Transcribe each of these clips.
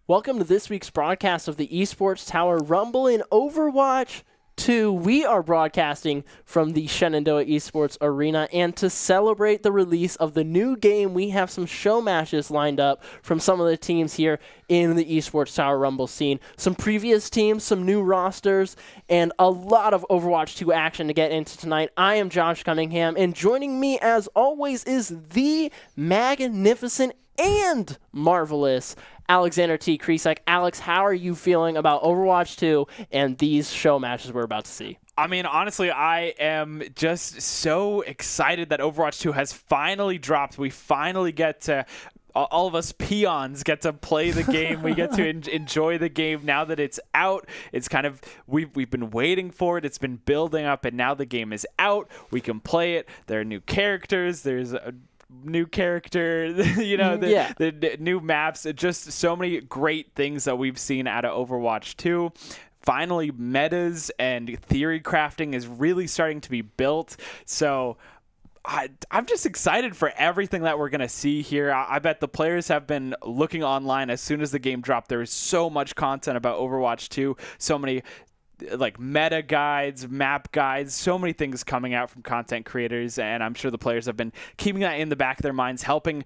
Welcome to this week's broadcast of the Esports Tower Rumble in Overwatch 2. We are broadcasting from the Shenandoah Esports Arena, and to celebrate the release of the new game, we have some show matches lined up from some of the teams here in the Esports Tower Rumble scene. Some previous teams, some new rosters, and a lot of Overwatch 2 action to get into tonight. I am Josh Cunningham, and joining me as always is the magnificent and marvelous Alexander T. Kresak. Alex, how are you feeling about Overwatch 2 and these show matches we're about to see? I mean, honestly, I am just so excited that Overwatch 2 has finally dropped. We finally get to, all of us peons get to play the game. We get to enjoy the game now that it's out. It's kind of, we've been waiting for it. It's been building up, and now the game is out. We can play it. There are new characters. There's a new character, the new maps, just so many great things that we've seen out of Overwatch 2. Finally, metas and theory crafting is really starting to be built. So I'm just excited for everything that we're going to see here. I bet the players have been looking online as soon as the game dropped. There is so much content about Overwatch 2, so many like meta guides, map guides, so many things coming out from content creators, and I'm sure the players have been keeping that in the back of their minds, helping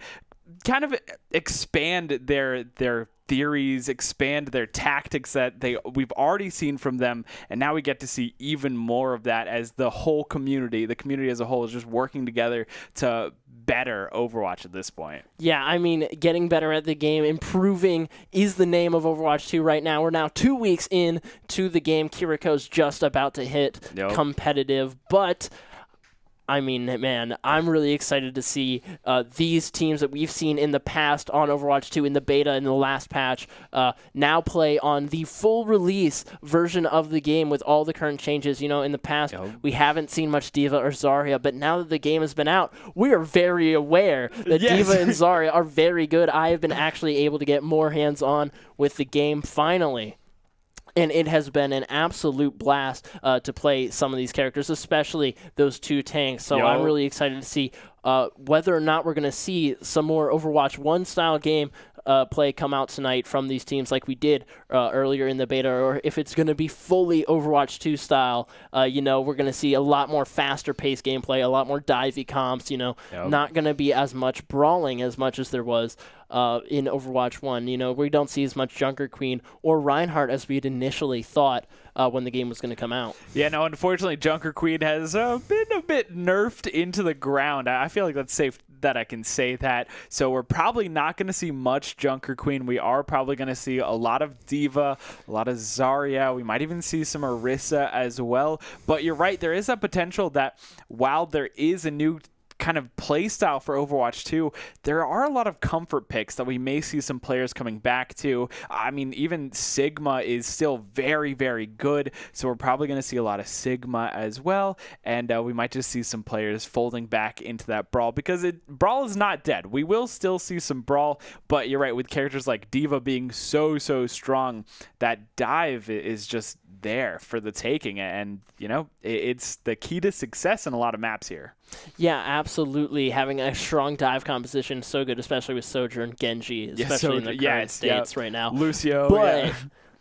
kind of expand their theories, expand their tactics that we've already seen from them, and now we get to see even more of that as the community as a whole is just working together to better Overwatch at this point. Yeah, I mean, getting better at the game, improving is the name of Overwatch 2 right now. We're now 2 weeks in to the game. Kiriko's just about to hit competitive, but I mean, man, I'm really excited to see these teams that we've seen in the past on Overwatch 2 in the beta in the last patch now play on the full release version of the game with all the current changes. You know, in the past, we haven't seen much D.Va or Zarya, but now that the game has been out, we are very aware that D.Va and Zarya are very good. I have been actually able to get more hands-on with the game finally. And it has been an absolute blast to play some of these characters, especially those two tanks. So I'm really excited to see whether or not we're going to see some more Overwatch 1 style game play come out tonight from these teams like we did earlier in the beta, or if it's going to be fully Overwatch 2 style. We're going to see a lot more faster paced gameplay, a lot more divey comps, not going to be as much brawling as much as there was in Overwatch 1. We don't see as much Junker Queen or Reinhardt as we had initially thought when the game was going to come out. Yeah, no, unfortunately, Junker Queen has been a bit nerfed into the ground. I feel like that's safe that I can say that. So we're probably not going to see much Junker Queen. We are probably going to see a lot of D.Va, a lot of Zarya. We might even see some Orisa as well. But you're right, there is a potential that while there is a new kind of play style for Overwatch 2, there are a lot of comfort picks that we may see some players coming back to. I mean, even Sigma is still very, very good, so we're probably going to see a lot of Sigma as well, and we might just see some players folding back into that Brawl, because Brawl is not dead. We will still see some Brawl, but you're right, with characters like D.Va being so strong, that dive is just there for the taking, and it's the key to success in a lot of maps here. Yeah, absolutely. Having a strong dive composition is so good, especially with Sojourn, Genji, especially in the current states right now. Lucio, but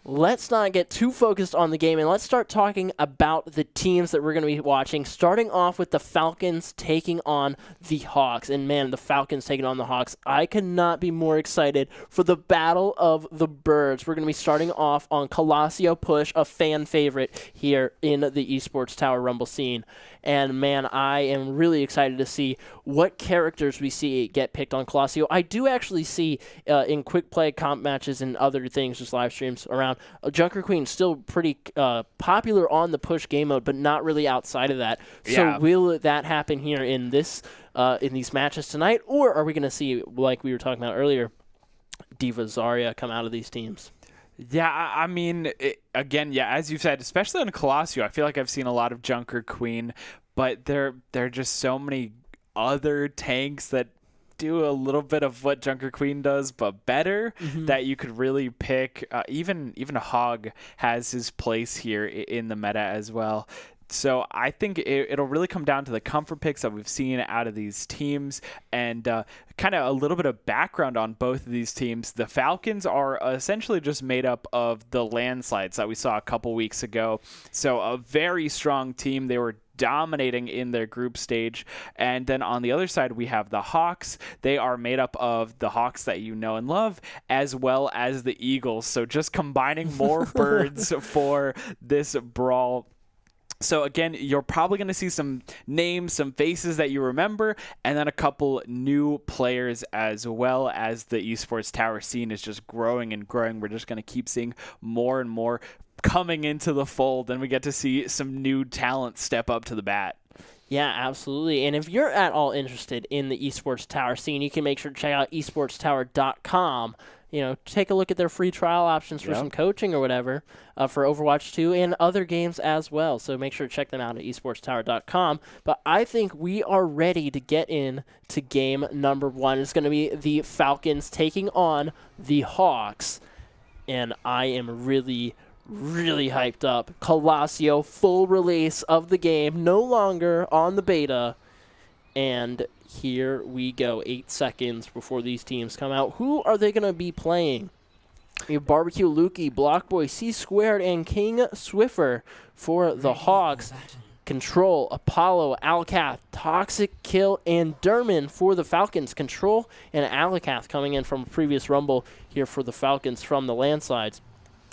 let's not get too focused on the game, and let's start talking about the teams that we're going to be watching, starting off with the Falcons taking on the Hawks. And man, the Falcons taking on the Hawks, I could not be more excited for the Battle of the Birds. We're going to be starting off on Colossio Push, a fan favorite here in the Esports Tower Rumble scene. And man, I am really excited to see what characters we see get picked on Colossio. I do actually see in quick play comp matches and other things, just live streams around, Junker Queen still pretty popular on the push game mode, but not really outside of that. So will that happen here in this in these matches tonight, or are we going to see, like we were talking about earlier, D.Va, Zarya come out of these teams? Yeah, I mean, again, as you said, especially on Colossio, I feel like I've seen a lot of Junker Queen, but there are just so many other tanks that do a little bit of what Junker Queen does, but better, that you could really pick. Even Hog has his place here in the meta as well. So I think it'll really come down to the comfort picks that we've seen out of these teams, and kind of a little bit of background on both of these teams. The Falcons are essentially just made up of the landslides that we saw a couple weeks ago. So a very strong team. They were dominating in their group stage. And then on the other side, we have the Hawks. They are made up of the Hawks that you know and love, as well as the Eagles. So just combining more birds for this brawl. So again, you're probably going to see some names, some faces that you remember, and then a couple new players, as well as the esports tower scene is just growing and growing. We're just going to keep seeing more and more coming into the fold, and we get to see some new talent step up to the bat. Yeah, absolutely. And if you're at all interested in the esports tower scene, you can make sure to check out esportstower.com. You know, take a look at their free trial options for some coaching or whatever for Overwatch 2 and other games as well. So make sure to check them out at esportstower.com. But I think we are ready to get in to game number 1. It's going to be the Falcons taking on the Hawks. And I am really hyped up. Colasio, full release of the game, no longer on the beta. And here we go, 8 seconds before these teams come out. Who are they going to be playing? We have Barbecue Lukey, Blockboy, C-Squared, and King Swiffer for the Hawks. Control, Apollo, Alcath, Toxic Kill, and Derman for the Falcons. Control and Alcath coming in from a previous Rumble here for the Falcons from the landslides.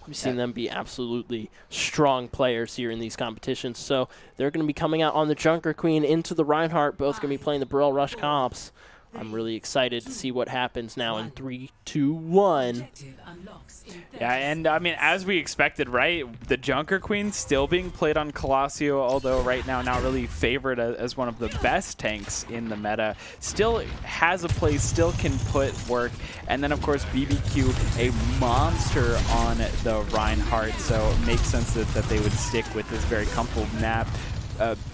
We've seen them be absolutely strong players here in these competitions. So they're going to be coming out on the Junker Queen into the Reinhardt. Both going to be playing the Burrell Rush comps. I'm really excited to see what happens now in 3, 2, 1. Yeah, and I mean, as we expected, right? The Junker Queen still being played on Colasio, although right now not really favored as one of the best tanks in the meta. Still has a place, still can put work. And then, of course, BBQ, a monster on the Reinhardt, so it makes sense that they would stick with this very comfortable map.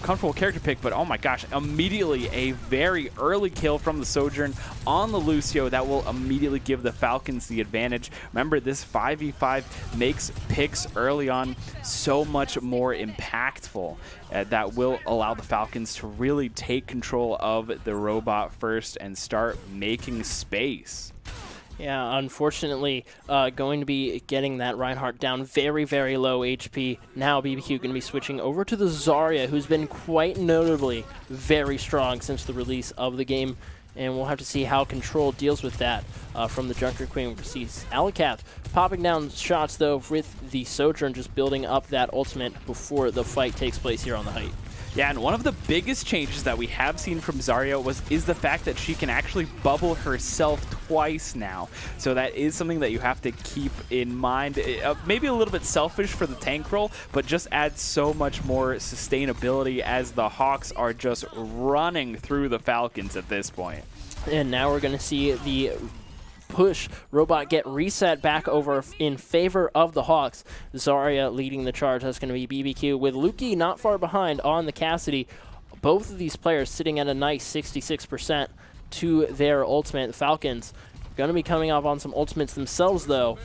Comfortable character pick, but oh my gosh, immediately a very early kill from the Sojourn on the Lucio that will immediately give the Falcons the advantage. Remember, this 5v5 makes picks early on so much more impactful. That will allow the Falcons to really take control of the robot first and start making space. Yeah, unfortunately, going to be getting that Reinhardt down very low HP. Now BBQ going to be switching over to the Zarya, who's been quite notably very strong since the release of the game. And we'll have to see how Control deals with that from the Junker Queen. We'll see Alcath popping down shots, though, with the Sojourn just building up that ultimate before the fight takes place here on the height. Yeah, and one of the biggest changes that we have seen from Zarya is the fact that she can actually bubble herself twice now. So that is something that you have to keep in mind. Maybe a little bit selfish for the tank role, but just adds so much more sustainability as the Hawks are just running through the Falcons at this point. And now we're going to see the push robot get reset back over in favor of the Hawks. Zarya leading the charge. That's going to be BBQ with Lukey not far behind on the Cassidy. Both of these players sitting at a nice 66% to their ultimate. The Falcons going to be coming up on some ultimates themselves, though,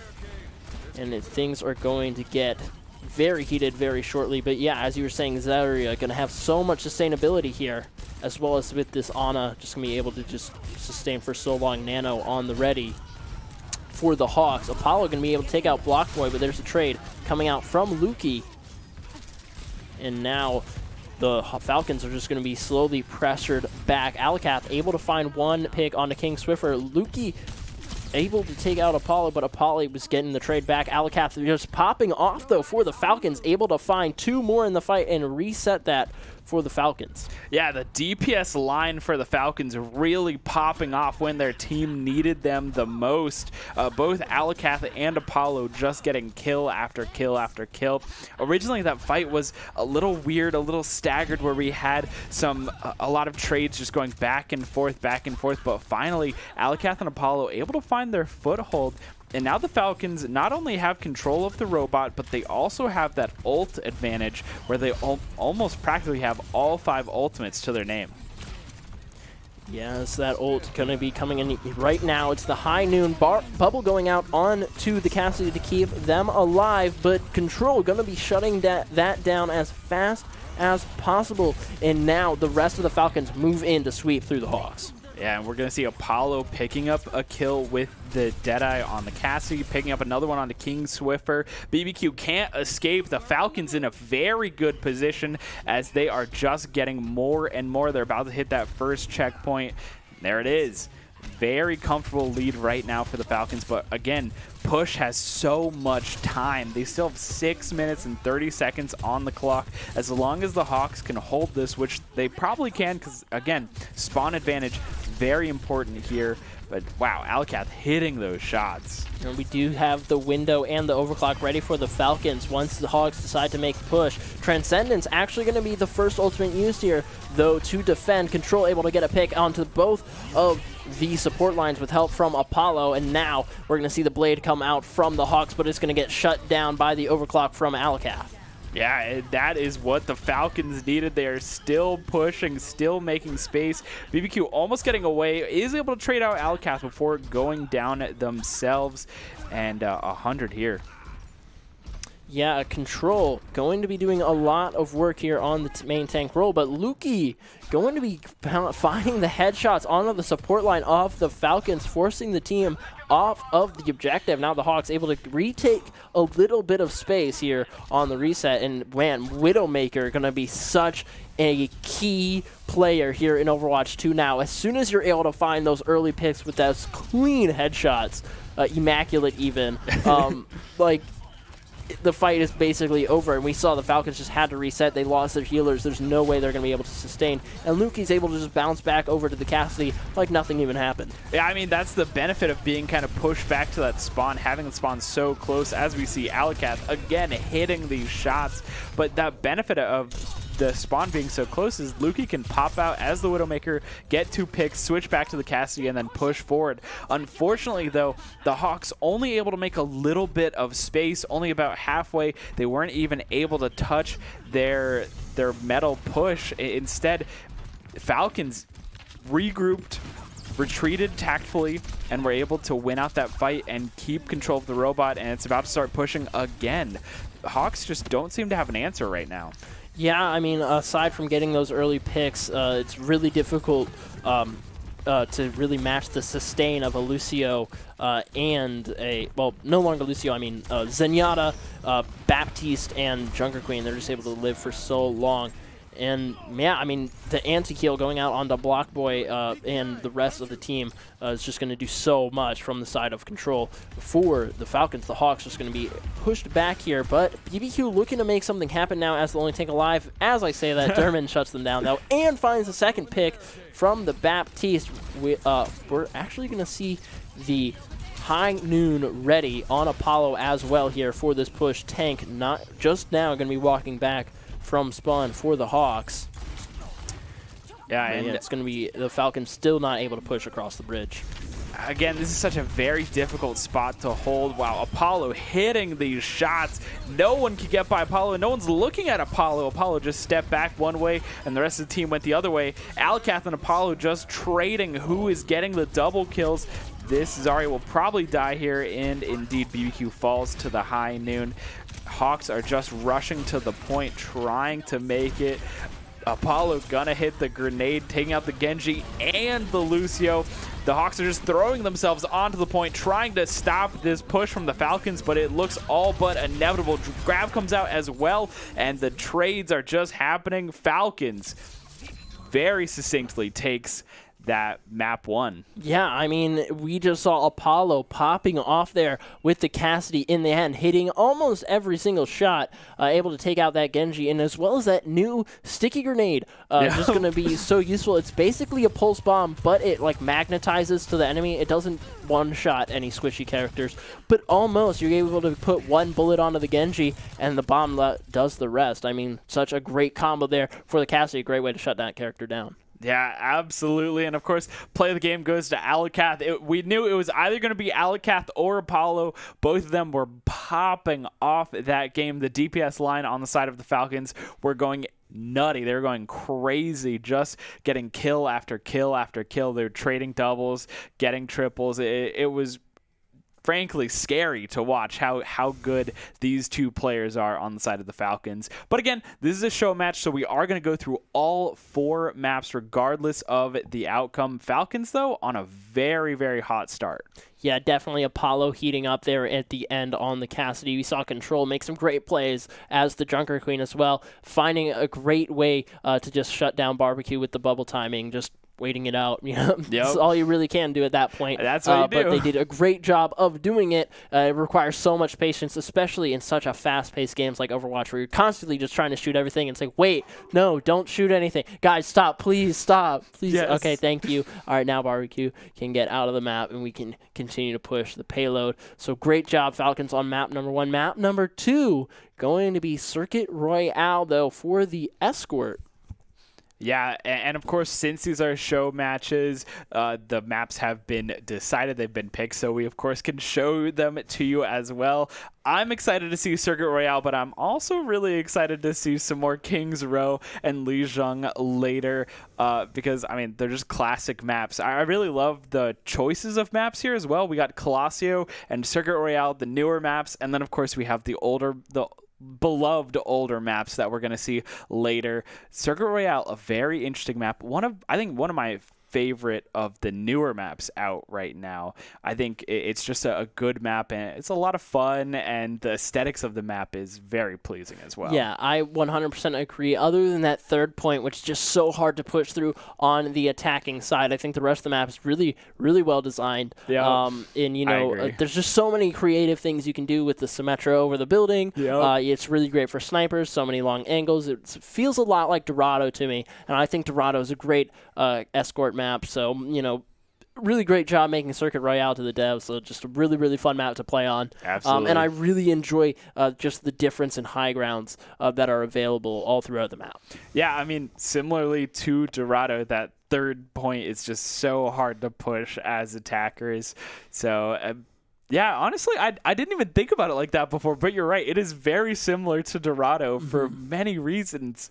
and things are going to get very heated very shortly. But yeah, as you were saying, Zarya going to have so much sustainability here, as well as with this Ana just going to be able to just sustain for so long. Nano on the ready for the Hawks. Apollo going to be able to take out Blockboy, but there's a trade coming out from Lukey. And now the Falcons are just going to be slowly pressured back. Alcath able to find one pick onto King Swiffer. Lukey able to take out Apollo, but Apollo was getting the trade back. Alcath just popping off, though, for the Falcons. Able to find 2 more in the fight and reset that for the Falcons. Yeah, the DPS line for the Falcons really popping off when their team needed them the most. Both Alcath and Apollo just getting kill after kill after kill. Originally, that fight was a little weird, a little staggered, where we had a lot of trades just going back and forth, but finally, Alcath and Apollo able to find their foothold. And now the Falcons not only have control of the robot, but they also have that ult advantage where they almost practically have all 5 ultimates to their name. Yes, that ult going to be coming in right now. It's the high noon bubble going out on to the Cassidy to keep them alive, but Control going to be shutting that down as fast as possible. And now the rest of the Falcons move in to sweep through the Hawks. Yeah, and we're going to see Apollo picking up a kill with the Deadeye on the Cassidy, picking up another one on the King Swiffer. BBQ can't escape. The Falcons in a very good position as they are just getting more and more. They're about to hit that first checkpoint. There it is. Very comfortable lead right now for the Falcons, but again, Push has so much time. They still have 6 minutes and 30 seconds on the clock. As long as the Hawks can hold this, which they probably can, because again, spawn advantage, very important here. But wow, Alcath hitting those shots. And we do have the window and the overclock ready for the Falcons once the Hogs decide to make push. Transcendence actually going to be the first ultimate used here, though, to defend. Control able to get a pick onto both of the support lines with help from Apollo, and now we're going to see the blade come out from the Hawks, but it's going to get shut down by the overclock from Alcath. Yeah, that is what the Falcons needed. They are still pushing, still making space. BBQ almost getting away, is able to trade out Alcath before going down themselves, and 100 here. Yeah, Control going to be doing a lot of work here on the main tank role, but Lukey going to be finding the headshots onto the support line of the Falcons, forcing the team off of the objective. Now the Hawks able to retake a little bit of space here on the reset, and man, Widowmaker going to be such a key player here in Overwatch 2 now. As soon as you're able to find those early picks with those clean headshots, immaculate even, like, the fight is basically over, and we saw the Falcons just had to reset. They lost their healers. There's no way they're going to be able to sustain. And Lukey's able to just bounce back over to the Cassidy like nothing even happened. Yeah, I mean, that's the benefit of being kind of pushed back to that spawn, having the spawn so close, as we see Alcath again hitting these shots. But that benefit of the spawn being so close is Lukey can pop out as the Widowmaker, get 2 picks, switch back to the Cassidy, and then push forward. Unfortunately, though, the Hawks only able to make a little bit of space, only about halfway. They weren't even able to touch their metal push. Instead, Falcons regrouped, retreated tactfully, and were able to win out that fight and keep control of the robot, and it's about to start pushing again. The Hawks just don't seem to have an answer right now. Yeah, I mean, aside from getting those early picks, it's really difficult to really match the sustain of a Lucio and a, well, no longer Lucio, I mean Zenyatta, Baptiste, and Junker Queen. They're just able to live for so long. And yeah, I mean, the anti-kill going out onto Block Boy and the rest of the team is just going to do so much from the side of Control. For the Falcons, the Hawks just going to be pushed back here, but BBQ looking to make something happen now as the only tank alive. As I say that, Derman shuts them down though and finds the second pick from the Baptiste. We're actually going to see the High Noon ready on Apollo as well here for this push. Tank not just now going to be walking back from spawn for the Hawks. Yeah, and yeah, it's going to be the Falcons still not able to push across the bridge. Again, this is such a very difficult spot to hold. Wow, Apollo hitting these shots. No one can get by Apollo. No one's looking at Apollo. Apollo just stepped back one way, and the rest of the team went the other way. Alcath and Apollo just trading who is getting the double kills. This Zarya will probably die here, and indeed BBQ falls to the High Noon. Hawks are just rushing to the point, trying to make it. Apollo gonna hit the grenade, taking out the Genji and the Lucio. The Hawks are just throwing themselves onto the point, trying to stop this push from the Falcons, but it looks all but inevitable. Grab comes out as well, and the trades are just happening. Falcons very succinctly takes that map 1. Yeah, I mean, we just saw Apollo popping off there with the Cassidy in the hand, hitting almost every single shot, able to take out that Genji, and as well as that new sticky grenade, just going to be so useful. It's basically a pulse bomb, but it like magnetizes to the enemy. It doesn't one-shot any squishy characters, but almost you're able to put one bullet onto the Genji, and the bomb does the rest. I mean, such a great combo there for the Cassidy. A great way to shut that character down. Yeah, absolutely. And of course, play of the game goes to Alcath. We knew it was either going to be Alcath or Apollo. Both of them were popping off that game. The DPS line on the side of the Falcons were going nutty. They were going crazy, just getting kill after kill after kill. They were trading doubles, getting triples. It was frankly scary to watch how good these two players are on the side of the Falcons. But again, this is a show match, so we are going to go through all 4 maps regardless of the outcome. Falcons, though, on a very, very hot start. Yeah, definitely Apollo heating up there at the end on the Cassidy. We saw Control make some great plays as the Junker Queen as well, finding a great way to just shut down Barbecue with the bubble timing, just waiting it out. That's all you really can do at that point. That's what you do. But they did a great job of doing it. It requires so much patience, especially in such a fast-paced games like Overwatch, where you're constantly just trying to shoot everything and say, wait, no, don't shoot anything. Guys, stop, please, stop. Please. Yes. Okay, thank you. All right, now Barbecue can get out of the map, and we can continue to push the payload. So great job, Falcons, on map number 1. Map number 2, going to be Circuit Royale, though, for the Escort. Yeah, and of course, since these are show matches, the maps have been decided, they've been picked, so we, of course, can show them to you as well. I'm excited to see Circuit Royale, but I'm also really excited to see some more Kings Row and Lijiang later because, I mean, they're just classic maps. I really love the choices of maps here as well. We got Colosio and Circuit Royale, the newer maps, and then, of course, we have the beloved older maps that we're going to see later. Circuit Royale, a very interesting map. I think one of my favorite of the newer maps out right now. I think it's just a good map, and it's a lot of fun, and the aesthetics of the map is very pleasing as well. Yeah, I 100% agree. Other than that third point, which is just so hard to push through on the attacking side, I think the rest of the map is really, really well designed. Yeah. And, there's just so many creative things you can do with the Symmetra over the building. Yep. It's really great for snipers, so many long angles. It feels a lot like Dorado to me, and I think Dorado is a great escort map. So, really great job making Circuit Royale to the devs. So just a really, really fun map to play on. Absolutely. And I really enjoy just the difference in high grounds that are available all throughout the map. Yeah, I mean, similarly to Dorado, that third point is just so hard to push as attackers. So, yeah, honestly, I didn't even think about it like that before, but you're right. It is very similar to Dorado for many reasons.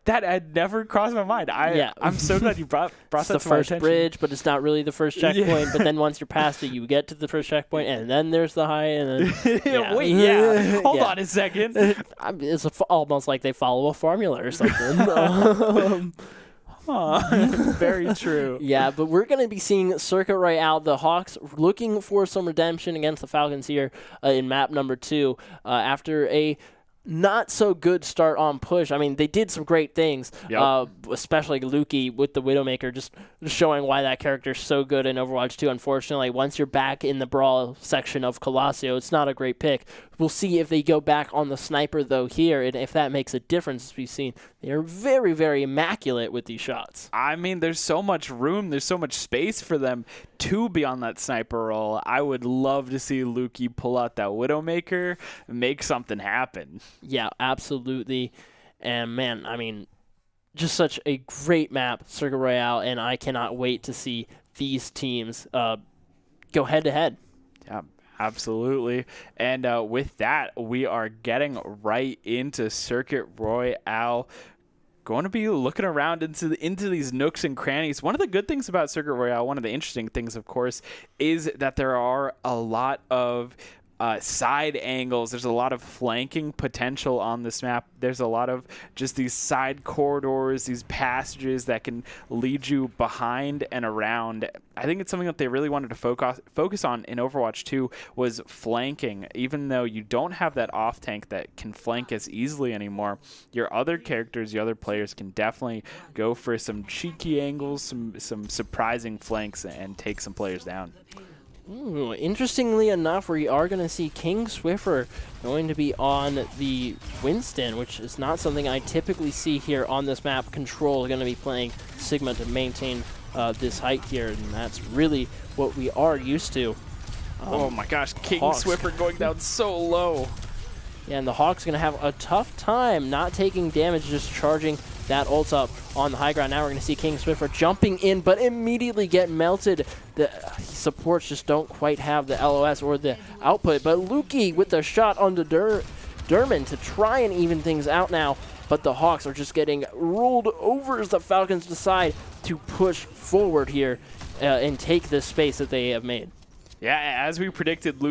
That had never crossed my mind. I'm so glad you brought that to my attention. It's the first bridge, but it's not really the first checkpoint. Yeah. But then once you're past it, you get to the first checkpoint, and then there's the high. And then, Wait, hold on a second. It's almost like they follow a formula or something. Very true. Yeah, but we're going to be seeing Circuit Royale, the Hawks looking for some redemption against the Falcons here in map number 2 after a not so good start on push. I mean, they did some great things, especially Luki with the Widowmaker, just showing why that character is so good in Overwatch 2. Unfortunately, once you're back in the Brawl section of Colosio, it's not a great pick. We'll see if they go back on the Sniper, though, here, and if that makes a difference. As we've seen, they're very, very immaculate with these shots. I mean, there's so much room, there's so much space for them to be on that Sniper role. I would love to see Luki pull out that Widowmaker and make something happen. Yeah, absolutely. And, man, I mean, just such a great map, Circuit Royale, and I cannot wait to see these teams go head-to-head. Yeah. Absolutely. And with that, we are getting right into Circuit Royale. Going to be looking around into these nooks and crannies. One of the good things about Circuit Royale, one of the interesting things, of course, is that there are a lot of side angles. There's a lot of flanking potential on this map. There's a lot of just these side corridors, these passages that can lead you behind and around. I think it's something that they really wanted to focus on in Overwatch 2 was flanking. Even though you don't have that off tank that can flank as easily anymore, your other characters, your other players can definitely go for some cheeky angles, some surprising flanks, and take some players down. Ooh, interestingly enough, we are going to see King Swiffer going to be on the Winston, which is not something I typically see here on this map. Control is going to be playing Sigma to maintain this height here, and that's really what we are used to. Oh my gosh, King Hawks. Swiffer going down so low. Yeah, and the Hawks going to have a tough time not taking damage, just charging that ult up on the high ground. Now we're going to see King Swiffer jumping in, but immediately get melted. The supports just don't quite have the LOS or the output. But Luki with the shot onto Derman to try and even things out now. but the Hawks are just getting rolled over as the Falcons decide to push forward here and take this space that they have made. Yeah, as we predicted,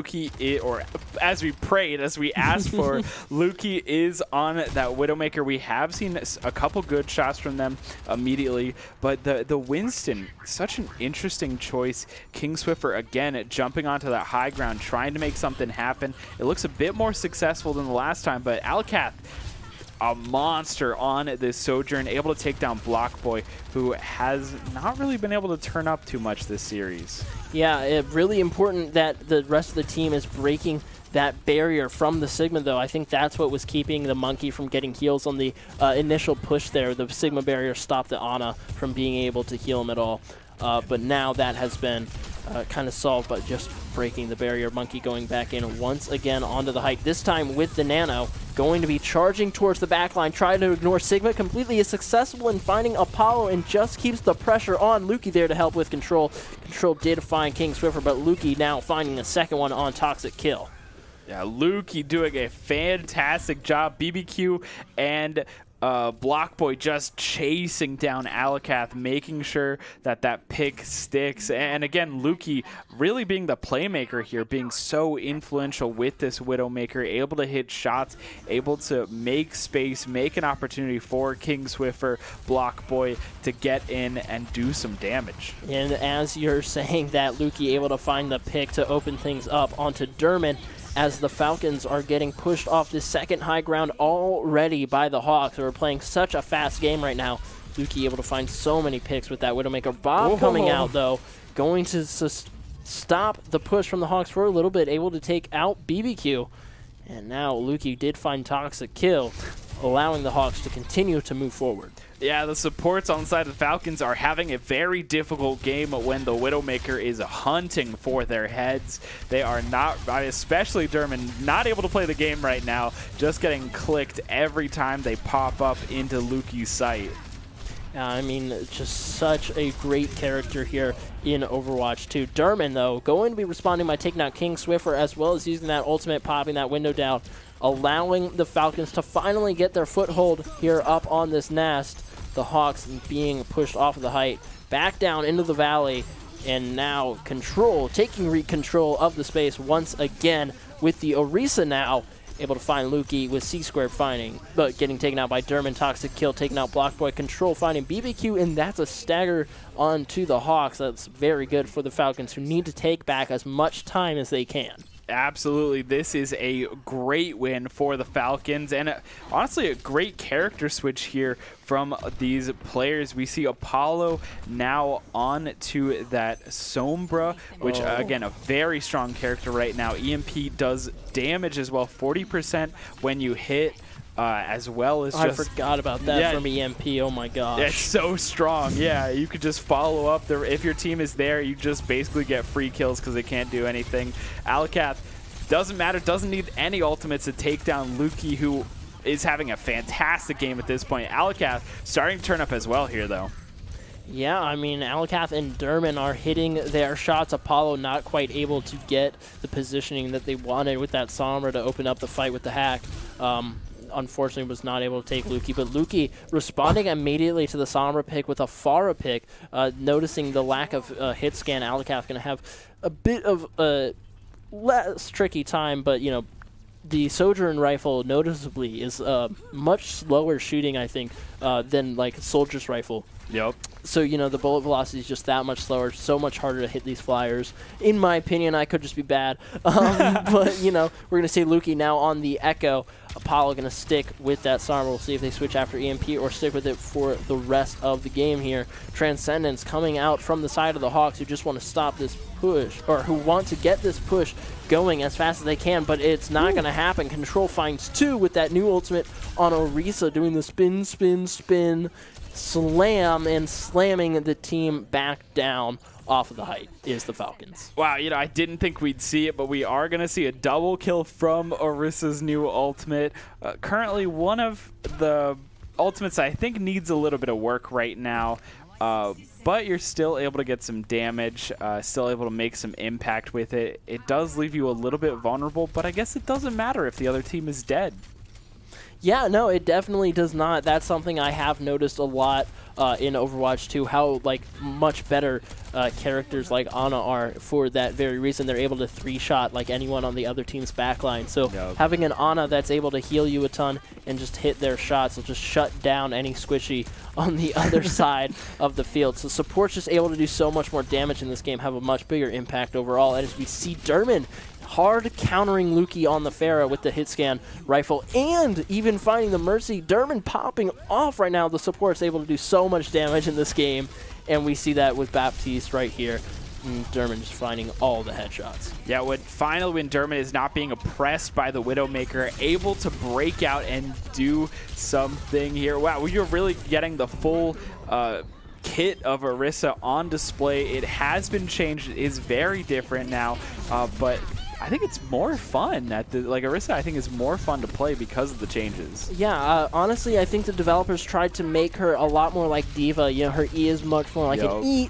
or as we prayed, as we asked for, Lukey is on that Widowmaker. We have seen a couple good shots from them immediately, but the Winston, such an interesting choice. King Swiffer, again, jumping onto that high ground, trying to make something happen. It looks a bit more successful than the last time, but Alcath, a monster on this Sojourn, able to take down Blockboy, who has not really been able to turn up too much this series. Yeah, really important that the rest of the team is breaking that barrier from the Sigma, though. I think that's what was keeping the Monkey from getting heals on the initial push there. The Sigma barrier stopped the Ana from being able to heal him at all. But now that has been kind of solved by just breaking the barrier. Monkey going back in once again onto the height, this time with the Nano, going to be charging towards the backline, trying to ignore Sigma. Completely is successful in finding Apollo and just keeps the pressure on. Lukey there to help with Control. Control did find King Swiffer, but Lukey now finding a second one on Toxic Kill. Yeah, Lukey doing a fantastic job. BBQ and Blockboy just chasing down Alcath, making sure that pick sticks. And again, Lukey really being the playmaker here, being so influential with this Widowmaker, able to hit shots, able to make space, make an opportunity for King Swiffer, Blockboy to get in and do some damage. And as you're saying that, Lukey able to find the pick to open things up onto Derman, as the Falcons are getting pushed off this second high ground already by the Hawks, who are playing such a fast game right now. Lukey able to find so many picks with that Widowmaker. Bob coming out, though, going to stop the push from the Hawks for a little bit, able to take out BBQ. And now Lukey did find Toxic Kill, allowing the Hawks to continue to move forward. Yeah, the supports on the side of the Falcons are having a very difficult game when the Widowmaker is hunting for their heads. They are not, especially Derman, not able to play the game right now, just getting clicked every time they pop up into Lukey's sight. I mean, just such a great character here in Overwatch 2. Derman, though, going to be responding by taking out King Swiffer, as well as using that ultimate, popping that window down, allowing the Falcons to finally get their foothold here up on this nest. The Hawks being pushed off of the height, back down into the valley, and now Control taking control of the space once again with the Orisa now able to find Lukey with C-Square finding, but getting taken out by Derman. Toxic Kill taking out Blockboy. Control finding BBQ, and that's a stagger onto the Hawks. That's very good for the Falcons, who need to take back as much time as they can. Absolutely. This is a great win for the Falcons, and honestly a great character switch here from these players. We see Apollo now on to that Sombra, which again, a very strong character right now. EMP does damage as well, 40% when you hit. As well as I forgot about that from EMP. Oh my gosh. It's so strong. Yeah, you could just follow up. If your team is there, you just basically get free kills because they can't do anything. Alcath, doesn't matter, doesn't need any ultimates to take down Lukey, who is having a fantastic game at this point. Alcath starting to turn up as well here, though. Yeah, I mean, Alcath and Derman are hitting their shots. Apollo not quite able to get the positioning that they wanted with that Sombra to open up the fight with the hack. Unfortunately was not able to take Lukey, but Lukey responding immediately to the Sombra pick with a Pharah pick, noticing the lack of hit scan. Alcath going to have a bit of a less tricky time, but, you know, the Sojourn rifle noticeably is much slower shooting, I think, than, like, Soldier's rifle. Yep. So, you know, the bullet velocity is just that much slower, so much harder to hit these flyers. In my opinion, I could just be bad. But, you know, we're going to see Lukey now on the Echo. Apollo going to stick with that Sombra. We'll see if they switch after EMP or stick with it for the rest of the game here. Transcendence coming out from the side of the Hawks, who just want to stop this push, or who want to get this push going as fast as they can, but it's not going to happen. Control finds two with that new ultimate on Orisa, doing the spin, spin, spin, slam, and slamming the team back down off of the height is the Falcons. Wow, you know, I didn't think we'd see it, but we are going to see a double kill from Orisa's new ultimate. Currently one of the ultimates I think needs a little bit of work right now, but you're still able to get some damage, still able to make some impact with it. It does leave you a little bit vulnerable, but I guess it doesn't matter if the other team is dead. Yeah, no, it definitely does not. That's something I have noticed a lot in Overwatch 2, how like much better characters like Ana are for that very reason. They're able to 3-shot like anyone on the other team's backline. So having an Ana that's able to heal you a ton and just hit their shots will just shut down any squishy on the other side of the field. So support's just able to do so much more damage in this game, have a much bigger impact overall. And as we see Derman hard countering Luki on the Pharah with the hit scan rifle and even finding the Mercy. Derman popping off right now. The support's able to do so much damage in this game, and we see that with Baptiste right here. And Derman just finding all the headshots. Yeah, finally when Derman is not being oppressed by the Widowmaker, able to break out and do something here. Wow, we are really getting the full kit of Orisa on display. It has been changed. It is very different now, but I think it's more fun. Orisa, I think, is more fun to play because of the changes. Yeah, honestly, I think the developers tried to make her a lot more like D.Va. You know, her E is much more like an E.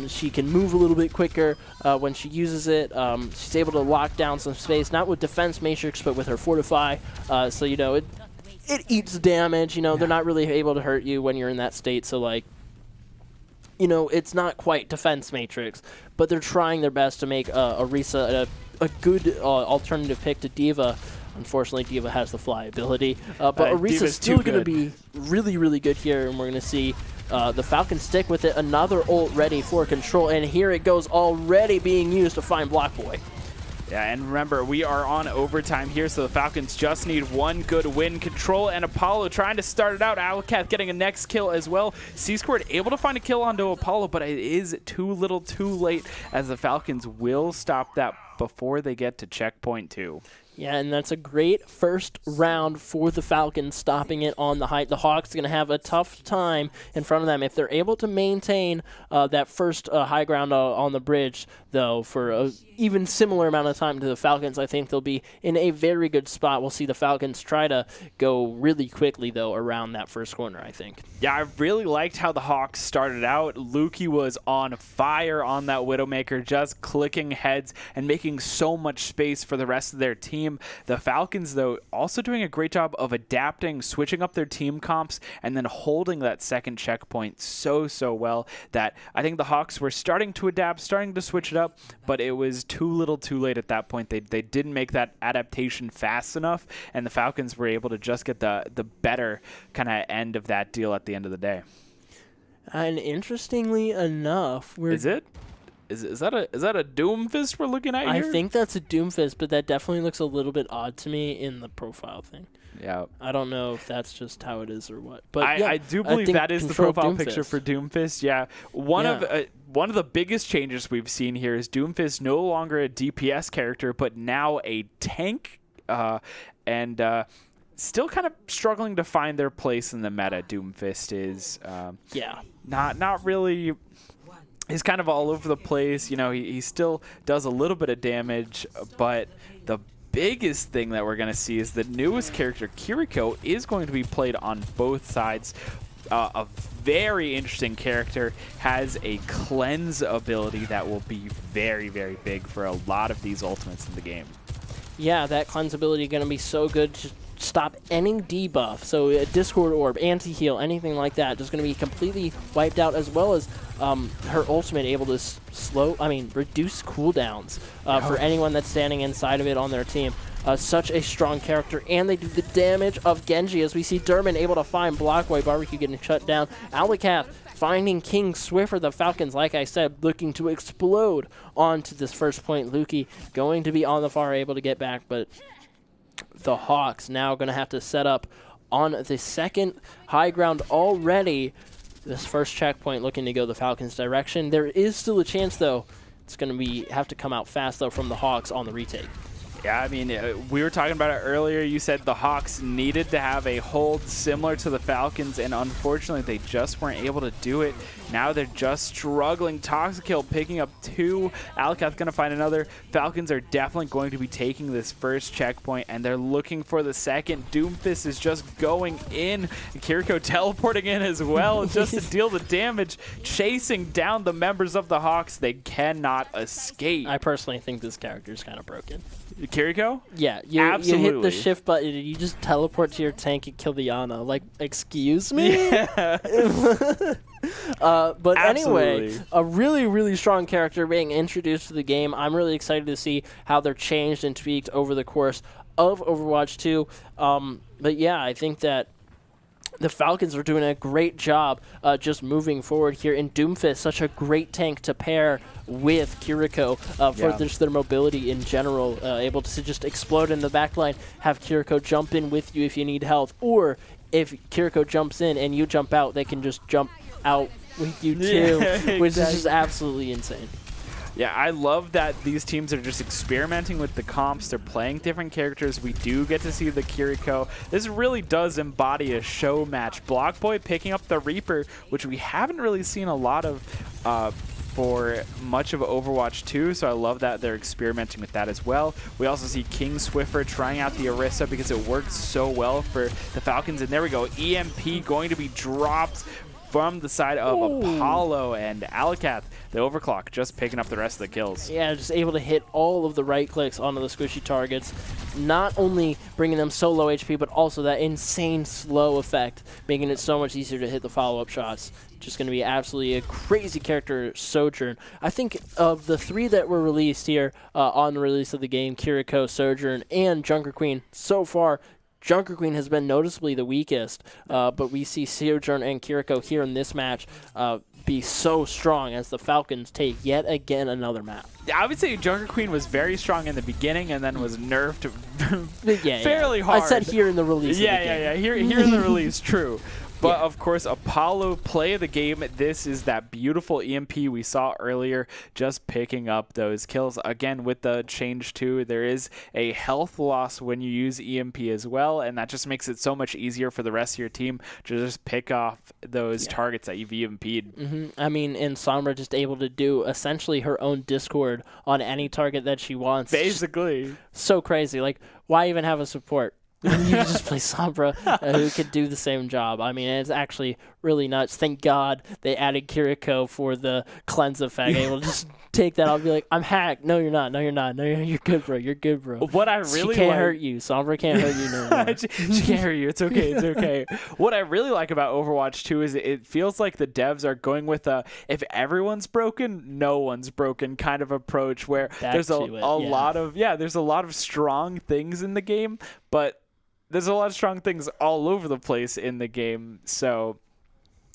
She can move a little bit quicker when she uses it. She's able to lock down some space, not with Defense Matrix, but with her Fortify. So, you know, it eats damage. You know, they're not really able to hurt you when you're in that state. So, like, you know, it's not quite Defense Matrix, but they're trying their best to make Orisa a good alternative pick to D.Va. Unfortunately, D.Va has the fly ability, but Orisa's still going to be really, really good here, and we're going to see the Falcons stick with it. Another ult ready for control, and here it goes, already being used to find Blackboy. Yeah, and remember, we are on overtime here, so the Falcons just need one good win. Control and Apollo trying to start it out. Owlcat getting a next kill as well. C-Squared able to find a kill onto Apollo, but it is too little too late, as the Falcons will stop that before they get to checkpoint 2. Yeah, and that's a great first round for the Falcons, stopping it on the height. The Hawks are going to have a tough time in front of them. If they're able to maintain that first high ground on the bridge, though, for an even similar amount of time to the Falcons, I think they'll be in a very good spot. We'll see the Falcons try to go really quickly, though, around that first corner, I think. Yeah, I really liked how the Hawks started out. Luki was on fire on that Widowmaker, just clicking heads and making so much space for the rest of their team. The Falcons, though, also doing a great job of adapting, switching up their team comps, and then holding that second checkpoint so well that I think the Hawks were starting to adapt, starting to switch it up, but it was too little too late at that point. They didn't make that adaptation fast enough, and the Falcons were able to just get the better kind of end of that deal at the end of the day. And interestingly enough, Is that a Doomfist we're looking at here? I think that's a Doomfist, but that definitely looks a little bit odd to me in the profile thing. Yeah. I don't know if that's just how it is or what. But I do believe that is the profile picture for Doomfist. Yeah. One of the biggest changes we've seen here is Doomfist no longer a DPS character, but now a tank, and still kind of struggling to find their place in the meta. Doomfist is not really. He's kind of all over the place. You know, he still does a little bit of damage, but the biggest thing that we're going to see is the newest character, Kiriko, is going to be played on both sides. A very interesting character, has a cleanse ability that will be very, very big for a lot of these ultimates in the game. Yeah, that cleanse ability going to be so good to stop any debuff. So a Discord Orb, anti-heal, anything like that, just going to be completely wiped out, as well as her ultimate able to reduce cooldowns for anyone that's standing inside of it on their team. Such a strong character, and they do the damage of Genji, as we see Derman able to find Blockway, Barbecue getting shut down. Owlcat finding King Swift for the Falcons, like I said, looking to explode onto this first point. Luki going to be on the far, able to get back, but the Hawks now going to have to set up on the second high ground already. This first checkpoint looking to go the Falcons' direction. There is still a chance, though. It's going to have to come out fast, though, from the Hawks on the retake. Yeah, I mean, we were talking about it earlier. You said the Hawks needed to have a hold similar to the Falcons, and unfortunately, they just weren't able to do it. Now they're just struggling. Toxikill picking up 2. Alcath going to find another. Falcons are definitely going to be taking this first checkpoint, and they're looking for the second. Doomfist is just going in. And Kiriko teleporting in as well just to deal the damage, chasing down the members of the Hawks. They cannot escape. I personally think this character is kind of broken. Kiriko? Yeah, you hit the shift button and you just teleport to your tank and kill the Ana. Like, excuse me? Yeah. But Absolutely. anyway, a really, really strong character being introduced to the game. I'm really excited to see how they're changed and tweaked over the course of Overwatch 2. But yeah, I think that the Falcons are doing a great job just moving forward here. And Doomfist, such a great tank to pair with Kiriko for just their mobility in general, able to just explode in the backline, have Kiriko jump in with you if you need health, or if Kiriko jumps in and you jump out, they can just jump out with you too, which is just absolutely insane. Yeah, I love that these teams are just experimenting with the comps. They're playing different characters. We do get to see the Kiriko. This really does embody a show match. Blockboy picking up the Reaper, which we haven't really seen a lot of for much of Overwatch 2, so I love that they're experimenting with that as well. We also see King Swiffer trying out the Orisa because it worked so well for the Falcons. And there we go, EMP going to be dropped from the side of Apollo, and Alcath, the overclock, just picking up the rest of the kills. Yeah, just able to hit all of the right clicks onto the squishy targets, not only bringing them so low HP, but also that insane slow effect, making it so much easier to hit the follow-up shots. Just going to be absolutely a crazy character, Sojourn. I think of the 3 that were released here on the release of the game, Kiriko, Sojourn, and Junker Queen, so far, Junker Queen has been noticeably the weakest, but we see Sojourn and Kiriko here in this match be so strong as the Falcons take yet again another map. I would say Junker Queen was very strong in the beginning and then was nerfed fairly hard. I said here in the release. Yeah. Here in the release, true. But, of course, Apollo, play of the game. This is that beautiful EMP we saw earlier, just picking up those kills. Again, with the change, too, there is a health loss when you use EMP as well, and that just makes it so much easier for the rest of your team to just pick off those targets that you've EMP'd. I mean, and Sombra just able to do essentially her own Discord on any target that she wants. Basically. So crazy. Like, why even have a support? You just play Sombra who could do the same job. I mean, it's actually really nuts. Thank God they added Kiriko for the cleanse effect. Able to just take that off and be like, I'm hacked. No, you're not. No, you're not. No, you're good, bro. You're good, bro. What I really She can't hurt you. Sombra can't hurt you no more. She can't hurt you. It's okay. It's okay. What I really like about Overwatch 2 is it feels like the devs are going with a if everyone's broken, no one's broken kind of approach where there's a lot of strong things in the game, but there's a lot of strong things all over the place in the game, so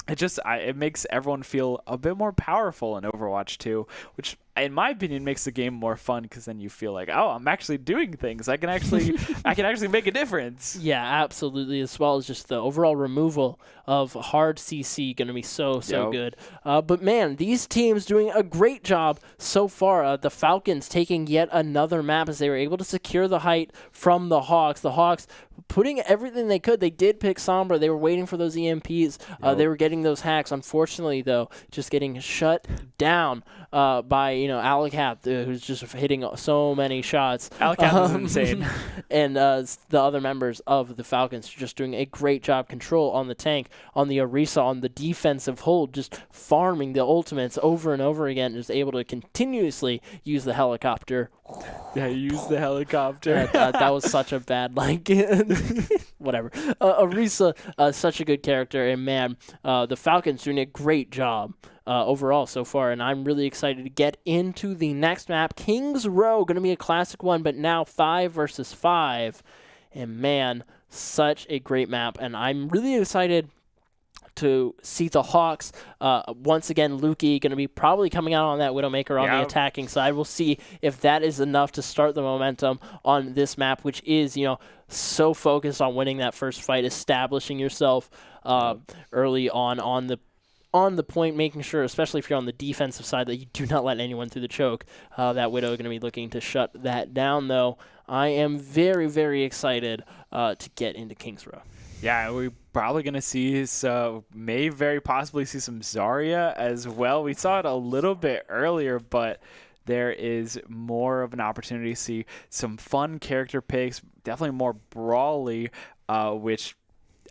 it makes everyone feel a bit more powerful in Overwatch 2, which in my opinion makes the game more fun because then you feel like, oh, I'm actually doing things. I can actually make a difference. Yeah, absolutely. As well as just the overall removal of hard CC going to be so good. But man, these teams doing a great job so far. The Falcons taking yet another map as they were able to secure the height from the Hawks. The Hawks putting everything they could. They did pick Sombra. They were waiting for those EMPs. They were getting those hacks. Unfortunately, though, just getting shut down by Alcath, who's just hitting so many shots. Alcath is insane. And the other members of the Falcons just doing a great job. Control on the tank, on the Orisa, on the defensive hold, just farming the ultimates over and over again, just able to continuously use the helicopter. Yeah, use the helicopter. That was such a bad, whatever. Orisa, such a good character, and man, the Falcons doing a great job overall so far, and I'm really excited to get into the next map. King's Row, going to be a classic one, but now 5 versus 5, and man, such a great map, and I'm really excited to see the Hawks. Once again, Lukey going to be probably coming out on that Widowmaker on the attacking side. We'll see if that is enough to start the momentum on this map, which is, so focused on winning that first fight, establishing yourself early on the on the point, making sure, especially if you're on the defensive side, that you do not let anyone through the choke. That Widow going to be looking to shut that down, though. I am very, very excited to get into King's Row. Yeah, we're probably going to see, may very possibly see some Zarya as well. We saw it a little bit earlier, but there is more of an opportunity to see some fun character picks, definitely more brawly, which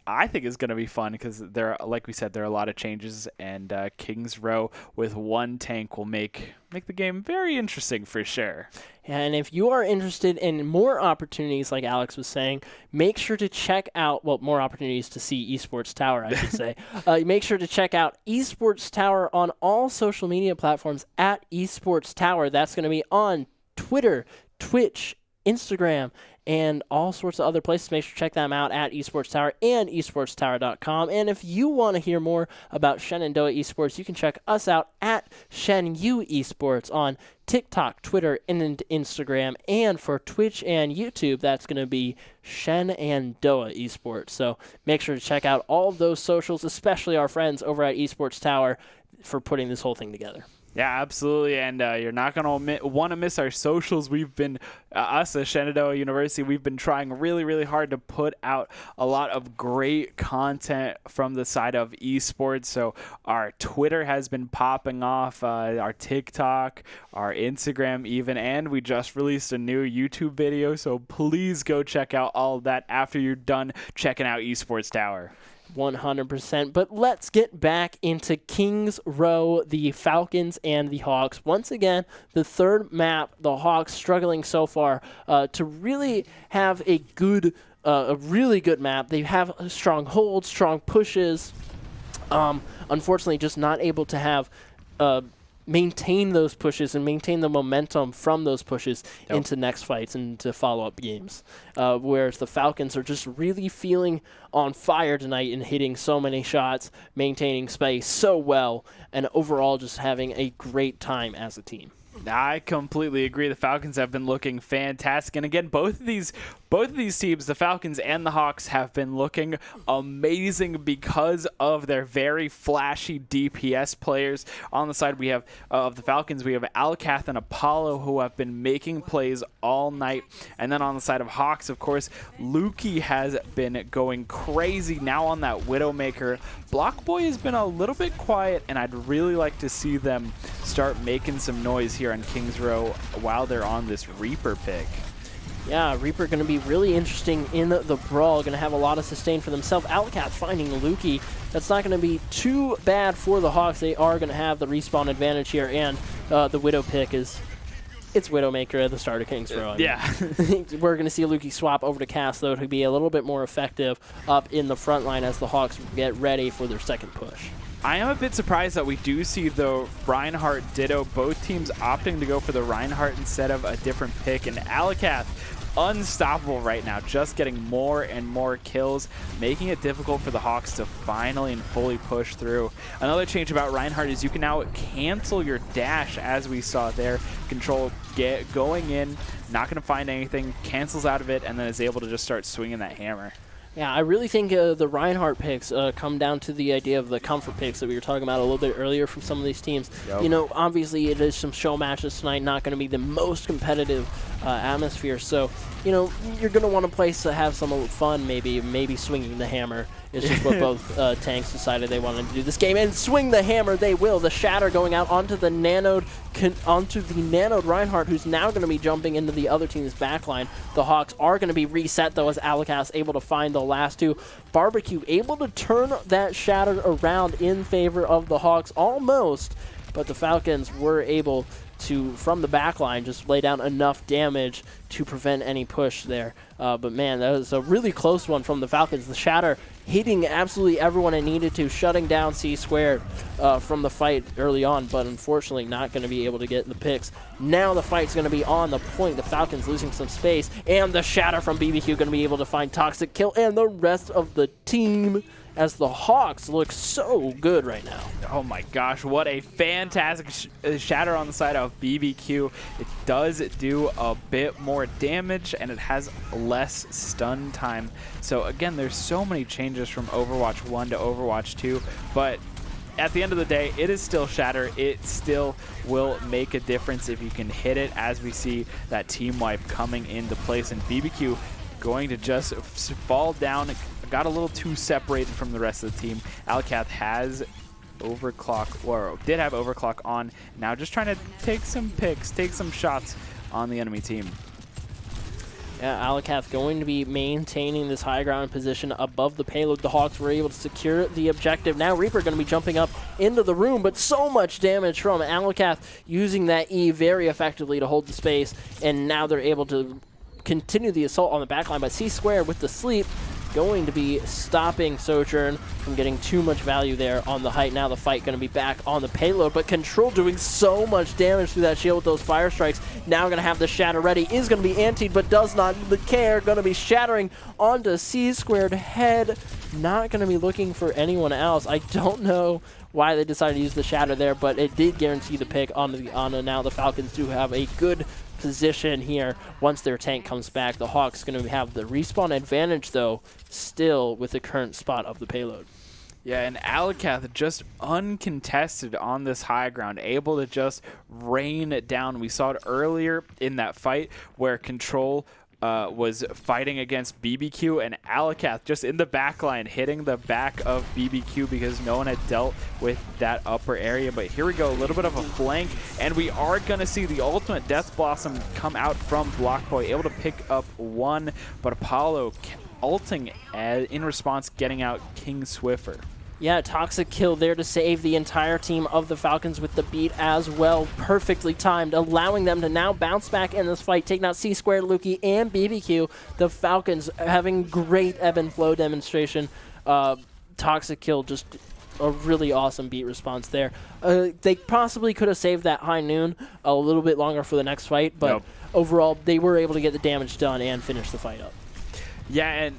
I think is going to be fun because like we said, there are a lot of changes, and King's Row with one tank will make the game very interesting for sure. And if you are interested in more opportunities, like Alex was saying, make sure to check out, more opportunities to see Esports Tower, I should say. Make sure to check out Esports Tower on all social media platforms at Esports Tower. That's going to be on Twitter, Twitch, Instagram, and all sorts of other places. Make sure to check them out at Esports Tower and esportstower.com. And if you want to hear more about Shenandoah Esports, you can check us out at ShenU Esports on TikTok, Twitter, and Instagram. And for Twitch and YouTube, that's going to be Shenandoah Esports. So make sure to check out all of those socials, especially our friends over at Esports Tower, for putting this whole thing together. Yeah, absolutely, and you're not going to want to miss our socials. We've been, us at Shenandoah University, we've been trying really, really hard to put out a lot of great content from the side of esports. So our Twitter has been popping off, our TikTok, our Instagram even, and we just released a new YouTube video. So please go check out all of that after you're done checking out Esports Tower. 100%. But let's get back into King's Row, the Falcons and the Hawks. Once again, the third map, the Hawks struggling so far to really have a really good map. They have strong holds, strong pushes. Unfortunately, just not able to have maintain those pushes and maintain the momentum from those pushes into next fights and to follow-up games. Whereas the Falcons are just really feeling on fire tonight and hitting so many shots, maintaining space so well, and overall just having a great time as a team. I completely agree. The Falcons have been looking fantastic. And again, both of these teams, the Falcons and the Hawks, have been looking amazing because of their very flashy DPS players. On the side we have of the Falcons, we have Alcath and Apollo, who have been making plays all night. And then on the side of Hawks, of course, Lukey has been going crazy now on that Widowmaker. Blockboy has been a little bit quiet, and I'd really like to see them start making some noise here on King's Row while they're on this Reaper pick. Yeah, Reaper going to be really interesting in the brawl. Going to have a lot of sustain for themselves. Alcath finding Lukey. That's not going to be too bad for the Hawks. They are going to have the respawn advantage here, and the Widow pick it's Widowmaker at the start of King's Row. Yeah. We're going to see a Lukey swap over to Cass, though, to be a little bit more effective up in the front line as the Hawks get ready for their second push. I am a bit surprised that we do see the Reinhardt Ditto, both teams opting to go for the Reinhardt instead of a different pick, and Alcath unstoppable right now, just getting more and more kills, making it difficult for the Hawks to finally and fully push through. Another change about Reinhardt is you can now cancel your dash, as we saw there. Control going in, not going to find anything, cancels out of it, and then is able to just start swinging that hammer. Yeah, I really think the Reinhardt picks come down to the idea of the comfort picks that we were talking about a little bit earlier from some of these teams. Yep. You know, obviously it is some show matches tonight, not going to be the most competitive atmosphere. So, you know, you're going to want a place to have some fun, maybe swinging the hammer. It's just what both tanks decided they wanted to do this game. And swing the hammer, they will. The Shatter going out onto the Nanoed Reinhardt, who's now going to be jumping into the other team's backline. The Hawks are going to be reset, though, as Alcath able to find the last two. Barbecue able to turn that Shatter around in favor of the Hawks almost, but the Falcons were able to, from the backline, just lay down enough damage to prevent any push there. But man, that was a really close one from the Falcons. The Shatter hitting absolutely everyone it needed to, shutting down C-Squared from the fight early on, but unfortunately not going to be able to get the picks. Now the fight's going to be on the point. The Falcons losing some space, and the Shatter from BBQ going to be able to find Toxic Kill, and the rest of the team, as the Hawks look so good right now. Oh my gosh, what a fantastic Shatter on the side of BBQ. It does do a bit more damage, and it has less stun time. So again, there's so many changes from Overwatch 1 to Overwatch 2, but at the end of the day, it is still Shatter. It still will make a difference if you can hit it, as we see that team wipe coming into place. And BBQ going to just fall down, got a little too separated from the rest of the team. Alcath has overclock, or did have overclock on. Now just trying to take some picks, take some shots on the enemy team. Yeah, Alcath going to be maintaining this high ground position above the payload. The Hawks were able to secure the objective. Now Reaper going to be jumping up into the room, but so much damage from Alcath using that E very effectively to hold the space, and now they're able to continue the assault on the backline. But C-Square with the sleep going to be stopping Sojourn from getting too much value there on the height. Now the fight going to be back on the payload, but Control doing so much damage through that shield with those fire strikes. Now going to have the shatter ready, is going to be antied, but does not care. Going to be shattering onto C-Squared head. Not going to be looking for anyone else. I don't know why they decided to use the shatter there, but it did guarantee the pick on the Ana. Now the Falcons do have a good position here once their tank comes back. The Hawks going to have the respawn advantage, though, still with the current spot of the payload. Yeah, and Alcath just uncontested on this high ground, able to just rain it down. We saw it earlier in that fight where Control was fighting against BBQ, and Alcath just in the back line hitting the back of BBQ because no one had dealt with that upper area. But here we go, a little bit of a flank, and we are going to see the ultimate Death Blossom come out from Blockboy, able to pick up one, but Apollo ulting in response, getting out King Swiffer. Yeah, Toxic kill there to save the entire team of the Falcons with the beat as well. Perfectly timed, allowing them to now bounce back in this fight, taking out C-Squared, Lukey, and BBQ. The Falcons having great ebb and flow demonstration. Toxic kill, just a really awesome beat response there. They possibly could have saved that high noon a little bit longer for the next fight, but overall, they were able to get the damage done and finish the fight up. Yeah, and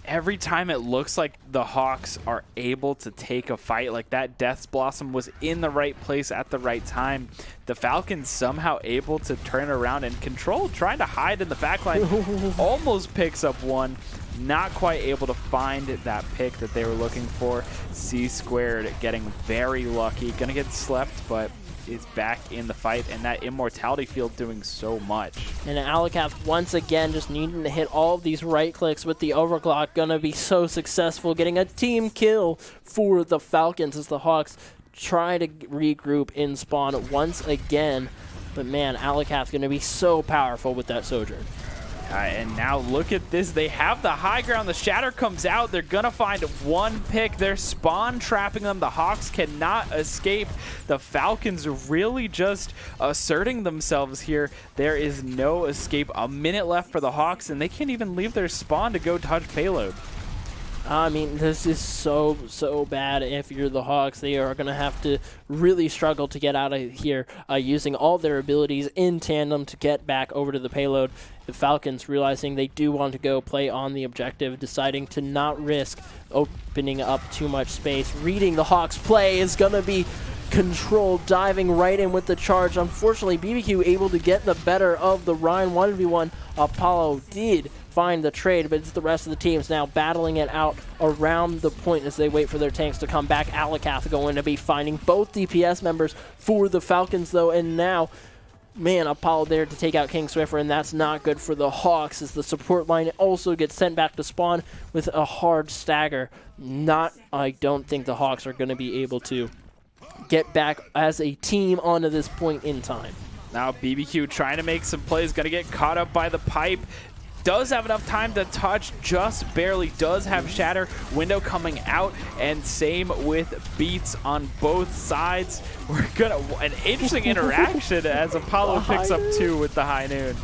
every time it looks like the Hawks are able to take a fight, like that Death's Blossom was in the right place at the right time, the Falcons somehow able to turn around, and Control trying to hide in the backline almost picks up one. Not quite able to find that pick that they were looking for. C-Squared getting very lucky. Gonna get slept, but is back in the fight, and that Immortality Field doing so much. And Alcath once again just needing to hit all of these right clicks with the overclock. Gonna be so successful, getting a team kill for the Falcons as the Hawks try to regroup in spawn once again. But man, Alcath gonna be so powerful with that Sojourn. And now look at this. They have the high ground. The shatter comes out. They're going to find one pick. They're spawn trapping them. The Hawks cannot escape. The Falcons really just asserting themselves here. There is no escape. A minute left for the Hawks, and they can't even leave their spawn to go touch payload. I mean, this is so bad if you're the Hawks. They are going to have to really struggle to get out of here using all their abilities in tandem to get back over to the payload. The Falcons realizing they do want to go play on the objective, deciding to not risk opening up too much space. Reading the Hawks play is going to be Control diving right in with the charge. Unfortunately, BBQ able to get the better of the Ryan 1v1. Apollo did find the trade, but it's the rest of the teams now battling it out around the point as they wait for their tanks to come back. Alcath going to be finding both DPS members for the Falcons, though, and now, man, Apollo there to take out King Swiffer, and that's not good for the Hawks as the support line also gets sent back to spawn with a hard stagger. I don't think the Hawks are going to be able to get back as a team onto this point in time. Now BBQ trying to make some plays, going to get caught up by the pipe. Does have enough time to touch, just barely. Does have shatter window coming out, and same with beats on both sides. We're gonna an interesting interaction as Apollo picks up two with the high noon.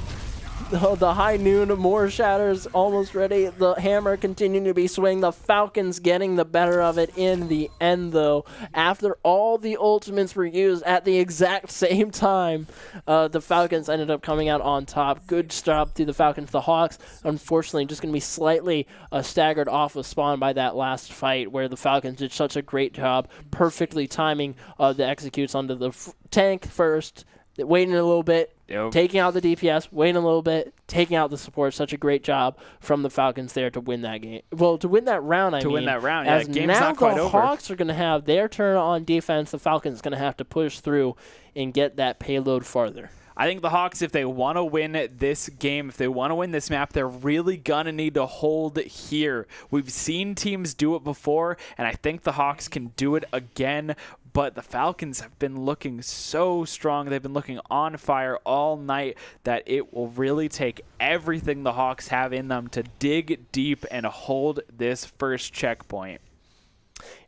The high noon, more shatters almost ready. The hammer continuing to be swing. The Falcons getting the better of it in the end, though. After all the ultimates were used at the exact same time, the Falcons ended up coming out on top. Good job to the Falcons. The Hawks, unfortunately, just going to be slightly staggered off of spawn by that last fight where the Falcons did such a great job, perfectly timing the executes onto the tank first, waiting a little bit, Yep. taking out the DPS, waiting a little bit, taking out the support. Such a great job from the Falcons there to win that game. Well, to win that round, win that round, yeah. As Game's now not quite the over. Hawks are going to have their turn on defense. The Falcons going to have to push through and get that payload farther. I think the Hawks, if they want to win this game, if they want to win this map, they're really going to need to hold here. We've seen teams do it before, and I think the Hawks can do it again. But the Falcons have been looking so strong. They've been looking on fire all night that it will really take everything the Hawks have in them to dig deep and hold this first checkpoint.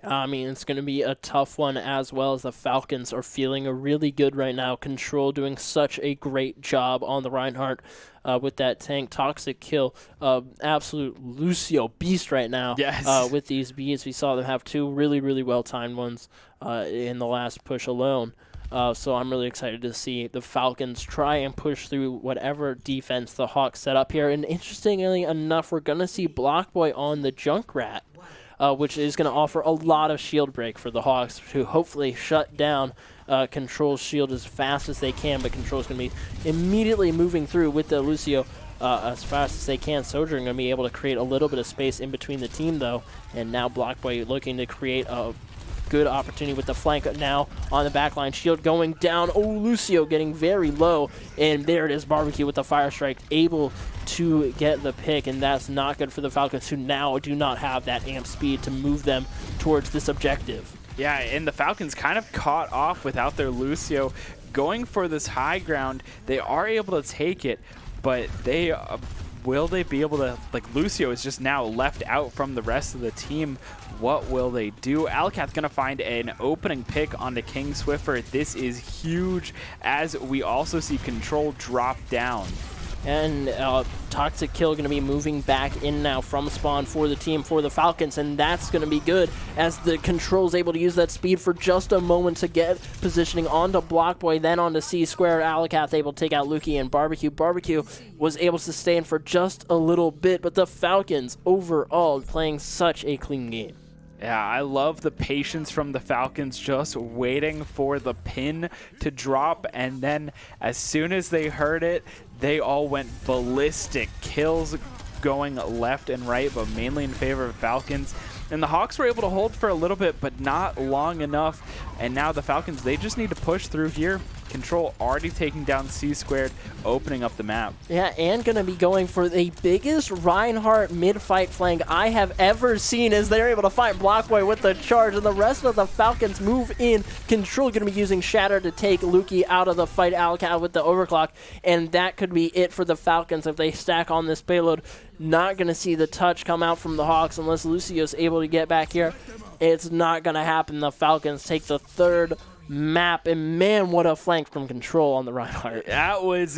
I mean, it's going to be a tough one, as well as the Falcons are feeling really good right now. Control doing such a great job on the Reinhardt with that tank. Toxic kill. Absolute Lucio beast right now. Yes. With these bees. We saw them have two really, really well-timed ones in the last push alone. So I'm really excited to see the Falcons try and push through whatever defense the Hawks set up here. And interestingly enough, we're going to see Blockboy on the Junkrat. Which is going to offer a lot of shield break for the Hawks to hopefully shut down Control's shield as fast as they can, but Control's going to be immediately moving through with the Lucio as fast as they can. Sojourn going to be able to create a little bit of space in between the team, though, and now Blockboy looking to create a good opportunity with the flank now on the backline. Shield going down. Oh, Lucio getting very low, and there it is, Barbecue with the Fire Strike, able to get the pick, and that's not good for the Falcons, who now do not have that amp speed to move them towards this objective. Yeah, and the Falcons kind of caught off without their Lucio. Going for this high ground, they are able to take it, but they will they be able to, like, Lucio is just now left out from the rest of the team. What will they do? Alcath's going to find an opening pick on the King Swiffer. This is huge, as we also see Control drop down. And Toxic Kill going to be moving back in now from spawn for the team, for the Falcons, and that's going to be good as the Control's able to use that speed for just a moment to get positioning onto Blockboy, then onto C-Square. Alcath able to take out Lukey and Barbecue. Barbecue was able to sustain for just a little bit, but the Falcons overall playing such a clean game. Yeah, I love the patience from the Falcons, just waiting for the pin to drop, and then as soon as they heard it, they all went ballistic. Kills going left and right, but mainly in favor of Falcons. And the Hawks were able to hold for a little bit, but not long enough. And now the Falcons, they just need to push through here. Control already taking down C-Squared, opening up the map. Yeah, and going to be going for the biggest Reinhardt mid-fight flank I have ever seen, as they're able to fight Blockboy with the charge, and the rest of the Falcons move in. Control going to be using Shatter to take Lukey out of the fight. Alcath with the overclock, and that could be it for the Falcons if they stack on this payload. Not going to see the touch come out from the Hawks unless Lucio's able to get back here. It's not going to happen. The Falcons take the third map, and man, what a flank from Control on the Reinhardt. That was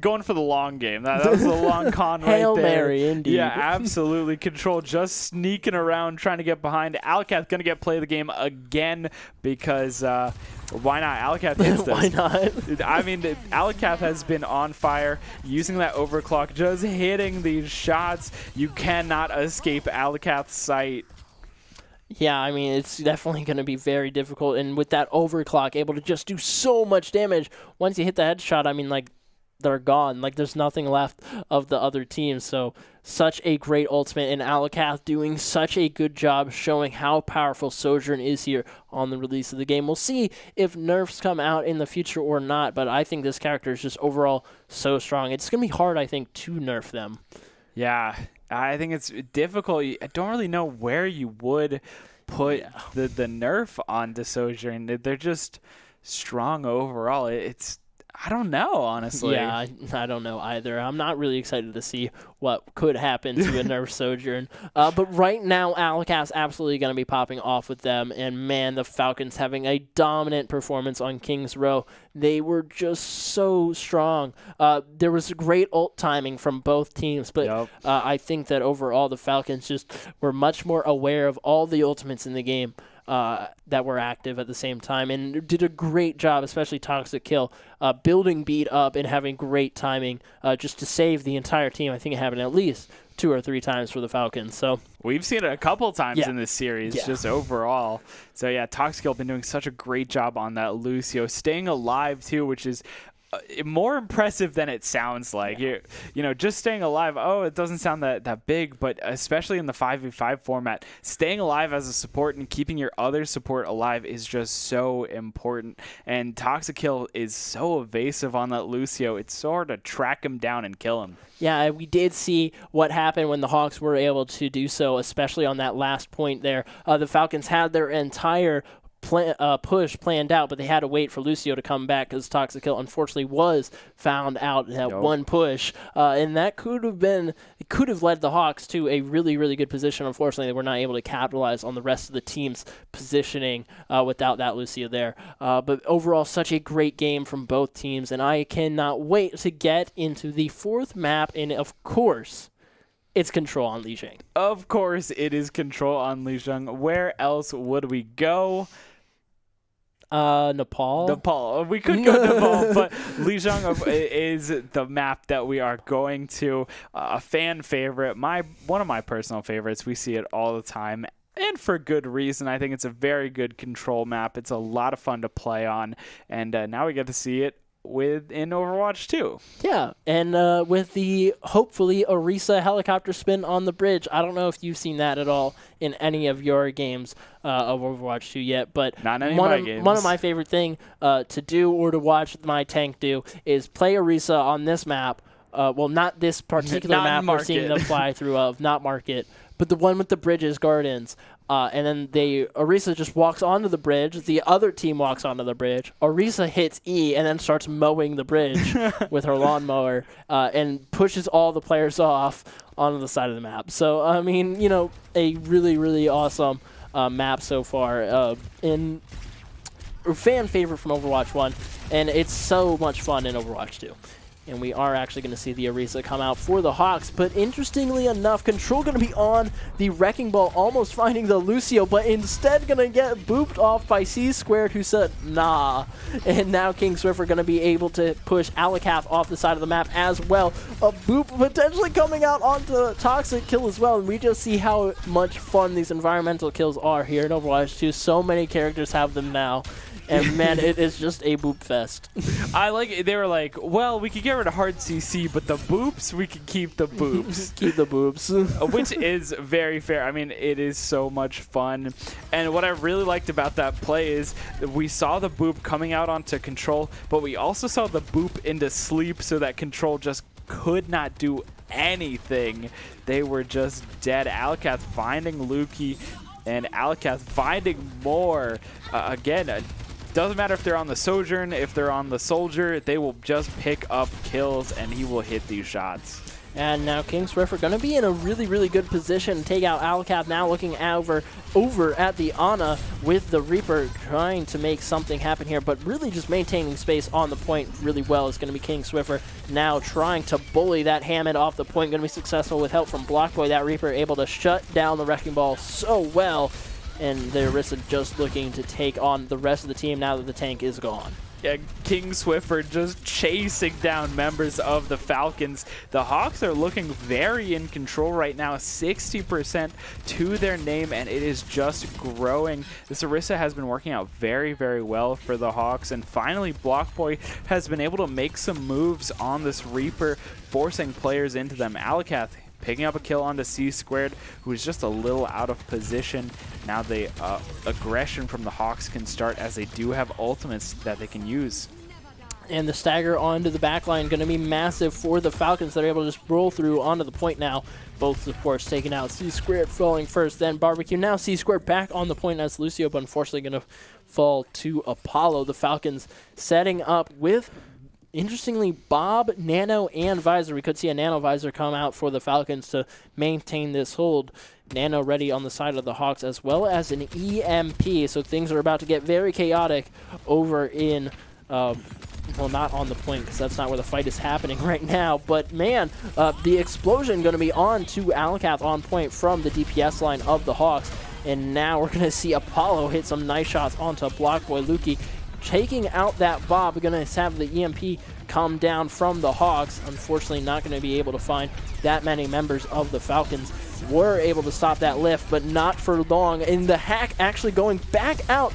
going for the long game. That was a long con right Hail there. Mary, indeed. Yeah, absolutely. Control just sneaking around, trying to get behind. Alcath going to get play of the game again because why not? Alcath hits this. Why not? I mean, Alcath has been on fire, using that overclock, just hitting these shots. You cannot escape Alcath's sight. Yeah, I mean, it's definitely going to be very difficult. And with that overclock, able to just do so much damage. Once you hit the headshot, I mean, like, they're gone. Like, there's nothing left of the other team. So, such a great ultimate. And Alcath doing such a good job showing how powerful Sojourn is here on the release of the game. We'll see if nerfs come out in the future or not. But I think this character is just overall so strong. It's going to be hard, I think, to nerf them. Yeah, I think it's difficult. I don't really know where you would put the nerf onto Sojourn. They're just strong overall. I don't know, honestly. Yeah, I don't know either. I'm not really excited to see what could happen to a nerf Sojourn. But right now, Alcath's absolutely going to be popping off with them. And man, the Falcons having a dominant performance on King's Row. They were just so strong. There was great ult timing from both teams. But I think that overall, the Falcons just were much more aware of all the ultimates in the game. that were active at the same time, and did a great job, especially Toxic Kill, building beat up and having great timing just to save the entire team. I think it happened at least 2 or 3 times for the Falcons. So we've seen it a couple times in this series, just overall. So yeah, Toxic Kill been doing such a great job on that Lucio, staying alive too, which is more impressive than it sounds like. You know, just staying alive, it doesn't sound that big, but especially in the 5v5 format, staying alive as a support and keeping your other support alive is just so important. And Toxic Kill is so evasive on that Lucio. It's so hard to track him down and kill him. Yeah, we did see what happened when the Hawks were able to do so, especially on that last point there. The Falcons had their entire push planned out, but they had to wait for Lucio to come back because Toxic Kill unfortunately was found out in that one push, and that could have led the Hawks to a really, really good position. Unfortunately, they were not able to capitalize on the rest of the team's positioning without that Lucio there. But overall, such a great game from both teams, and I cannot wait to get into the 4th map, and of course, it's Control on Lijiang. Of course, it is Control on Lijiang. Where else would we go? Nepal. We could go to Nepal, but Lijiang is the map that we are going to. A fan favorite, one of my personal favorites. We see it all the time, and for good reason. I think it's a very good Control map. It's a lot of fun to play on, and now we get to see it in Overwatch 2. Yeah, and with the hopefully Orisa helicopter spin on the bridge. I don't know if you've seen that at all in any of your games of Overwatch 2 yet, but not any of my games. One of my favorite thing to do or to watch my tank do is play Orisa on this map. Well, not this particular map we're seeing them fly through of, not Market, but the one with the bridges gardens. And then Orisa just walks onto the bridge. The other team walks onto the bridge. Orisa hits E and then starts mowing the bridge with her lawnmower and pushes all the players off onto the side of the map. So, I mean, a really, really awesome map so far. In fan favorite from Overwatch 1, and it's so much fun in Overwatch 2. And we are actually going to see the Orisa come out for the Hawks. But interestingly enough, Control going to be on the Wrecking Ball, almost finding the Lucio, but instead going to get booped off by C-Squared, who said, nah. And now King Swiffer going to be able to push Alakath off the side of the map as well. A boop potentially coming out onto Toxic Kill as well. And we just see how much fun these environmental kills are here in Overwatch 2. So many characters have them now. And man, it is just a boop fest. I like it. They were like, well, we could get rid of hard CC, but the boops, we could keep the boops. Keep the boops. Which is very fair. I mean, it is so much fun. And what I really liked about that play is we saw the boop coming out onto Control, but we also saw the boop into sleep so that Control just could not do anything. They were just dead. Alakath finding Lukey, and Alakath finding more. Again, doesn't matter if they're on the Sojourn, if they're on the Soldier, they will just pick up kills and he will hit these shots. And now King Swiffer going to be in a really, really good position to take out Alakath. Now looking over at the Ana with the Reaper, trying to make something happen here, but really just maintaining space on the point really well is going to be King Swiffer. Now trying to bully that Hammond off the point, going to be successful with help from Blockboy. That Reaper able to shut down the Wrecking Ball so well. And the Orisa just looking to take on the rest of the team now that the tank is gone. Yeah, King Swiffer just chasing down members of the Falcons. The Hawks are looking very in control right now, 60% to their name, and it is just growing. This Orisa has been working out very, very well for the Hawks, and finally Blockboy has been able to make some moves on this Reaper, forcing players into them. Alakath picking up a kill onto C-Squared, who is just a little out of position. Now the aggression from the Hawks can start, as they do have ultimates that they can use. And the stagger onto the backline going to be massive for the Falcons. They're able to just roll through onto the point now. Both supports taken out. C-Squared falling first, then Barbecue. Now C-Squared back on the point as Lucio, but unfortunately going to fall to Apollo. The Falcons setting up with, interestingly, Bob, Nano, and Visor. We could see a Nano Visor come out for the Falcons to maintain this hold. Nano ready on the side of the Hawks, as well as an EMP. So things are about to get very chaotic over in, well, not on the point, because that's not where the fight is happening right now. But man, the explosion going to be on to Alakath on point from the DPS line of the Hawks. And now we're going to see Apollo hit some nice shots onto Blockboy Lukey, taking out that Bob. We're going to have the EMP come down from the Hawks. Unfortunately, not going to be able to find that many members of the Falcons. Were able to stop that lift, but not for long. And the hack actually going back out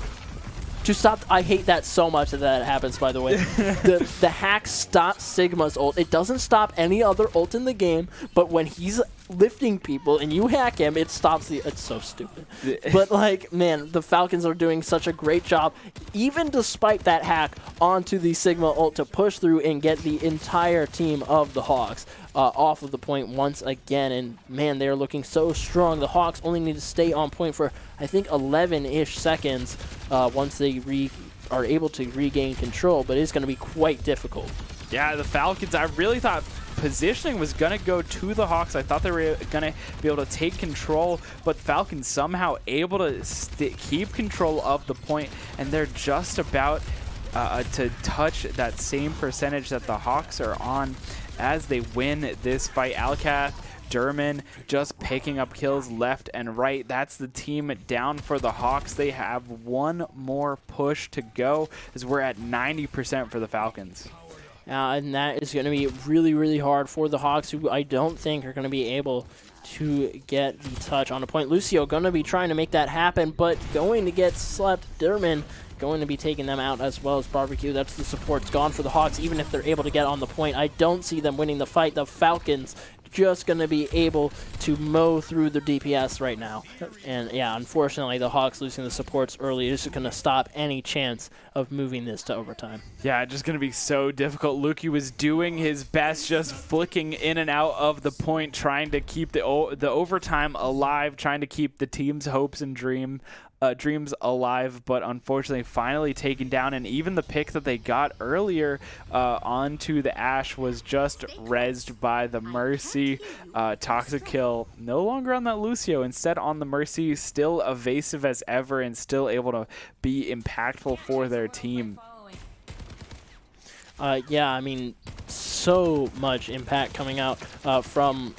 to stop. I hate that so much that happens, by the way. the hack stops Sigma's ult. It doesn't stop any other ult in the game, but when he's lifting people and you hack him, it stops the... It's so stupid. But, like, man, the Falcons are doing such a great job, even despite that hack onto the Sigma ult, to push through and get the entire team of the Hawks off of the point once again. And, man, they're looking so strong. The Hawks only need to stay on point for, I think, 11-ish seconds once they are able to regain control, but it's going to be quite difficult. Yeah, the Falcons, I really thought positioning was going to go to the Hawks. I thought they were going to be able to take control, but Falcons somehow able to keep control of the point, and they're just about to touch that same percentage that the Hawks are on as they win this fight. Alcath, Derman just picking up kills left and right. That's the team down for the Hawks. They have one more push to go as we're at 90% for the Falcons. And that is going to be really, really hard for the Hawks, who I don't think are going to be able to get the touch on a point. Lucio going to be trying to make that happen, but going to get slept. Derman going to be taking them out, as well as Barbecue. That's the support's gone for the Hawks, even if they're able to get on the point. I don't see them winning the fight. The Falcons just going to be able to mow through the DPS right now. And yeah, unfortunately, the Hawks losing the supports early is going to stop any chance of moving this to overtime. Yeah, just going to be so difficult. Lukey was doing his best, just flicking in and out of the point, trying to keep the overtime alive, trying to keep the team's hopes and dreams alive, but unfortunately finally taken down. And even the pick that they got earlier onto the Ashe was just rezzed by the Mercy. Toxic kill no longer on that Lucio, instead on the Mercy, still evasive as ever and still able to be impactful for their team. Yeah, I mean, so much impact coming out from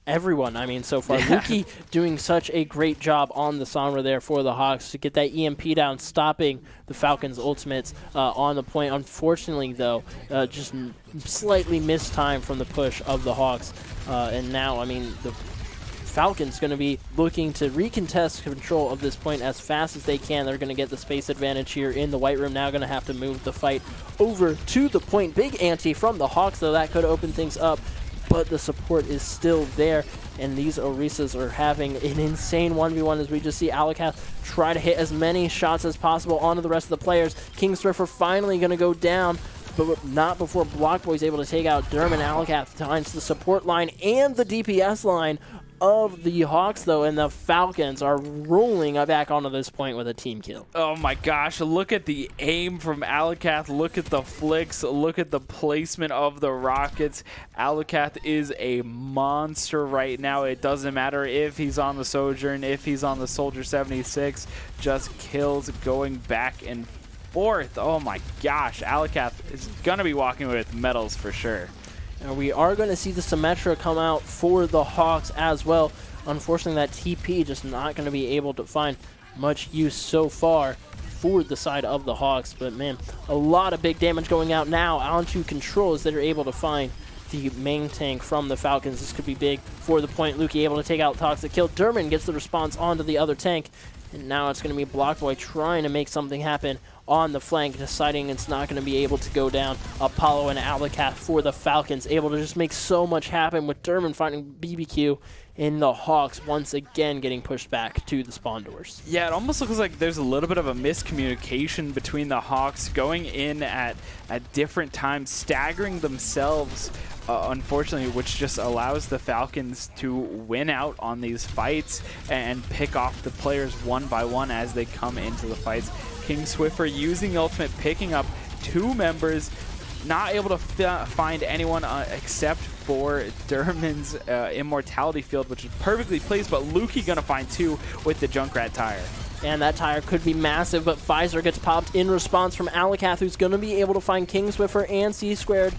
everyone. I mean, so far, yeah. Lukey doing such a great job on the Sombra there for the Hawks to get that EMP down, stopping the Falcons' ultimates on the point. Unfortunately, though, just slightly missed time from the push of the Hawks. And now, I mean, the Falcons going to be looking to recontest control of this point as fast as they can. They're going to get the space advantage here in the White Room. Now going to have to move the fight over to the point. Big ante from the Hawks, though. That could open things up, but the support is still there, and these Orisas are having an insane 1v1 as we just see Alakath try to hit as many shots as possible onto the rest of the players. King Swiffer finally going to go down, but not before Blockboy is able to take out Derman. Alakath finds the support line and the DPS line of the Hawks, though, and the Falcons are rolling back onto this point with a team kill. Oh my gosh, look at the aim from Alakath, look at the flicks, look at the placement of the rockets. Alakath is a monster right now. It doesn't matter if he's on the Sojourn, if he's on the Soldier 76, just kills going back and forth. Oh my gosh, Alakath is going to be walking with medals for sure. And we are going to see the Symmetra come out for the Hawks as well. Unfortunately, that TP just not going to be able to find much use so far for the side of the Hawks. But, man, a lot of big damage going out now onto controls that are able to find the main tank from the Falcons. This could be big for the point. Lukey able to take out Toxic kill. Derman gets the response onto the other tank. And now it's going to be Blockboy trying to make something happen on the flank, deciding it's not going to be able to go down. Apollo and Alakath for the Falcons, able to just make so much happen with Derman finding BBQ in the Hawks once again getting pushed back to the spawn doors. Yeah, it almost looks like there's a little bit of a miscommunication between the Hawks going in at different times, staggering themselves, unfortunately, which just allows the Falcons to win out on these fights and pick off the players one by one as they come into the fights. King Swiffer using the ultimate, picking up 2 members, not able to find anyone except for Derman's Immortality Field, which is perfectly placed, but Lukey gonna find 2 with the Junkrat tire. And that tire could be massive, but Pfizer gets popped in response from Alakath, who's going to be able to find King Swiffer and C-Squared.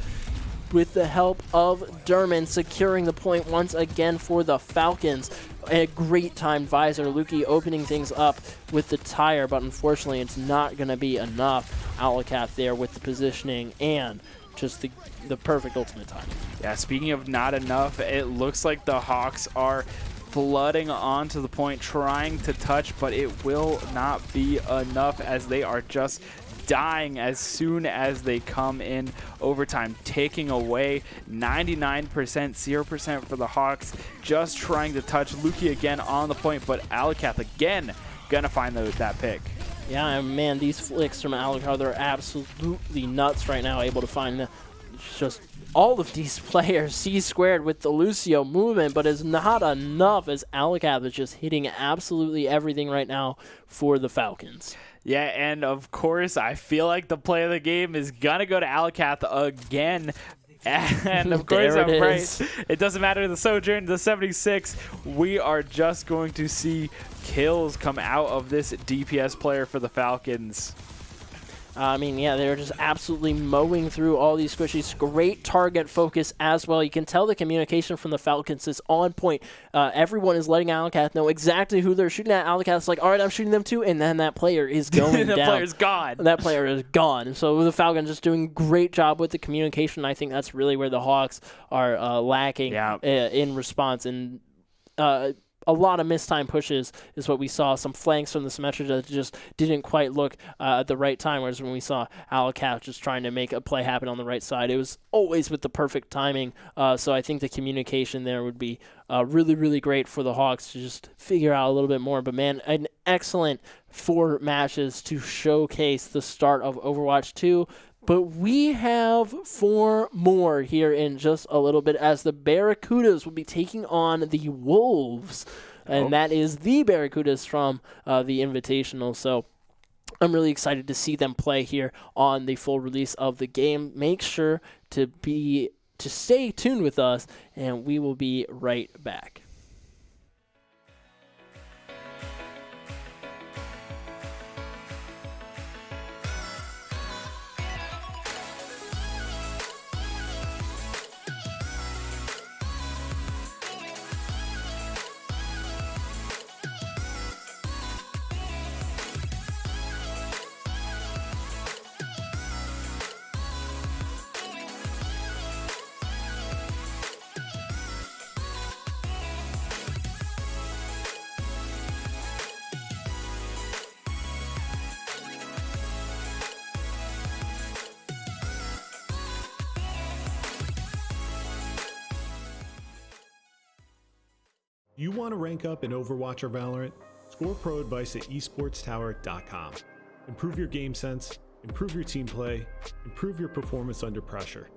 with the help of Derman securing the point once again for the Falcons. A great timed visor. Lukey opening things up with the tire, but unfortunately it's not going to be enough. Alacath there with the positioning and just the perfect ultimate time. Yeah, speaking of not enough, it looks like the Hawks are flooding onto the point, trying to touch, but it will not be enough as they are just dying as soon as they come in overtime, taking away 99%, 0% for the Hawks, just trying to touch. Lukey again on the point, but Alacath again gonna find that pick. Yeah, man, these flicks from Alacath, they're absolutely nuts right now, able to find just all of these players C-squared with the Lucio movement, but it's not enough as Alacath is just hitting absolutely everything right now for the Falcons. Yeah, and of course, I feel like the play of the game is going to go to Alacath again. And of course, I'm right. It doesn't matter the Sojourn, the 76. We are just going to see kills come out of this DPS player for the Falcons. I mean, yeah, they're just absolutely mowing through all these squishies. Great target focus as well. You can tell the communication from the Falcons is on point. Everyone is letting Alacath know exactly who they're shooting at. Alacath's like, all right, I'm shooting them too, and then that player is going down. That player's gone. That player is gone. So the Falcons just doing a great job with the communication. I think that's really where the Hawks are lacking in response. And a lot of mistime pushes is what we saw. Some flanks from the Symmetra that just didn't quite look at the right time, whereas when we saw Alacath just trying to make a play happen on the right side, it was always with the perfect timing. So I think the communication there would be really, really great for the Hawks to just figure out a little bit more. But, man, an excellent 4 matches to showcase the start of Overwatch 2. But we have 4 more here in just a little bit as the Barracudas will be taking on the Wolves. And that is the Barracudas from the Invitational. So I'm really excited to see them play here on the full release of the game. Make sure to stay tuned with us, and we will be right back. You want to rank up in Overwatch or Valorant? Score pro advice at esportstower.com. Improve your game sense, improve your team play, improve your performance under pressure.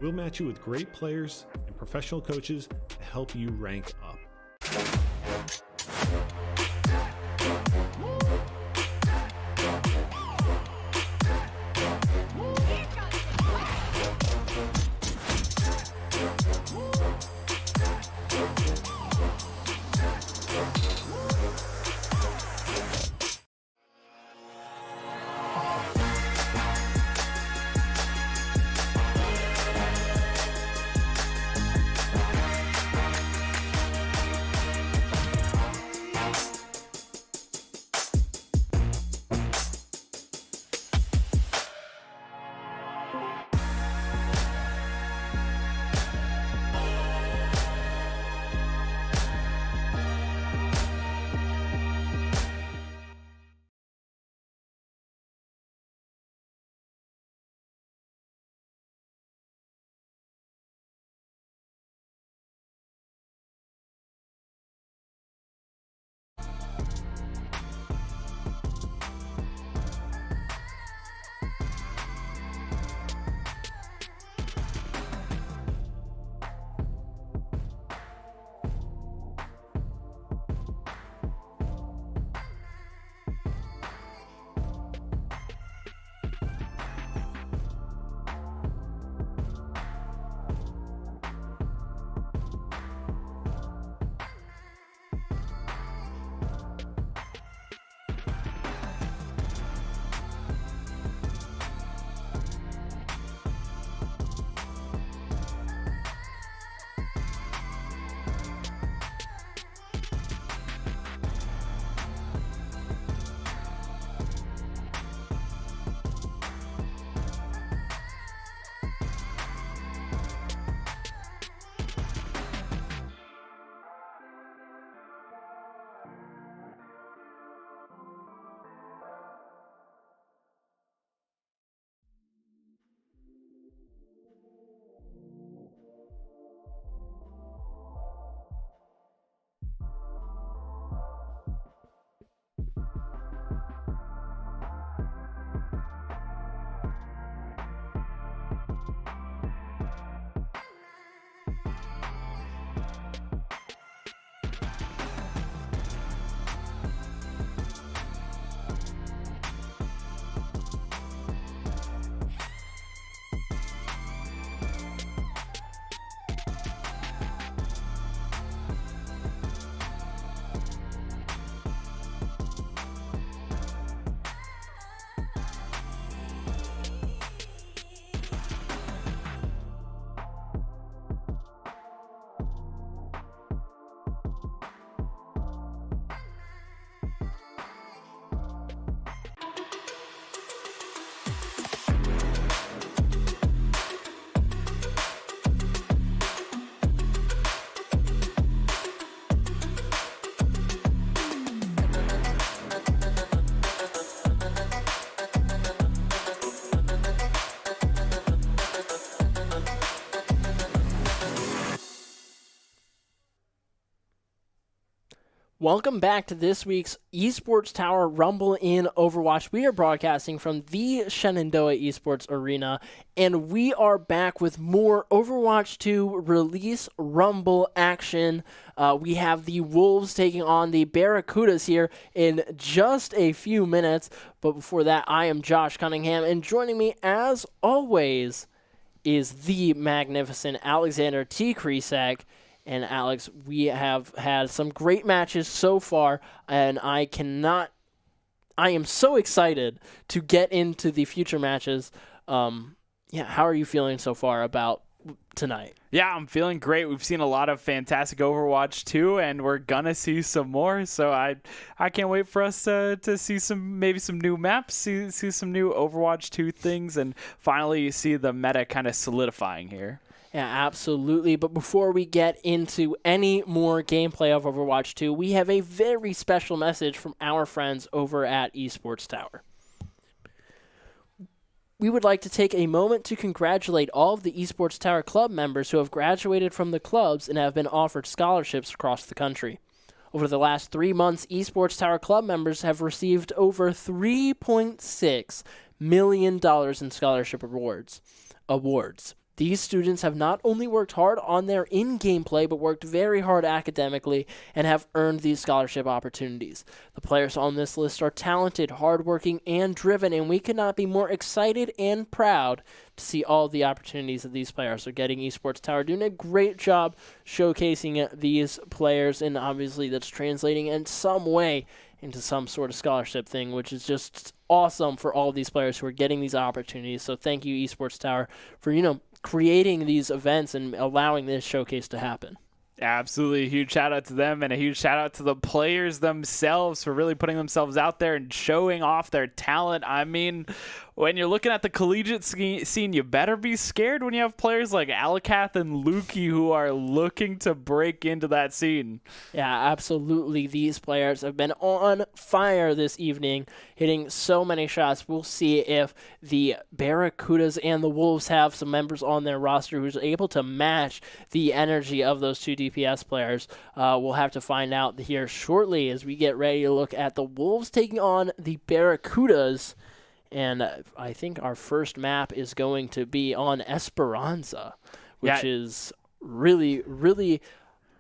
We'll match you with great players and professional coaches to help you rank up. Welcome back to this week's Esports Tower Rumble in Overwatch. We are broadcasting from the Shenandoah Esports Arena, and we are back with more Overwatch 2 release Rumble action. We have the Wolves taking on the Barracudas here in just a few minutes. But before that, I am Josh Cunningham, and joining me, as always, is the magnificent Alexander T. Krisak. And Alex, we have had some great matches so far, and I am so excited to get into the future matches. How are you feeling so far about tonight? Yeah, I'm feeling great. We've seen a lot of fantastic Overwatch 2, and we're gonna see some more. So I can't wait for us to see some new maps, see some new Overwatch 2 things, and finally see the meta kind of solidifying here. Yeah, absolutely. But before we get into any more gameplay of Overwatch 2, we have a very special message from our friends over at Esports Tower. We would like to take a moment to congratulate all of the Esports Tower Club members who have graduated from the clubs and have been offered scholarships across the country. Over the last 3 months, Esports Tower Club members have received over $3.6 million in scholarship awards. These students have not only worked hard on their in-game play, but worked very hard academically and have earned these scholarship opportunities. The players on this list are talented, hardworking, and driven, and we could not be more excited and proud to see all the opportunities that these players are getting. Esports Tower doing a great job showcasing these players, and obviously that's translating in some way into some sort of scholarship thing, which is just awesome for all of these players who are getting these opportunities. So thank you, Esports Tower, for, creating these events and allowing this showcase to happen. Absolutely. A huge shout out to them, and a huge shout out to the players themselves for really putting themselves out there and showing off their talent. I mean, when you're looking at the collegiate scene, you better be scared when you have players like Alakath and Lukey who are looking to break into that scene. Yeah, absolutely. These players have been on fire this evening, hitting so many shots. We'll see if the Barracudas and the Wolves have some members on their roster who's able to match the energy of those two DPS players. We'll have to find out here shortly as we get ready to look at the Wolves taking on the Barracudas. And I think our first map is going to be on Esperanza, which is really, really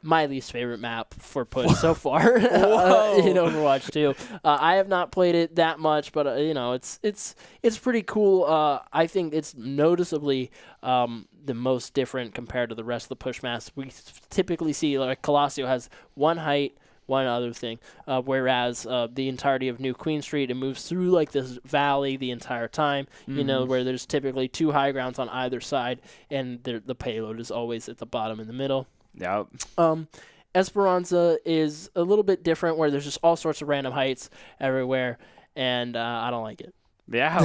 my least favorite map for push so far in Overwatch 2. I have not played it that much, but it's pretty cool. I think it's noticeably the most different compared to the rest of the push maps. We typically see like Colosio has one height, one other thing, whereas the entirety of New Queen Street, it moves through like this valley the entire time, where there's typically two high grounds on either side, and the payload is always at the bottom in the middle. Yep. Esperanza is a little bit different, where there's just all sorts of random heights everywhere, and I don't like it. Yeah,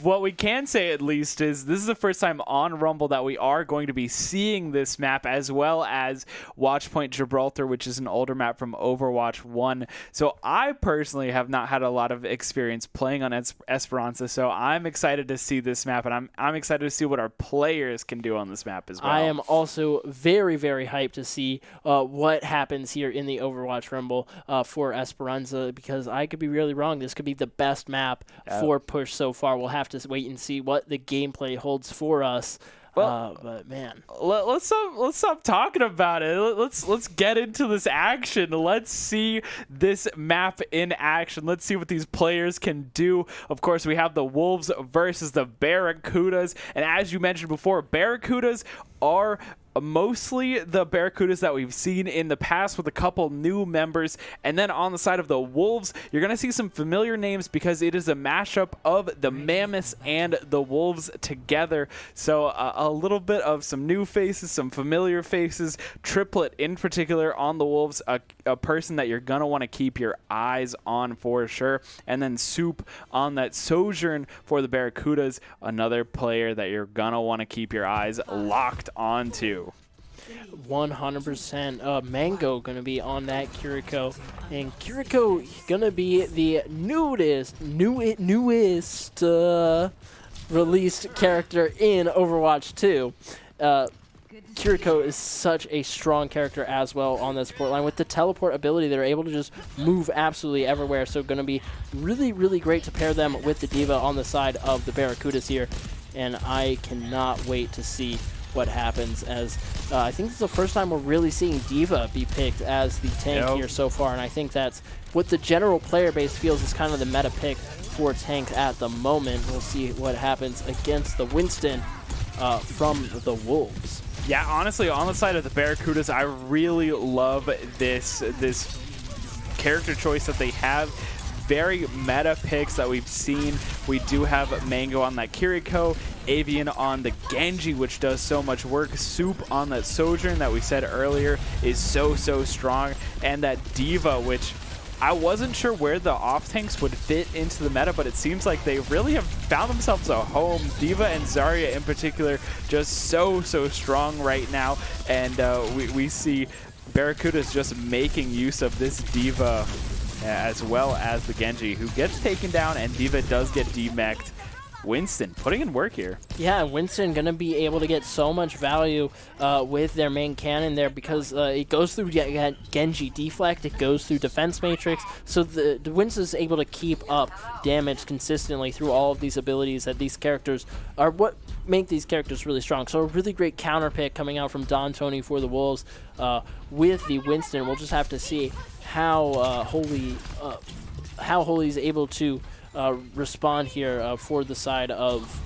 what we can say at least is this is the first time on Rumble that we are going to be seeing this map, as well as Watchpoint Gibraltar, which is an older map from Overwatch 1. So I personally have not had a lot of experience playing on Esperanza, so I'm excited to see this map, and I'm excited to see what our players can do on this map as well. I am also very, very hyped to see what happens here in the Overwatch Rumble for Esperanza, because I could be really wrong. This could be the best map for push so far. We'll have to wait and see what the gameplay holds for us. But man, let's stop talking about it. Let's get into this action. Let's see this map in action. Let's see what these players can do. Of course, we have the Wolves versus the Barracudas, and as you mentioned before, Barracudas are mostly the Barracudas that we've seen in the past, with a couple new members. And then on the side of the Wolves, you're going to see some familiar names because it is a mashup of the Mammoths and the Wolves together. So a little bit of some new faces, some familiar faces. Triplet in particular on the Wolves, a person that you're going to want to keep your eyes on for sure. And then Soup on that Sojourn for the Barracudas, another player that you're going to want to keep your eyes locked onto. 100%. Mango going to be on that Kiriko, and Kiriko going to be the newest released character in Overwatch 2. Kiriko is such a strong character as well on the support line. With the teleport ability, they're able to just move absolutely everywhere. So going to be really, really great to pair them with the D.Va on the side of the Barracudas here. And I cannot wait to see what happens, as I think this is the first time we're really seeing D.Va be picked as the tank here so far. And I think that's what the general player base feels is kind of the meta pick for tank at the moment. We'll see what happens against the Winston from the Wolves. Yeah, honestly, on the side of the Barracudas, I really love this character choice that they have. Very meta picks that we've seen. We do have Mango on that Kiriko, Avian on the Genji, which does so much work. Soup on that Sojourn that we said earlier is so strong. And that D.Va, which I wasn't sure where the off-tanks would fit into the meta, but it seems like they really have found themselves a home. D.Va and Zarya in particular just so strong right now. And we see Barracudas just making use of this D.Va as well as the Genji, who gets taken down, and D.Va does get demeched. Winston putting in work here. Yeah, Winston going to be able to get so much value with their main cannon there, because it goes through Genji deflect, it goes through defense matrix, so the Winston is able to keep up damage consistently through all of these abilities that these characters are what make these characters really strong. So a really great counter pick coming out from Don Tony for the Wolves with the Winston. We'll just have to see how Holy is able to respond here for the side of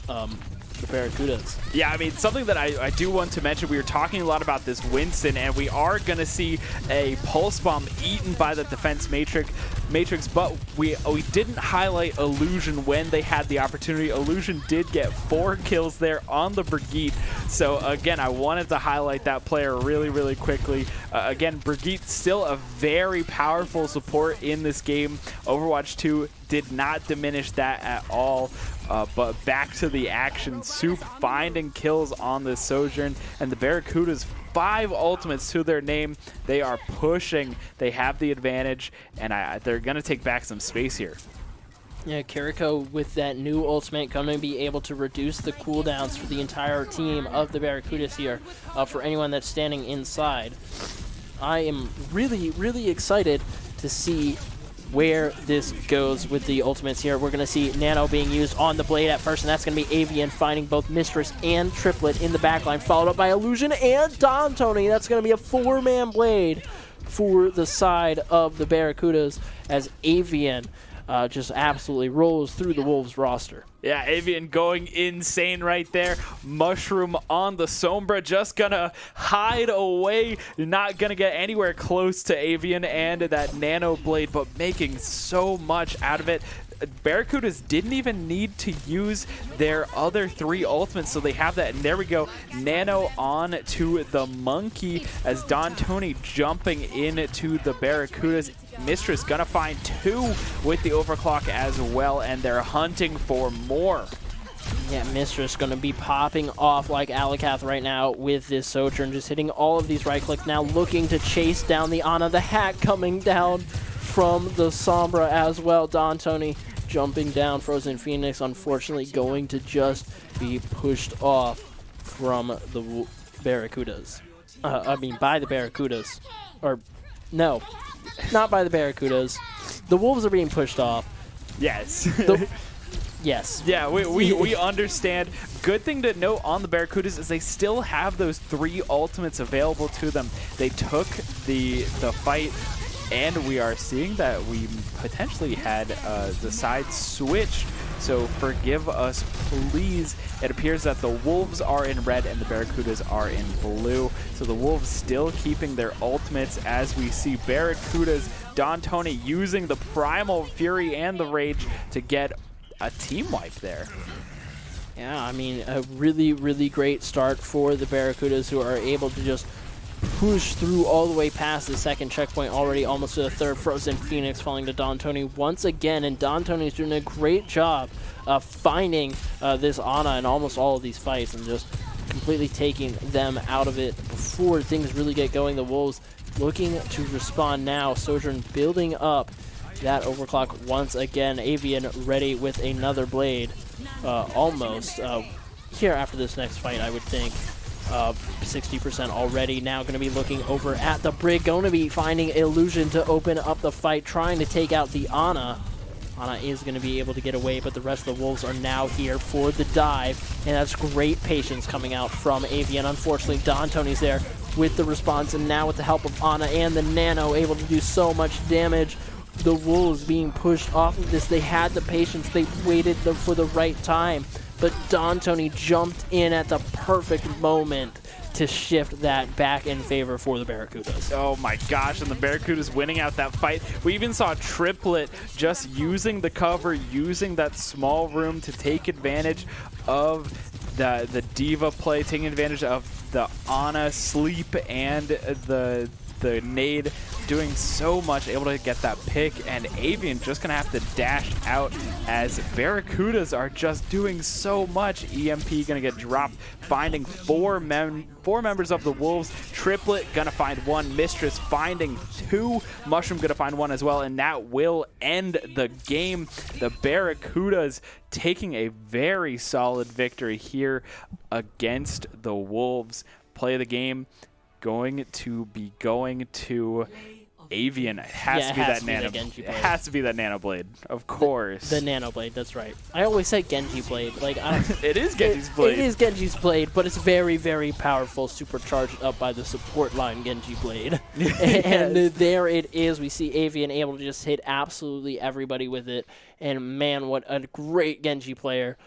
the Barracudas. Yeah, I mean, something that I do want to mention, we were talking a lot about this Winston, and we are going to see a Pulse Bomb eaten by the defense matrix, but we didn't highlight Illusion when they had the opportunity. Illusion did get 4 kills there on the Brigitte. So again, I wanted to highlight that player really quickly. Again, Brigitte still a very powerful support in this game. Overwatch 2 did not diminish that at all. But back to the action. Soup finding kills on this Sojourn, and the Barracudas 5 ultimates to their name. They are pushing. They have the advantage, and they're going to take back some space here. Yeah, Kiriko with that new ultimate going to be able to reduce the cooldowns for the entire team of the Barracudas here for anyone that's standing inside. I am really excited to see where this goes with the ultimates here. We're going to see Nano being used on the Blade at first, and that's going to be Avian finding both Mistress and Triplet in the backline, followed up by Illusion and Don Tony. That's going to be a 4-man Blade for the side of the Barracudas as Avian just absolutely rolls through the Wolves roster. Yeah, Avian going insane right there. Mushroom on the Sombra, just gonna hide away. You're not gonna get anywhere close to Avian and that Nano Blade, but making so much out of it. Barracudas didn't even need to use their other 3 ultimates, so they have that. And there we go, Nano on to the Monkey as Don Tony jumping into the Barracudas. Mistress gonna find 2 with the overclock as well, and they're hunting for more. Yeah, Mistress gonna be popping off like Alakath right now with this Sojourn, just hitting all of these right clicks now, looking to chase down the Ana. The hack coming down from the Sombra as well. Don Tony jumping down. Frozen Phoenix unfortunately going to just be pushed off from the Barracudas. I mean, by the Barracudas. Or, no, not by the Barracudas. The Wolves are being pushed off. Yes. Yes. Yeah, we understand. Good thing to note on the Barracudas is they still have those 3 ultimates available to them. They took the fight, and we are seeing that we potentially had the side switch. So forgive us, please. It appears that the Wolves are in red and the Barracudas are in blue. So the Wolves still keeping their ultimates as we see Barracudas, Don Tony using the Primal Fury and the Rage to get a team wipe there. Yeah, I mean, a really great start for the Barracudas, who are able to just push through all the way past the second checkpoint, already almost to the third. Frozen Phoenix falling to Don Tony once again, and Don Tony's doing a great job of finding this Ana in almost all of these fights and just completely taking them out of it before things really get going. The Wolves looking to respond now. Sojourn building up that overclock once again. Avian ready with another Blade almost here after this next fight, I would think. 60% already. Now going to be looking over at the Brig, going to be finding Illusion to open up the fight, trying to take out the Ana. Ana is going to be able to get away, but the rest of the Wolves are now here for the dive, and that's great patience coming out from Avian. Unfortunately, Don Tony's there with the response, and now with the help of Ana and the Nano, able to do so much damage. The Wolves being pushed off of this. They had the patience. They waited for the right time, but Don Tony jumped in at the perfect moment to shift that back in favor for the Barracudas. Oh my gosh, and the Barracudas winning out that fight. We even saw Triplet just using the cover, using that small room to take advantage of the Diva play, taking advantage of the Ana sleep and the nade, doing so much, able to get that pick, and Avian just gonna have to dash out as Barracudas are just doing so much. EMP gonna get dropped, finding four members of the Wolves. Triplet gonna find one, Mistress finding two, Mushroom gonna find one as well, and that will end the game. The Barracudas taking a very solid victory here against the Wolves. Play of the game going to be going to Avian. It has to be that Nano. It has to be that Nano Blade, of course. The Nano Blade, that's right. I always say Genji Blade. Like it is Genji's Blade. It is Genji's Blade, but it's very, very powerful, supercharged up by the support line Genji Blade. And there it is. We see Avian able to just hit absolutely everybody with it. And man, what a great Genji player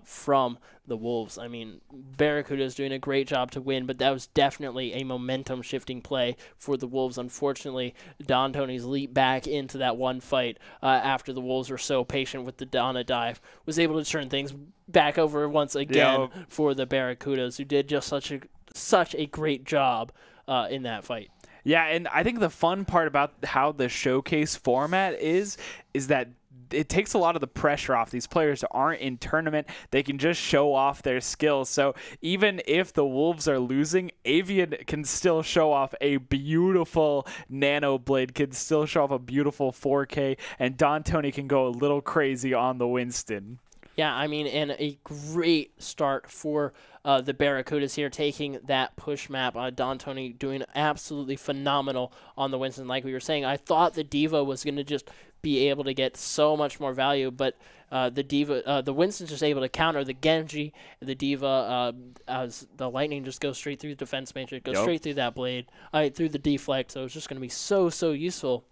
from the Wolves. I mean, Barracuda is doing a great job to win, but that was definitely a momentum-shifting play for the Wolves. Unfortunately, Don Tony's leap back into that one fight after the Wolves were so patient with the Donna dive was able to turn things back over once again for the Barracudas, who did just such a great job in that fight. Yeah, and I think the fun part about how the showcase format is that it takes a lot of the pressure off. These players aren't in tournament. They can just show off their skills. So even if the Wolves are losing, Avian can still show off a beautiful Nano Blade, can still show off a beautiful 4K, and Don Tony can go a little crazy on the Winston. Yeah, I mean, and a great start for the Barracudas here, taking that push map. Don Tony doing absolutely phenomenal on the Winston. Like we were saying, I thought the Diva was going to just be able to get so much more value, but the Winston's just able to counter the Genji, the Diva, as the Lightning just goes straight through the defense matrix, goes straight through that blade, through the deflect, so it's just going to be so useful.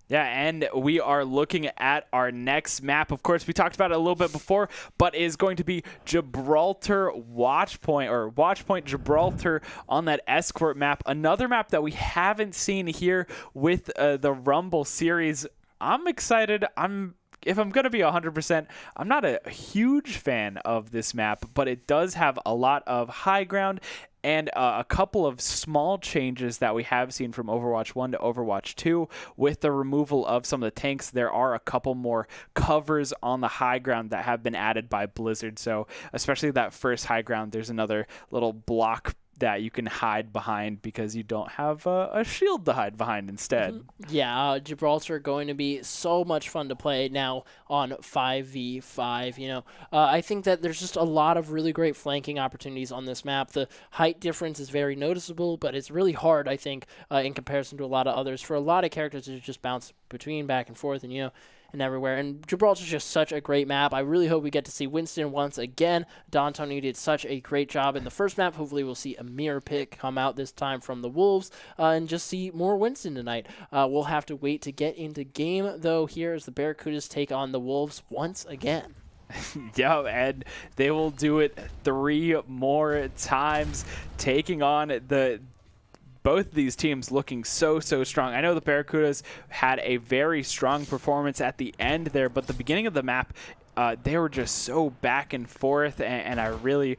Yeah, and we are looking at our next map. Of course, we talked about it a little bit before, but it is going to be Gibraltar Watchpoint, or Watchpoint Gibraltar on that Escort map. Another map that we haven't seen here with the Rumble series. I'm excited. If I'm going to be 100%, I'm not a huge fan of this map, but it does have a lot of high ground and a couple of small changes that we have seen from Overwatch 1 to Overwatch 2. With the removal of some of the tanks, there are a couple more covers on the high ground that have been added by Blizzard. So especially that first high ground, there's another little block that you can hide behind because you don't have a shield to hide behind instead. Yeah, Gibraltar going to be so much fun to play now on 5v5. You know, I think that there's just a lot of really great flanking opportunities on this map. The height difference is very noticeable, but it's really hard, I think, in comparison to a lot of others. For a lot of characters to just bounce between back and forth, and and everywhere. And Gibraltar's just such a great map. I really hope we get to see Winston once again. Don Tony did such a great job in the first map. Hopefully we'll see a mirror pick come out this time from the Wolves and just see more Winston tonight. We'll have to wait to get into game, though, here as the Barracudas take on the Wolves once again. Yeah, and they will do it 3 more times, taking on both of these teams looking so strong. I know the Barracudas had a very strong performance at the end there, but the beginning of the map, they were just so back and forth, and I really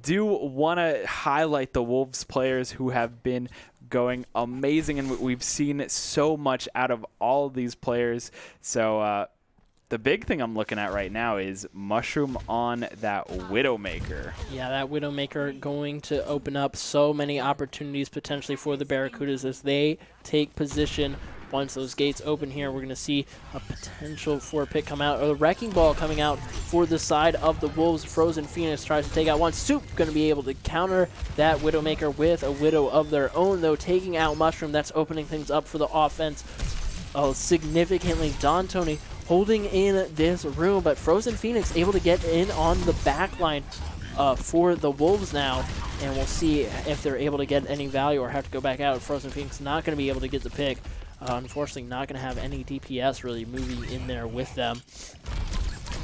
do want to highlight the Wolves players who have been going amazing, and we've seen so much out of all of these players. So the big thing I'm looking at right now is Mushroom on that Widowmaker. Yeah, that Widowmaker going to open up so many opportunities potentially for the Barracudas as they take position Once those gates open here, we're going to see a potential for a pick come out, or the Wrecking Ball coming out for the side of the Wolves. Frozen Phoenix tries to take out one. Soup going to be able to counter that Widowmaker with a Widow of their own, though, taking out Mushroom. That's opening things up for the offense significantly. Don Tony holding in this room, but Frozen Phoenix able to get in on the back line for the Wolves now, and we'll see if they're able to get any value or have to go back out. Frozen Phoenix not going to be able to get the pick. Unfortunately, not going to have any DPS really moving in there with them,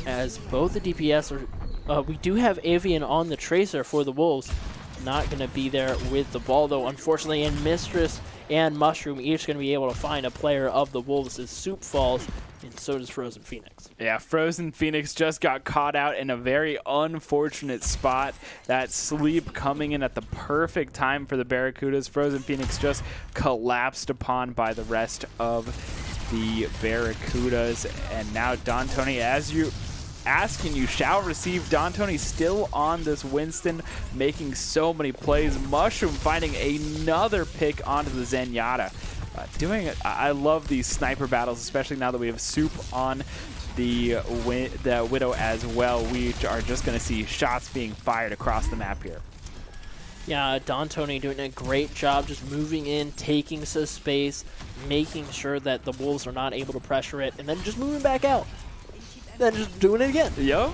as both the DPS are... we do have Avian on the Tracer for the Wolves. Not going to be there with the ball, though, unfortunately, and Mistress and Mushroom each going to be able to find a player of the Wolves as Soup falls, and so does Frozen Phoenix. Yeah, Frozen Phoenix just got caught out in a very unfortunate spot. That sleep coming in at the perfect time for the Barracudas. Frozen Phoenix just collapsed upon by the rest of the Barracudas. And now Don Tony, as you asking, you shall receive. Don Tony still on this Winston, making so many plays. Mushroom finding another pick onto the Zenyatta. Doing it. I love these sniper battles, especially now that we have Soup on the Widow as well. We are just going to see shots being fired across the map here. Yeah, Don Tony doing a great job just moving in, taking some space, making sure that the Wolves are not able to pressure it, and then just moving back out. Then just doing it again. Yo.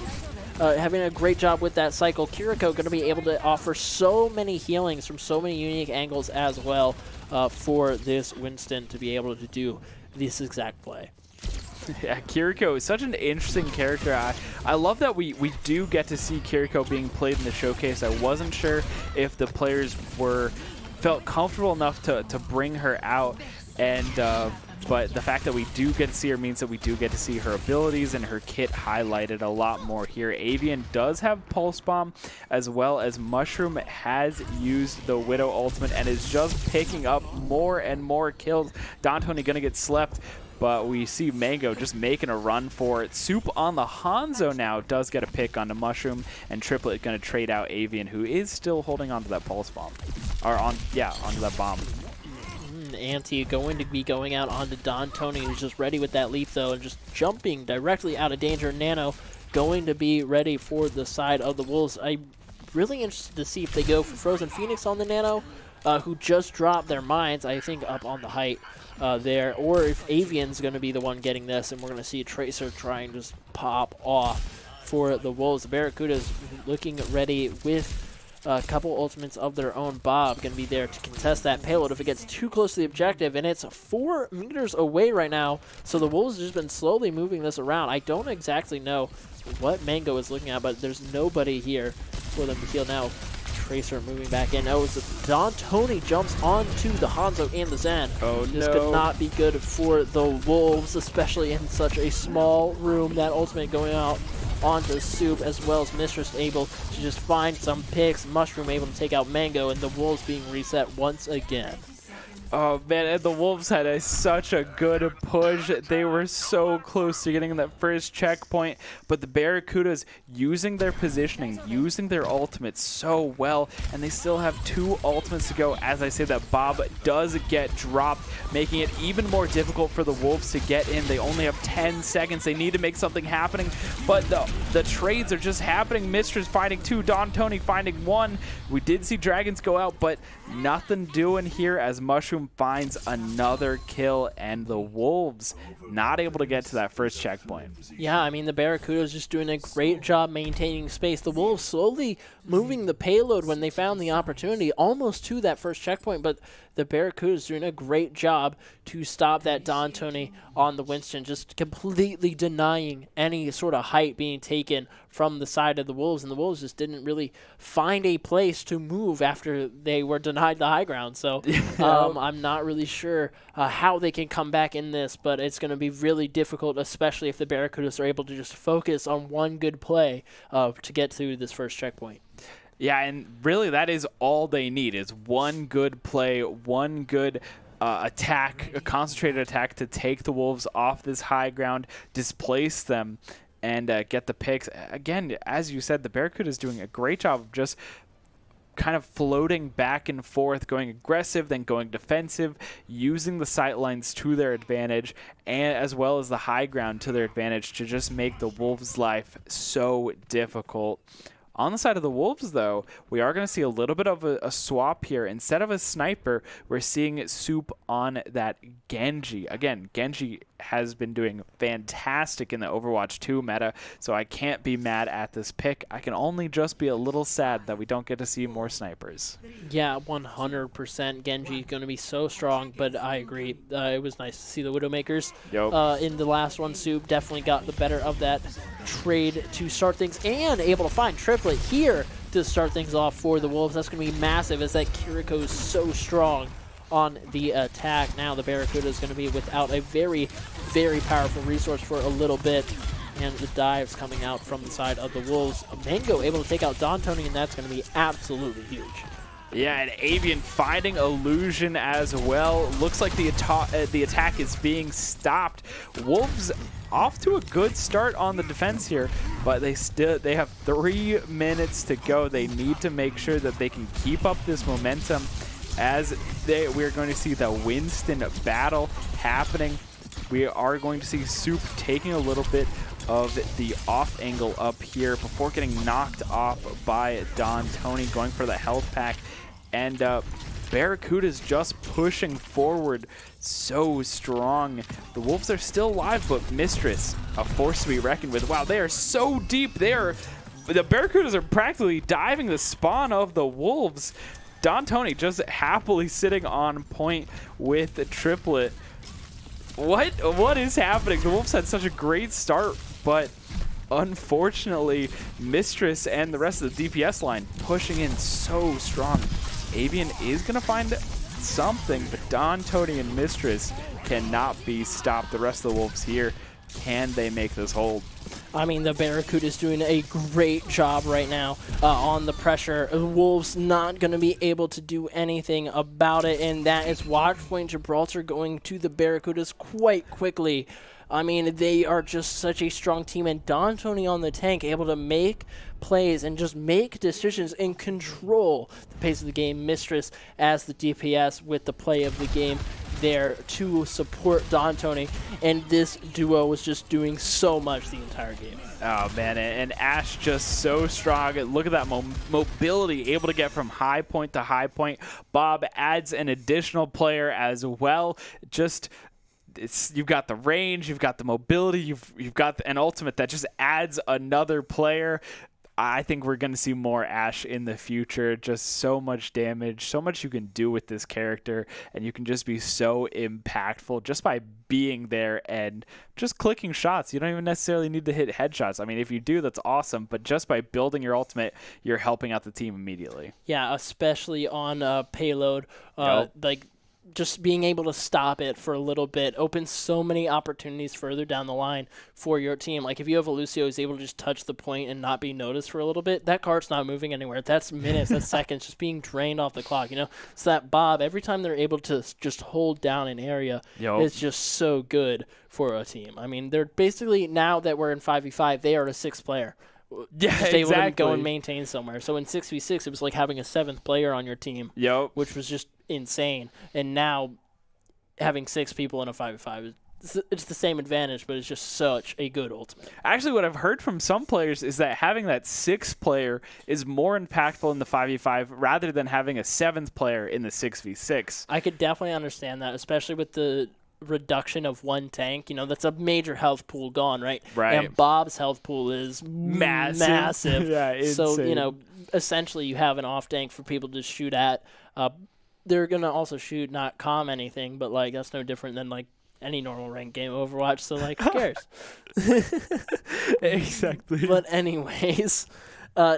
Having a great job with that cycle. Kiriko going to be able to offer so many healings from so many unique angles as well for this Winston to be able to do this exact play. Yeah, Kiriko is such an interesting character. I love that we do get to see Kiriko being played in the showcase. I wasn't sure if the players felt comfortable enough to bring her out, and but the fact that we do get to see her means that we do get to see her abilities and her kit highlighted a lot more here. Avian does have Pulse Bomb, as well as Mushroom has used the Widow ultimate and is just picking up more and more kills. Don Tony gonna get slept, but we see Mango just making a run for it. Soup on the Hanzo now does get a pick onto Mushroom, and Triplet gonna trade out Avian, who is still holding onto that Pulse Bomb. Or onto that bomb. Anti going to be going out onto Don Tony, who's just ready with that leap, though, and just jumping directly out of danger. Nano going to be ready for the side of the Wolves. I'm really interested to see if they go for Frozen Phoenix on the Nano, who just dropped their mines, I think, up on the height there, or if Avian's going to be the one getting this, and we're going to see Tracer try and just pop off for the Wolves. The Barracudas looking ready with a couple ultimates of their own. Bob going to be there to contest that payload if it gets too close to the objective, and it's 4 meters away right now, so the Wolves have just been slowly moving this around. I don't exactly know what Mango is looking at, but there's nobody here for them to heal now. Tracer moving back in. Oh, so Don Tony jumps onto the Hanzo and the Zen. Oh, this no. could not be good for the Wolves, especially in such a small room. That ultimate going out onto Soup, as well as Mistress able to just find some picks. Mushroom able to take out Mango, and the Wolves being reset once again. Oh man, and the Wolves had such a good push. They were so close to getting that first checkpoint, but the Barracudas using their positioning, using their ultimates so well, and they still have 2 ultimates to go. As I say, that Bob does get dropped, making it even more difficult for the Wolves to get in. They only have 10 seconds. They need to make something happening, but the trades are just happening. Mistress finding 2, Don Tony finding 1. We did see Dragons go out, but nothing doing here as Mushroom finds another kill, and the Wolves not able to get to that first checkpoint. Yeah, I mean, the Barracudas just doing a great job maintaining space. The Wolves slowly moving the payload when they found the opportunity, almost to that first checkpoint, but the Barracudas doing a great job to stop that Don Tony on the Winston, just completely denying any sort of height being taken from the side of the Wolves, and the Wolves just didn't really find a place to move after they were denied the high ground. So I'm not really sure how they can come back in this, but it's going to be really difficult, especially if the Barracudas are able to just focus on one good play to get to this first checkpoint. Yeah, and really that is all they need, is one good play, one good attack, a concentrated attack to take the Wolves off this high ground, displace them, and get the picks. Again, as you said, the Barracuda is doing a great job of just kind of floating back and forth, going aggressive, then going defensive, using the sightlines to their advantage, and as well as the high ground to their advantage to just make the Wolves' life so difficult. On the side of the Wolves, though, we are going to see a little bit of a swap here. Instead of a sniper, we're seeing Soup on that Genji. Again, Genji has been doing fantastic in the Overwatch 2 meta, so I can't be mad at this pick. I can only just be a little sad that we don't get to see more snipers. Yeah, 100%. Genji going to be so strong, but I agree. It was nice to see the Widowmakers. In the last one, Soup definitely got the better of that trade to start things and able to find Triplet here to start things off for the Wolves. That's going to be massive as that Kiriko is so strong on the attack. Now the Barracuda is going to be without a very, very powerful resource for a little bit. And the dives coming out from the side of the Wolves. Mango able to take out Don Tony, and that's going to be absolutely huge. Yeah, and Avian finding Illusion as well. Looks like the attack is being stopped. Wolves off to a good start on the defense here, but they have 3 minutes to go. They need to make sure that they can keep up this momentum as we're going to see the Winston battle happening. We are going to see Soup taking a little bit of the off angle up here before getting knocked off by Don Tony, going for the health pack. And Barracuda's just pushing forward so strong. The Wolves are still alive, but Mistress, a force to be reckoned with. Wow, they are so deep there. The Barracudas are practically diving the spawn of the Wolves. Don Tony just happily sitting on point with the triplet. What is happening? The Wolves had such a great start, but unfortunately, Mistress and the rest of the DPS line pushing in so strong. Avian is going to find something, but Don, Tony, and Mistress cannot be stopped. The rest of the Wolves here, can they make this hold? I mean, the Barracuda is doing a great job right now on the pressure. The Wolves not going to be able to do anything about it, and that is Watchpoint Gibraltar going to the Barracudas quite quickly. I mean, they are just such a strong team, and Don Tony on the tank able to make plays and just make decisions and control the pace of the game. Mistress as the DPS with the play of the game there to support Don Tony, and this duo was just doing so much the entire game. Oh man, and Ash just so strong. Look at that mobility, able to get from high point to high point. Bob adds an additional player as well. Just you've got the range, you've got the mobility, you've got an ultimate that just adds another player. I think we're going to see more Ash in the future. Just so much damage, so much you can do with this character, and you can just be so impactful just by being there and just clicking shots. You don't even necessarily need to hit headshots. I mean, if you do, that's awesome, but just by building your ultimate, you're helping out the team immediately. Yeah, especially on payload. Like, just being able to stop it for a little bit opens so many opportunities further down the line for your team. Like, if you have a Lucio who's able to just touch the point and not be noticed for a little bit, that card's not moving anywhere. That's minutes, that's seconds, just being drained off the clock, you know? So that Bob, every time they're able to just hold down an area, it's just so good for a team. I mean, they're basically, now that we're in 5v5, they are a 6th player. Yeah, just able to go and maintain somewhere. So in 6v6, it was like having a 7th player on your team, which was just insane. And now having 6 people in a 5v5, it's the same advantage, but it's just such a good ultimate. Actually, what I've heard from some players is that having that 6th player is more impactful in the 5v5 rather than having a 7th player in the 6v6. I could definitely understand that, especially with the reduction of 1 tank. You know, that's a major health pool gone, right? And Bob's health pool is massive. Yeah, insane. So, you know, essentially you have an off tank for people to shoot at. They're going to also shoot, not calm anything, but, like, that's no different than, like, any normal ranked game of Overwatch, so, like, who cares? Exactly. But anyways,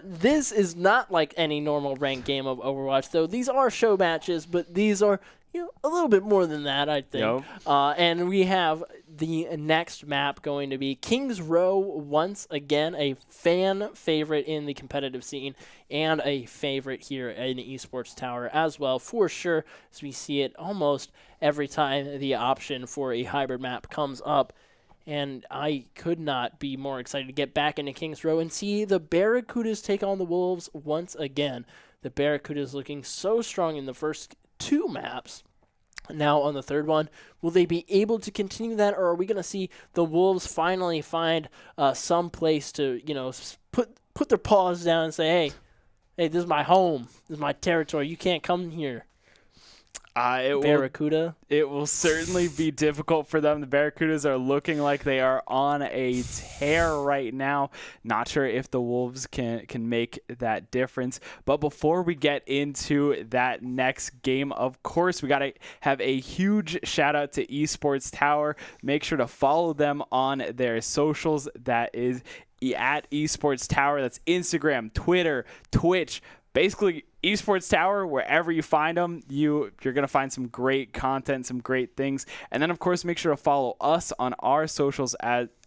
this is not like any normal ranked game of Overwatch, though. These are show matches, but these are, you know, a little bit more than that, I think. And we have the next map going to be Kings Row, once again a fan favorite in the competitive scene and a favorite here in Esports Tower as well, for sure, as we see it almost every time the option for a hybrid map comes up. And I could not be more excited to get back into Kings Row and see the Barracudas take on the Wolves once again. The Barracudas looking so strong in the first 2 maps. Now on the third one, will they be able to continue that, or are we going to see the Wolves finally find some place to, put their paws down and say, hey, this is my home, this is my territory, you can't come here? Barracuda. It will certainly be difficult for them. The Barracudas are looking like they are on a tear right now. Not sure if the Wolves can make that difference. But before we get into that next game, of course, we got to have a huge shout out to Esports Tower. Make sure to follow them on their socials. That is at Esports Tower. That's Instagram, Twitter, Twitch. Basically, Esports Tower, wherever you find them, you're going to find some great content, some great things. And then, of course, make sure to follow us on our socials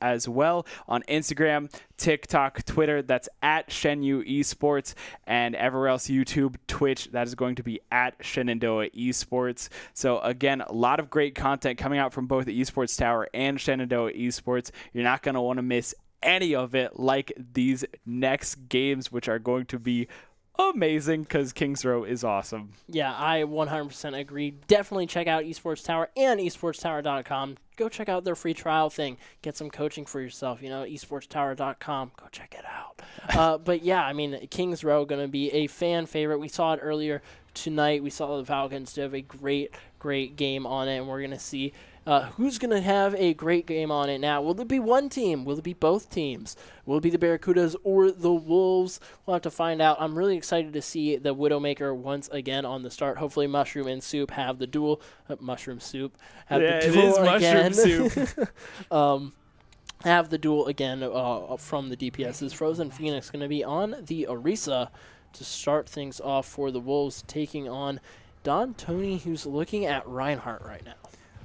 as well. On Instagram, TikTok, Twitter, that's at Shenyu Esports. And everywhere else, YouTube, Twitch, that is going to be at Shenandoah Esports. So, again, a lot of great content coming out from both the Esports Tower and Shenandoah Esports. You're not going to want to miss any of it, like these next games, which are going to be amazing because Kings Row is awesome. Yeah, I 100% agree. Definitely check out Esports Tower and esportstower.com. Go check out their free trial thing. Get some coaching for yourself. esportstower.com. Go check it out. But yeah, I mean, Kings Row going to be a fan favorite. We saw it earlier tonight. We saw the Falcons do have a great game on it, and we're going to see who's going to have a great game on it now. Will it be one team? Will it be both teams? Will it be the Barracudas or the Wolves? We'll have to find out. I'm really excited to see the Widowmaker once again on the start. Hopefully Mushroom and Soup have the duel. Mushroom Soup have the duel again. Soup. Have the duel again from the DPSs. Frozen Phoenix going to be on the Orisa to start things off for the Wolves, taking on Don Tony, who's looking at Reinhardt right now.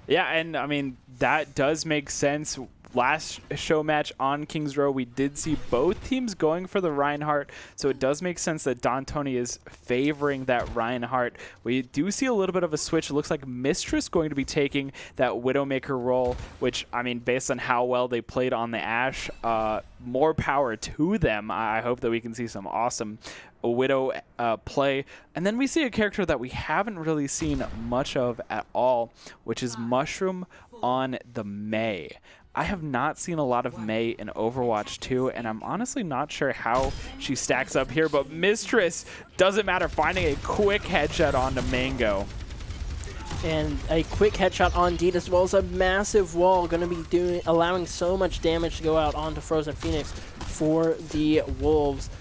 Yeah, and I mean, that does make sense. Last show match on Kings Row, we did see both teams going for the Reinhardt, so it does make sense that Don Tony is favoring that Reinhardt. We do see a little bit of a switch. It looks like Mistress going to be taking that Widowmaker role, which, I mean, based on how well they played on the Ashe, more power to them. I hope that we can see some awesome Widow play. And then we see a character that we haven't really seen much of at all, which is Mushroom on the Mei. I have not seen a lot of Mei in Overwatch 2, and I'm honestly not sure how she stacks up here, but Mistress, doesn't matter, finding a quick headshot onto Mango. And a quick headshot on Deed, as well as a massive wall, going to be allowing so much damage to go out onto Frozen Phoenix for the Wolves.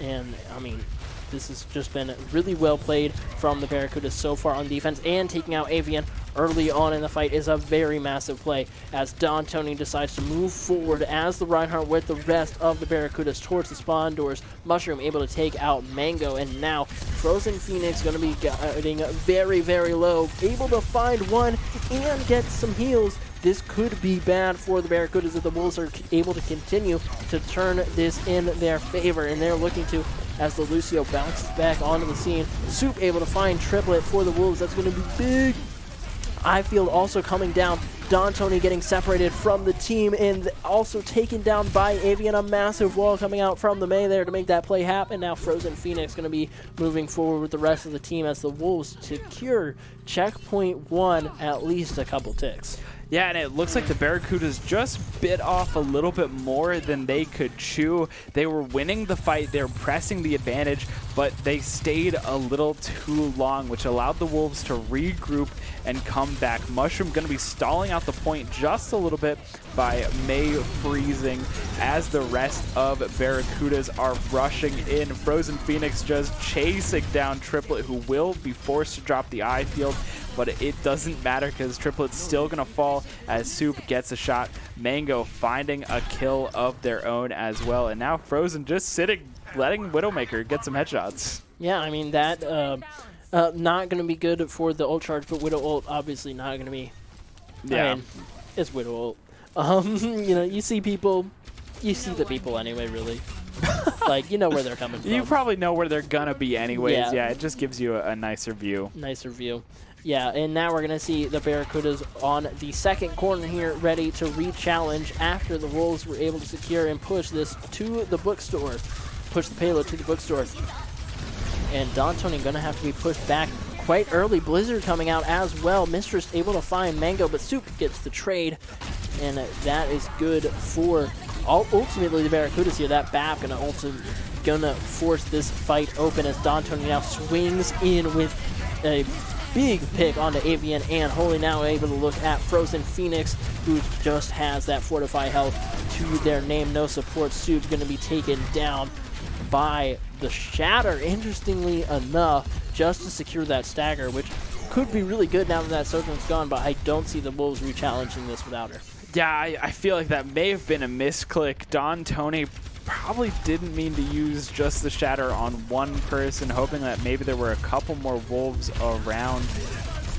And, I mean, this has just been really well played from the Barracudas so far on defense, and taking out Avian early on in the fight is a very massive play as Don Tony decides to move forward as the Reinhardt with the rest of the Barracudas towards the spawn doors. Mushroom able to take out Mango, and now Frozen Phoenix going to be getting very low, able to find one and get some heals. This could be bad for the Barracudas if the Wolves are able to continue to turn this in their favor, and they're looking to as the Lucio bounces back onto the scene. Soup able to find triplet for the Wolves. That's going to be big. I-Field also coming down. Don Tony getting separated from the team and also taken down by Avian. A massive wall coming out from the Mei there to make that play happen. Now Frozen Phoenix going to be moving forward with the rest of the team as the Wolves secure checkpoint 1 at least a couple ticks. Yeah, and it looks like the Barracudas just bit off a little bit more than they could chew. They were winning the fight, they were pressing the advantage, but they stayed a little too long, which allowed the Wolves to regroup and come back. Mushroom going to be stalling out the point just a little bit by Mei freezing as the rest of Barracudas are rushing in. Frozen Phoenix just chasing down Triplet, who will be forced to drop the I-Field, but it doesn't matter because Triplet's still going to fall as Soup gets a shot. Mango finding a kill of their own as well, and now Frozen just sitting, letting Widowmaker get some headshots. Yeah, I mean, that not going to be good for the ult charge, but Widow ult obviously not going to be. Yeah. I mean, it's Widow ult. You see people, you see the people anyway, really. Like, you know where they're coming from. You probably know where they're going to be anyways. Yeah, it just gives you a nicer view. Nicer view. Yeah, and now we're going to see the Barracudas on the second corner here, ready to re-challenge after the Wolves were able to secure and push this to the bookstore. Push the payload to the bookstore. and Don Tony going to have to be pushed back quite early. Blizzard coming out as well. Mistress able to find Mango, but Soup gets the trade, and that is good for ultimately the Barracudas here. That BAP gonna force this fight open as Don Tony now swings in with a big pick onto Avian, and Holy now able to look at Frozen Phoenix, who just has that Fortify health to their name. No support. Soup's going to be taken down by the Shatter, interestingly enough, just to secure that stagger, which could be really good now that that Sojourn's gone, but I don't see the Wolves re-challenging this without her. Yeah, I feel like that may have been a misclick. Don Tony probably didn't mean to use just the Shatter on one person, hoping that maybe there were a couple more Wolves around.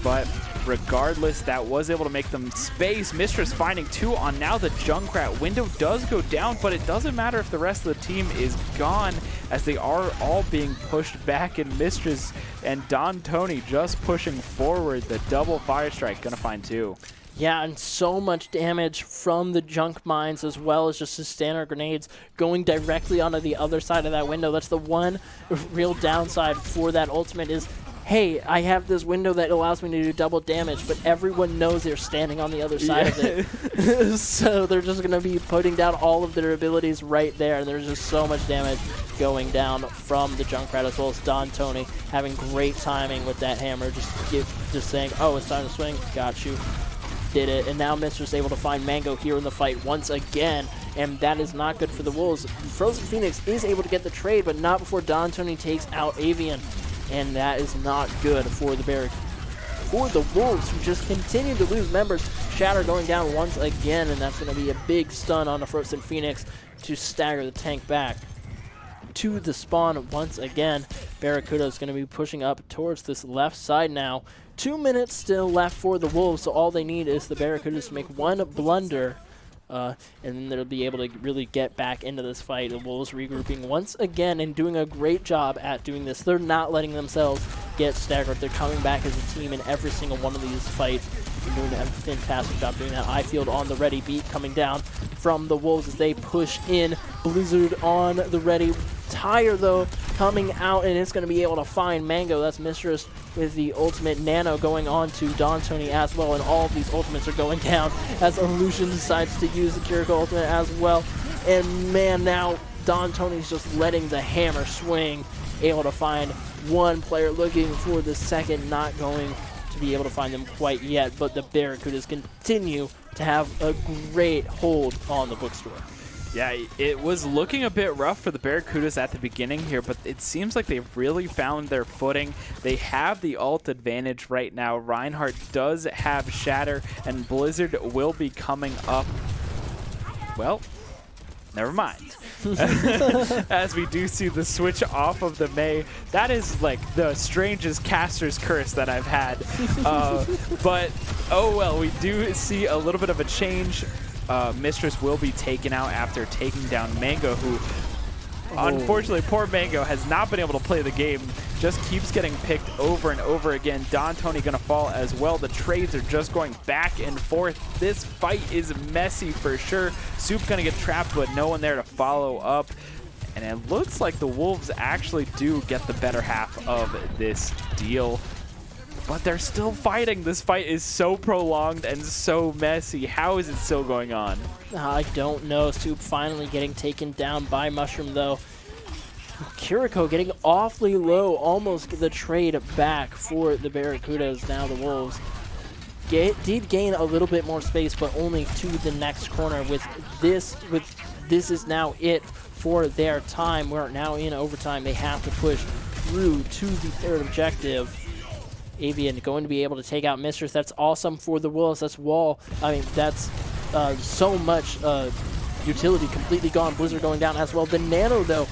But regardless, that was able to make them space. Mistress finding 2 on now the Junkrat. Window does go down, but it doesn't matter if the rest of the team is gone, as they are all being pushed back, and Mistress and Don Tony just pushing forward. The double fire strike gonna find 2. Yeah, and so much damage from the junk mines, as well as just the standard grenades going directly onto the other side of that window. That's the one real downside for that ultimate is, hey, I have this window that allows me to do double damage, but everyone knows they're standing on the other side of it. So they're just going to be putting down all of their abilities right there, and there's just so much damage going down from the Junkrat, as well as Don Tony having great timing with that hammer, just saying, oh, it's time to swing, got you. Did it, and now Mistress able to find Mango here in the fight once again, and that is not good for the Wolves. Frozen Phoenix is able to get the trade, but not before Don Tony takes out Avian, and that is not good for the Wolves, who just continue to lose members. Shatter going down once again, and that's going to be a big stun on the Frozen Phoenix to stagger the tank back to the spawn once again. Barracuda is going to be pushing up towards this left side now. 2 minutes still left for the Wolves, so all they need is the Barracudas to make one blunder, and then they'll be able to really get back into this fight. The Wolves regrouping once again and doing a great job at doing this. They're not letting themselves get staggered. They're coming back as a team in every single one of these fights. They're doing a fantastic job doing that. Ifield on the ready, beat coming down from the Wolves as they push in. Blizzard on the ready. Tire, though, coming out, and it's going to be able to find Mango. That's Mistress with the ultimate. Nano going on to Don Tony as well, and all of these ultimates are going down as Illusion decides to use the Kiriko ultimate as well. And man, now Don Tony's just letting the hammer swing, able to find one player, looking for the second, not going to be able to find them quite yet, but the Barracudas continue to have a great hold on the bookstore. Yeah, it was looking a bit rough for the Barracudas at the beginning here, but it seems like they've really found their footing. They have the ult advantage right now. Reinhardt does have Shatter, and Blizzard will be coming up. Well, never mind. As we do see the switch off of the Mei. That is like the strangest caster's curse that I've had. But, oh well, we do see a little bit of a change. Mistress will be taken out after taking down Mango, who unfortunately, poor Mango has not been able to play the game, just keeps getting picked over and over again. Don Tony gonna fall as well. The trades are just going back and forth. This fight is messy for sure. Soup gonna get trapped, but no one there to follow up. And it looks like the Wolves actually do get the better half of this deal. But they're still fighting. This fight is so prolonged and so messy. How is it still going on? I don't know. Soup finally getting taken down by Mushroom, though. Kiriko getting awfully low. Almost the trade back for the Barracudas. Now the Wolves did gain a little bit more space, but only to the next corner. This is now it for their time. We're now in overtime. They have to push through to the third objective. Avian going to be able to take out Mistress. That's awesome for the Wolves. That's wall. I mean, that's so much utility completely gone. Blizzard going down as well. The Nano, though,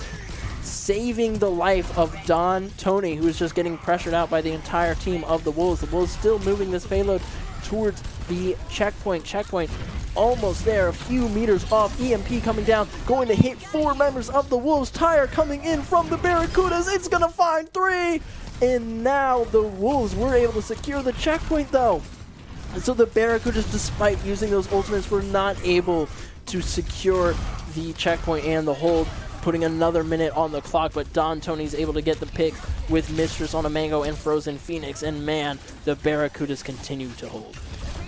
saving the life of Don Tony, who is just getting pressured out by the entire team of the Wolves. The Wolves still moving this payload towards the checkpoint. Checkpoint almost there, a few meters off. EMP coming down, going to hit 4 members of the Wolves. Tire coming in from the Barracudas. It's going to find 3. And now the Wolves were able to secure the checkpoint, though. And so the Barracudas, despite using those ultimates, were not able to secure the checkpoint and the hold. putting another minute on the clock, but Don Tony's able to get the pick with Mistress on a Mango and Frozen Phoenix, and man, the Barracudas continue to hold.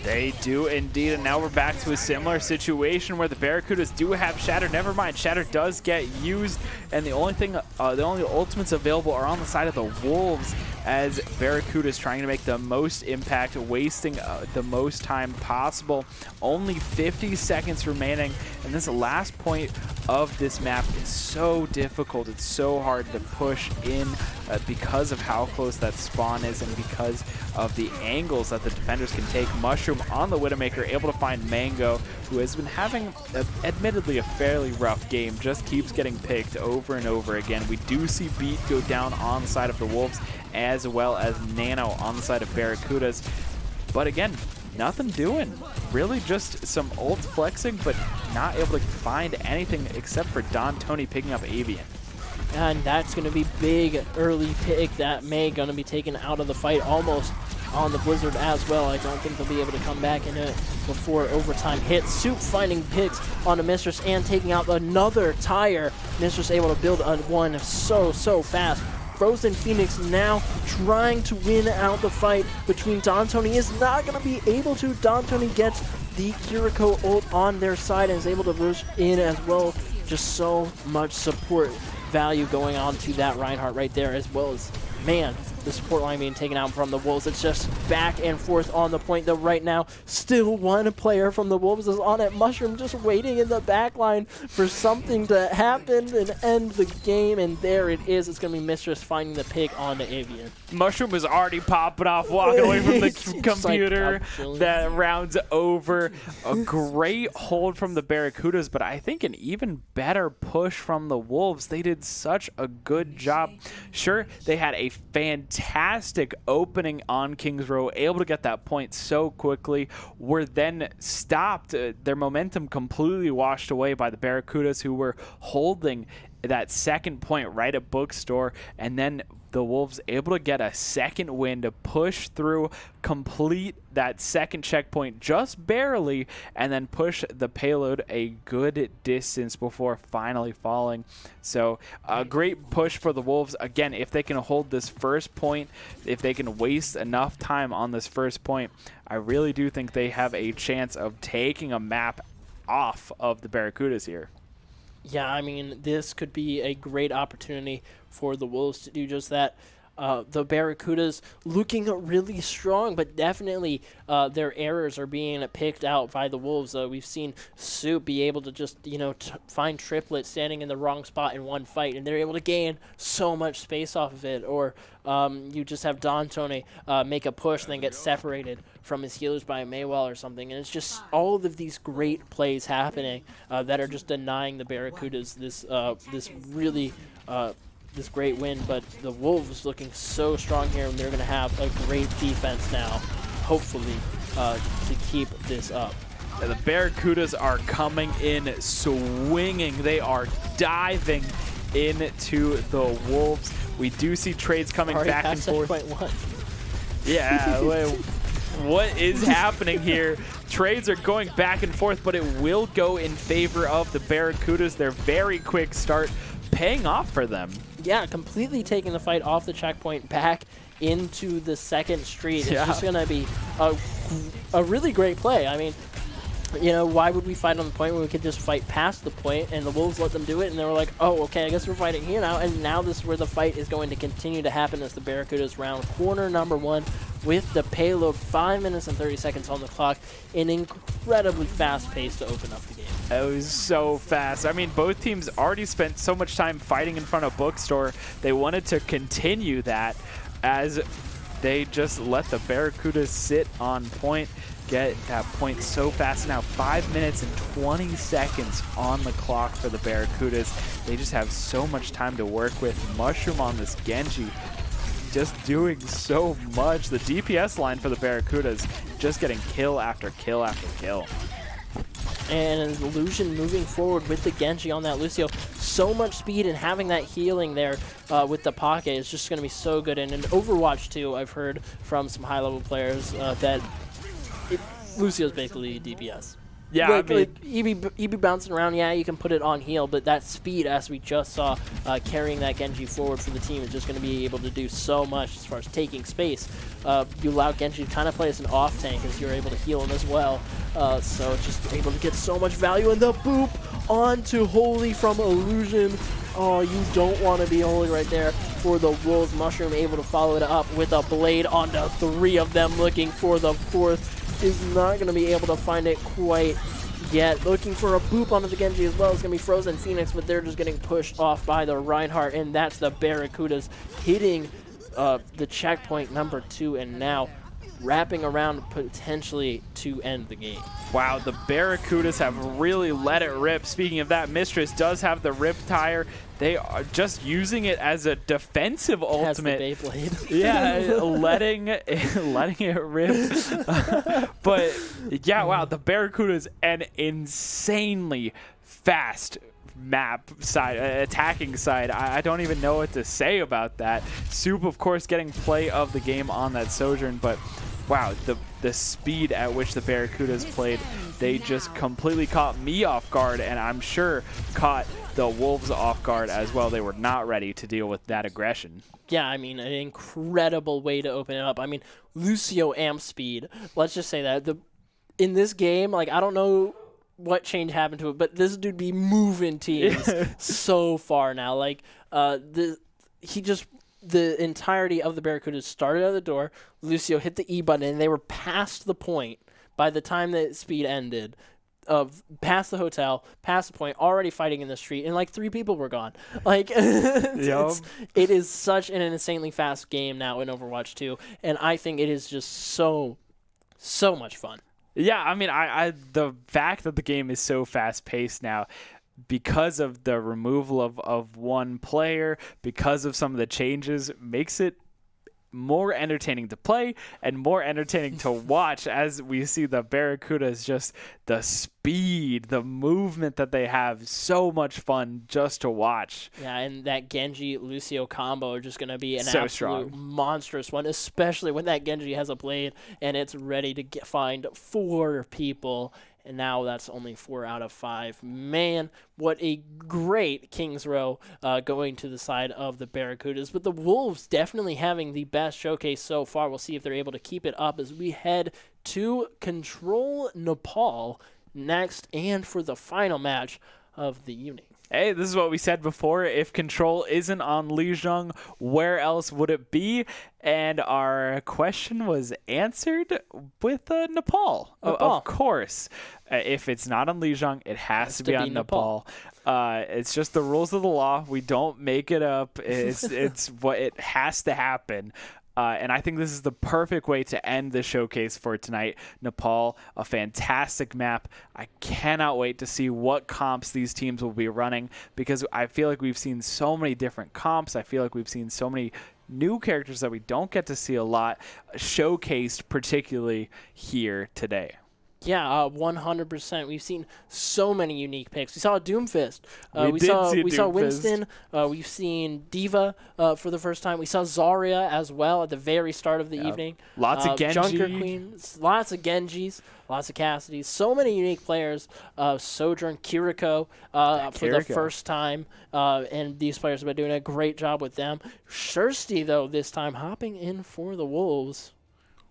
They do indeed, and now we're back to a similar situation where the Barracudas do have Shatter. Never mind, Shatter does get used, and the only ultimates available are on the side of the Wolves, as Barracudas trying to make the most impact, wasting the most time possible. Only 50 seconds remaining, and this last point of this map is so difficult. It's so hard to push in because of how close that spawn is and because of the angles that the defenders can take. Mushroom on the Widowmaker, able to find Mango, who has been having, admittedly, a fairly rough game, just keeps getting picked over and over again. We do see Beat go down on the side of the Wolves, as well as Nano on the side of Barracudas. But again, nothing doing. Really just some ult flexing, but not able to find anything except for Don Tony picking up Avian. And that's going to be big early pick that may going to be taken out of the fight almost on the Blizzard as well. I don't think they'll be able to come back in it before overtime hits. Soup finding picks on a Mistress and taking out another tire. Mistress able to build a one so fast. Frozen Phoenix now trying to win out the fight between Don Tony. Is not going to be able to. Don Tony gets the Kiriko ult on their side and is able to rush in as well. Just so much support value going on to that Reinhardt right there, as well as, man, the support line being taken out from the Wolves. It's just back and forth on the point, though. Right now, still one player from the Wolves is on it. Mushroom just waiting in the back line for something to happen and end the game, and there it is. It's going to be Mistress finding the pick on the Avian. Mushroom was already popping off, walking away from the computer. Like, that round's over. A great hold from the Barracudas, but I think an even better push from the Wolves. They did such a good job. Sure, they had a fantastic opening on Kings Row, able to get that point so quickly, were then stopped. Their momentum completely washed away by the Barracudas, who were holding that second point right at Bookstore, and then the Wolves able to get a second win to push through, complete that second checkpoint just barely, and then push the payload a good distance before finally falling. So a great push for the Wolves. Again, if they can hold this first point, if they can waste enough time on this first point, I really do think they have a chance of taking a map off of the Barracudas here. Yeah, I mean, this could be a great opportunity for the Wolves to do just that. The Barracudas looking really strong, but definitely their errors are being picked out by the Wolves. We've seen Soup be able to just, find Triplet standing in the wrong spot in one fight, and they're able to gain so much space off of it. Or you just have Don Tony make a push and then get separated from his healers by a Maywell or something. And it's just all of these great plays happening that are just denying the Barracudas this really this great win. But the Wolves looking so strong here, and they're going to have a great defense now, hopefully, to keep this up. The Barracudas are coming in swinging. They are diving into the Wolves. We do see trades coming back and forth. Yeah, what is happening here? Trades are going back and forth, but it will go in favor of the Barracudas. Their very quick start paying off for them. Yeah, completely taking the fight off the checkpoint back into the second street. It's just going to be a really great play. I mean, why would we fight on the point when we could just fight past the point? And the Wolves let them do it, and they were like, oh, okay, I guess we're fighting here now. And now this is where the fight is going to continue to happen as the Barracudas round corner number one with the payload. 5 minutes and 30 seconds on the clock. An incredibly fast pace to open up the game. It was so fast. I mean, both teams already spent so much time fighting in front of Bookstore. They wanted to continue that as they just let the Barracudas sit on point, get that point so fast. Now 5 minutes and 20 seconds on the clock for the Barracudas. They just have so much time to work with. Mushroom on this Genji, just doing so much. The DPS line for the Barracudas just getting kill after kill after kill. And an Illusion moving forward with the Genji on that Lucio. So much speed, and having that healing there with the pocket is just going to be so good. And in Overwatch 2, I've heard from some high-level players that Lucio's basically DPS. Yeah, like, I mean, like EB bouncing around, yeah, you can put it on heal, but that speed, as we just saw, carrying that Genji forward for the team is just going to be able to do so much as far as taking space. You allow Genji to kind of play as an off tank as you're able to heal him as well. So just able to get so much value, and the boop onto Holy from Illusion. Oh, you don't want to be Holy right there for the Wolves. Mushroom able to follow it up with a blade onto 3 of them, looking for the 4th. Is not going to be able to find it quite yet. Looking for a boop onto the Genji as well. It's going to be Frozen Phoenix, but they're just getting pushed off by the Reinhardt, and that's the Barracudas hitting the checkpoint number 2, and now wrapping around potentially to end the game. Wow, the Barracudas have really let it rip. Speaking of that, Mistress does have the Rip Tire. They are just using it as a defensive ultimate. Has the Beyblade. Yeah, letting it rip. But yeah, wow, the Barracudas, an insanely fast map side, attacking side. I don't even know what to say about that. Soup, of course, getting play of the game on that Sojourn, but wow, the speed at which the Barracudas played, they just completely caught me off guard, and I'm sure caught the Wolves off guard as well. They were not ready to deal with that aggression. Yeah, I mean, an incredible way to open it up. I mean, Lucio amp speed. Let's just say that in this game, like, I don't know what change happened to it, but this dude be moving teams so far now. Like, the entirety of the Barracudas started at the door. Lucio hit the E button, and they were past the point by the time that speed ended. Past the hotel, past the point, already fighting in the street, and like 3 people were gone. Like, it is such an insanely fast game now in Overwatch 2, and I think it is just so much fun. Yeah, I mean, the fact that the game is so fast-paced now, because of the removal of one player, because of some of the changes, makes it more entertaining to play and more entertaining to watch as we see the Barracudas, just the speed, the movement that they have, so much fun just to watch. Yeah, and that Genji-Lucio combo are just going to be an so absolute strong, monstrous one, especially when that Genji has a blade and it's ready to find 4 people. And now that's only 4 out of 5. Man, what a great King's Row going to the side of the Barracudas. But the Wolves definitely having the best showcase so far. We'll see if they're able to keep it up as we head to Control Nepal next and for the final match of the evening. Hey, this is what we said before. If Control isn't on Lijiang, where else would it be? And our question was answered with Nepal. Of course. If it's not on Lijiang, it has to be on Nepal. It's just the rules of the law. We don't make it up. It's what it has to happen. And I think this is the perfect way to end the showcase for tonight. Nepal, a fantastic map. I cannot wait to see what comps these teams will be running, because I feel like we've seen so many different comps. I feel like we've seen so many new characters that we don't get to see a lot showcased, particularly here today. Yeah, 100%. We've seen so many unique picks. We saw Doomfist. We saw Winston. We've seen Diva for the first time. We saw Zarya as well at the very start of the evening. Lots of Genji. Junker Queen. Lots of Genjis. Lots of Cassidys. So many unique players. Sojourn, Kiriko for the first time. And these players have been doing a great job with them. Shirsty, though, this time hopping in for the Wolves.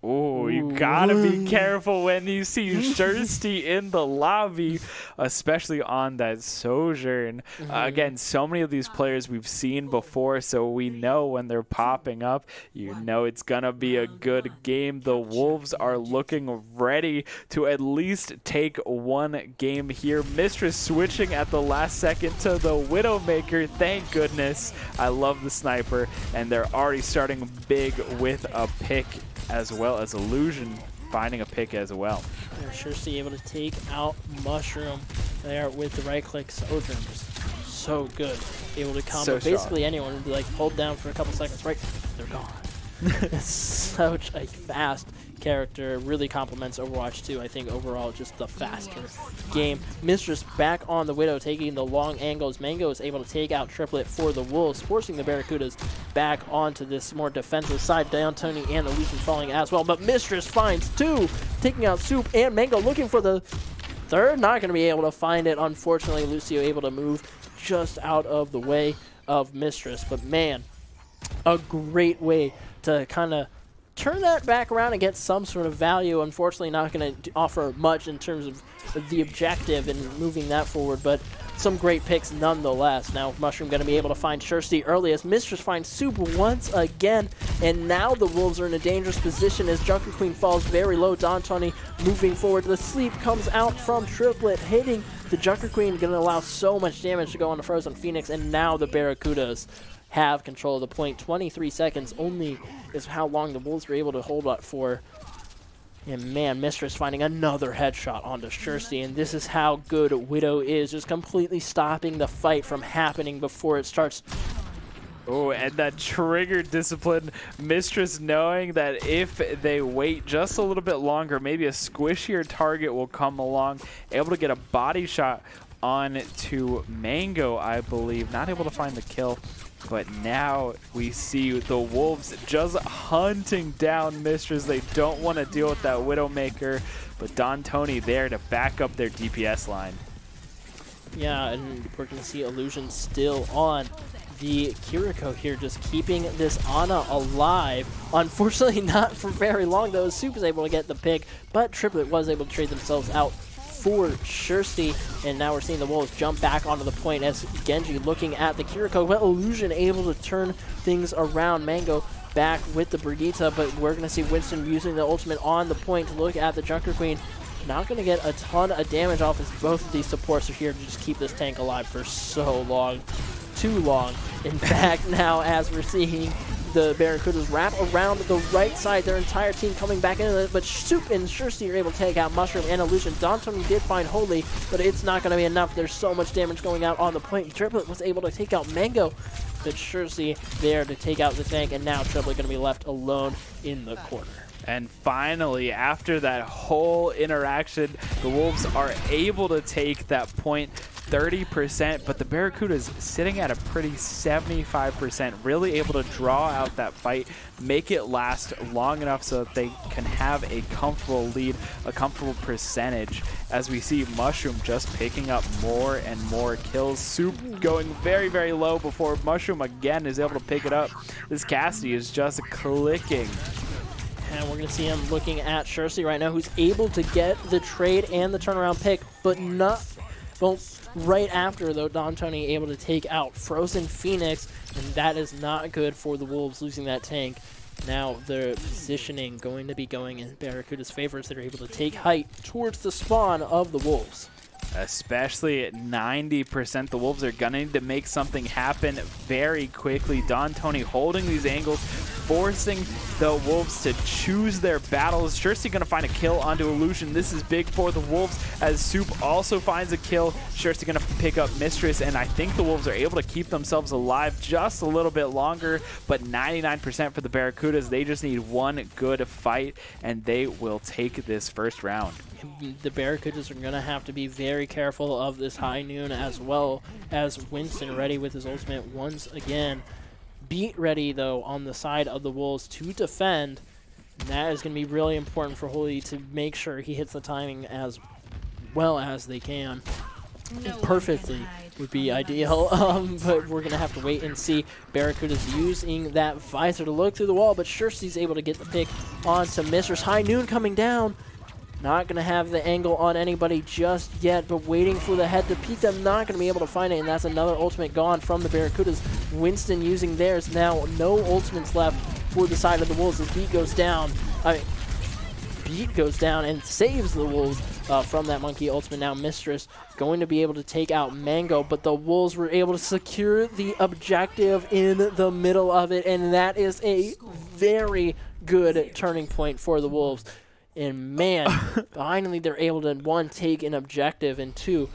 Oh, you gotta be careful when you see Shirsty in the lobby, especially on that Sojourn. Again, so many of these players we've seen before, so we know when they're popping up, you know it's gonna be a good game. The Wolves are looking ready to at least take one game here. Mistress switching at the last second to the Widowmaker. Thank goodness. I love the sniper, and they're already starting big with a pick, as well as Illusion finding a pick as well. They're Shirsty able to take out Mushroom there with the right click. Sojourn just so good. Able to combo basically anyone and be like hold down for a couple seconds, right? They're gone. It's such a fast character. Really complements Overwatch 2. I think overall just the faster game. Mistress back on the Widow, taking the long angles. Mango is able to take out Triplet for the Wolves, forcing the Barracudas back onto this more defensive side. Down Tony and Illusion falling as well, but Mistress finds 2, taking out Soup and Mango, looking for the third. Not going to be able to find it. Unfortunately, Lucio able to move just out of the way of Mistress. But man, a great way to kind of turn that back around and get some sort of value. Unfortunately, not going to offer much in terms of the objective and moving that forward, but some great picks nonetheless. Now Mushroom going to be able to find Shirsty earliest. Mistress finds Soup once again, and now the Wolves are in a dangerous position as Junker Queen falls very low. Dontoni moving forward. The sleep comes out from Triplet, hitting the Junker Queen, going to allow so much damage to go on the Frozen Phoenix, and now the Barracudas have control of the point. 23 seconds only is how long the Wolves were able to hold up for. And man, Mistress finding another headshot onto Shirsty, and this is how good Widow is, just completely stopping the fight from happening before it starts. Oh, and that trigger discipline, Mistress knowing that if they wait just a little bit longer, maybe a squishier target will come along, able to get a body shot on to Mango, I believe. Not able to find the kill. But now we see the Wolves just hunting down Mistress. They don't want to deal with that Widowmaker, but Dontoni there to back up their DPS line. Yeah, and we're going to see Illusion still on the Kiriko here, just keeping this Ana alive. Unfortunately, not for very long, though. Soup is able to get the pick, but Triplet was able to trade themselves out for Shirsty, and now we're seeing the Wolves jump back onto the point as Genji looking at the Kiriko, but Illusion able to turn things around. Mango back with the Brigitte, but we're going to see Winston using the ultimate on the point to look at the Junker Queen. Not going to get a ton of damage off as both of these supports are here to just keep this tank alive for so long. Too long. In fact, now as we're seeing the Barracudas wrap around the right side, their entire team coming back into it, but Soup and Shirsty are able to take out Mushroom and Illusion. Dontoni did find Holy, but it's not going to be enough. There's so much damage going out on the point. Triplet was able to take out Mango, but Shirsty there to take out the tank, and now Triplet going to be left alone in the corner. And finally, after that whole interaction, the Wolves are able to take that point 30%, but the Barracudas sitting at a pretty 75%, really able to draw out that fight, make it last long enough so that they can have a comfortable lead, a comfortable percentage, as we see Mushroom just picking up more and more kills. Soup going very, very low before Mushroom again is able to pick it up. This Cassidy is just clicking. And we're going to see him looking at Shirsty right now, who's able to get the trade and the turnaround pick, but not, well, right after, though, Dontoni able to take out Frozen Phoenix, and that is not good for the Wolves losing that tank. Now their positioning going to be going in Barracuda's favor as they're able to take height towards the spawn of the Wolves. Especially at 90%, the Wolves are gonna need to make something happen very quickly. Dontoni holding these angles, forcing the Wolves to choose their battles. Shirsty gonna find a kill onto Illusion. This is big for the Wolves as Soup also finds a kill. Shirsty gonna pick up Mistress, and I think the Wolves are able to keep themselves alive just a little bit longer, but 99% for the Barracudas. They just need one good fight, and they will take this first round. The Barracudas are going to have to be very careful of this High Noon, as well as Winston ready with his ultimate once again. Beat ready, though, on the side of the Wolves to defend. And that is going to be really important for Holy to make sure he hits the timing as well as they can. Perfectly would be ideal, but we're going to have to wait and see. Barracuda's using that visor to look through the wall, but Shirsty's able to get the pick onto Mistress. High Noon coming down. Not going to have the angle on anybody just yet, but waiting for the head to peek them. Not going to be able to find it, and that's another ultimate gone from the Barracudas. Winston using theirs. Now no ultimates left for the side of the Wolves as Beat goes down. Beat goes down and saves the Wolves from that monkey ultimate. Now Mistress going to be able to take out Mango, but the Wolves were able to secure the objective in the middle of it, and that is a very good turning point for the Wolves. And man, finally they're able to, one, take an objective, and two,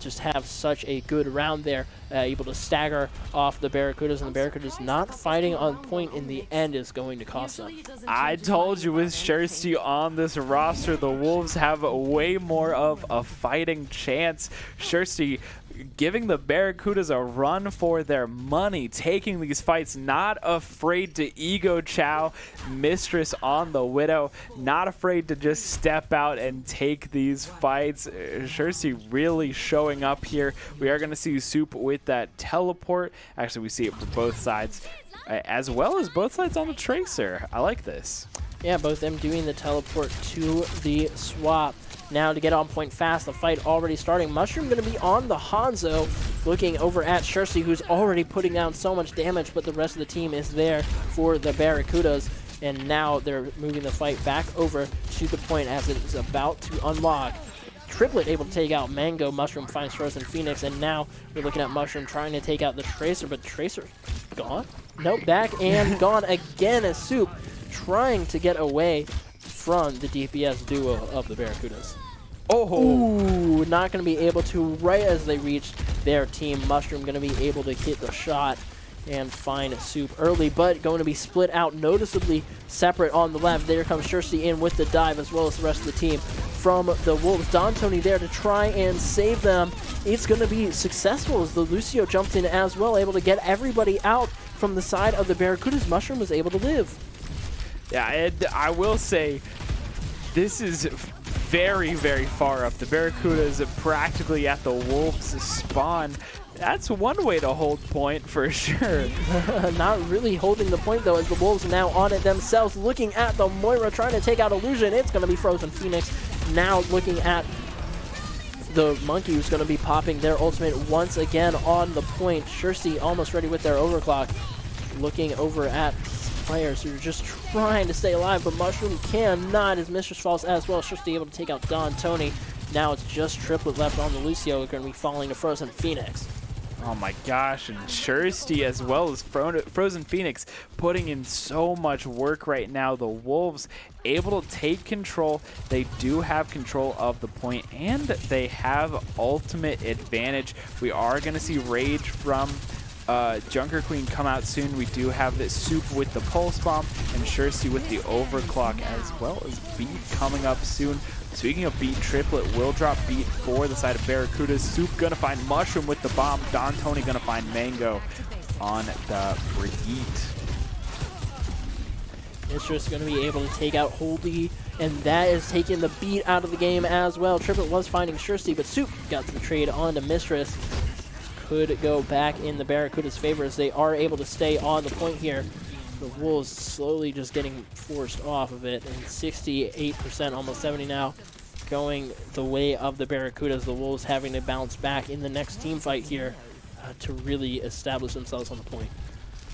just have such a good round there, able to stagger off the Barracudas, and the Barracudas not fighting on point in the end is going to cost them. I told you, with Shirsty on this roster, the Wolves have way more of a fighting chance. Shirsty giving the Barracudas a run for their money, taking these fights, not afraid to ego chow Mistress on the Widow, not afraid to just step out and take these fights. Shursty really showing up here. We are going to see Soup with that teleport. Actually, we see it for both sides, as well as both sides on the Tracer. I like this. Yeah, both them doing the teleport to the swap. Now to get on point fast, the fight already starting. Mushroom going to be on the Hanzo, looking over at Shursty, who's already putting down so much damage, but the rest of the team is there for the Barracudas. And now they're moving the fight back over to the point as it is about to unlock. Triplet able to take out Mango, Mushroom finds Frozen Phoenix, and now we're looking at Mushroom trying to take out the Tracer, but Tracer gone? Nope, back and gone again as Soup trying to get away from the DPS duo of the Barracudas. Oh, not going to be able to right as they reach their team. Mushroom going to be able to hit the shot and find Soup early, but going to be split out noticeably separate on the left. There comes Shursty in with the dive as well as the rest of the team from the Wolves. Don Tony there to try and save them. It's going to be successful as the Lucio jumped in as well, able to get everybody out from the side of the Barracudas. Mushroom was able to live. Yeah, and I will say this is very, very far up. The Barracudas are practically at the Wolves' spawn. That's one way to hold point for sure. Not really holding the point though, as the Wolves are now on it themselves, looking at the Moira trying to take out Illusion. It's going to be Frozen Phoenix. Now looking at the Monkey, who's going to be popping their ultimate once again on the point. Shursty almost ready with their overclock. Looking over at players who are just trying to stay alive, but Mushroom cannot as Mistress falls as well. Shursty able to take out Don Tony. Now it's just Triplet left on the Lucio. We're going to be falling to Frozen Phoenix. Oh my gosh, and Shursty as well as Frozen Phoenix putting in so much work right now. The Wolves able to take control. They do have control of the point, and they have ultimate advantage. We are going to see Rage from Junker Queen come out soon. We do have this Soup with the Pulse Bomb and Shursty with the Overclock, as well as Beat coming up soon. Speaking of Beat, Triplet will drop Beat for the side of Barracudas. Soup gonna find Mushroom with the bomb. Don Tony gonna find Mango on the Brigitte. Mistress gonna be able to take out Holdy, and that is taking the Beat out of the game as well. Triplet was finding Shursty, but Soup got the trade onto Mistress. Could go back in the Barracuda's favor as they are able to stay on the point here. The Wolves slowly just getting forced off of it, and 68%, almost 70 now, going the way of the Barracudas. The Wolves having to bounce back in the next team fight here to really establish themselves on the point.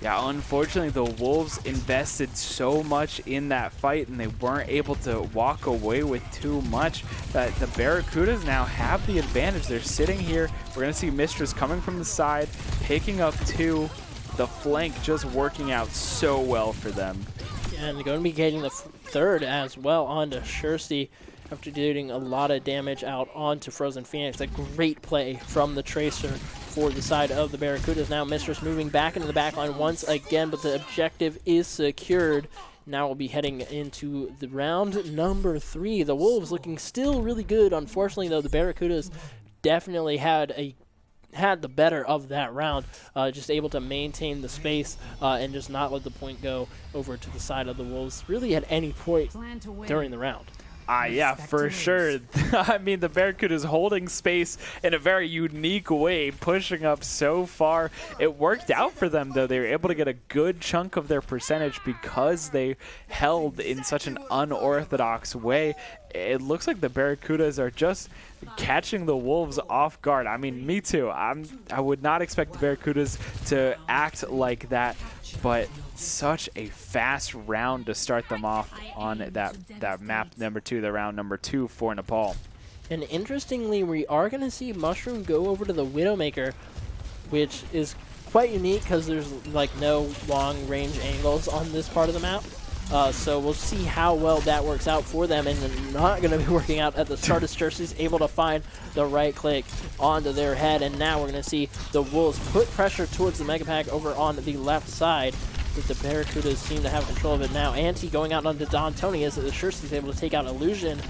Yeah, unfortunately, the Wolves invested so much in that fight, and they weren't able to walk away with too much. That the Barracudas now have the advantage. They're sitting here. We're going to see Mistress coming from the side, picking up two. The flank just working out so well for them. Yeah, and they're going to be getting the third as well onto Shursty after doing a lot of damage out onto Frozen Phoenix. A great play from the Tracer for the side of the Barracudas. Now Mistress moving back into the backline once again, but the objective is secured. Now we'll be heading into the round number 3. The Wolves looking still really good. Unfortunately, though, the Barracudas definitely had the better of that round, just able to maintain the space and just not let the point go over to the side of the Wolves really at any point during the round. Yeah, for sure. I mean, the Barracudas holding space in a very unique way, pushing up so far. It worked out for them, though. They were able to get a good chunk of their percentage because they held in such an unorthodox way. It looks like the Barracudas are just catching the Wolves off guard. I mean, me too. I would not expect the Barracudas to act like that, but such a fast round to start them off on that map number 2, the round number 2 for Nepal. And interestingly, we are going to see Mushroom go over to the Widowmaker, which is quite unique because there's like no long range angles on this part of the map. So we'll see how well that works out for them, and not going to be working out at the start as Stursty's able to find the right click onto their head, and now we're going to see the Wolves put pressure towards the Mega Pack over on the left side, but the Barracudas seem to have control of it now. Anti going out onto Don Tony as the Stursty's able to take out Illusion.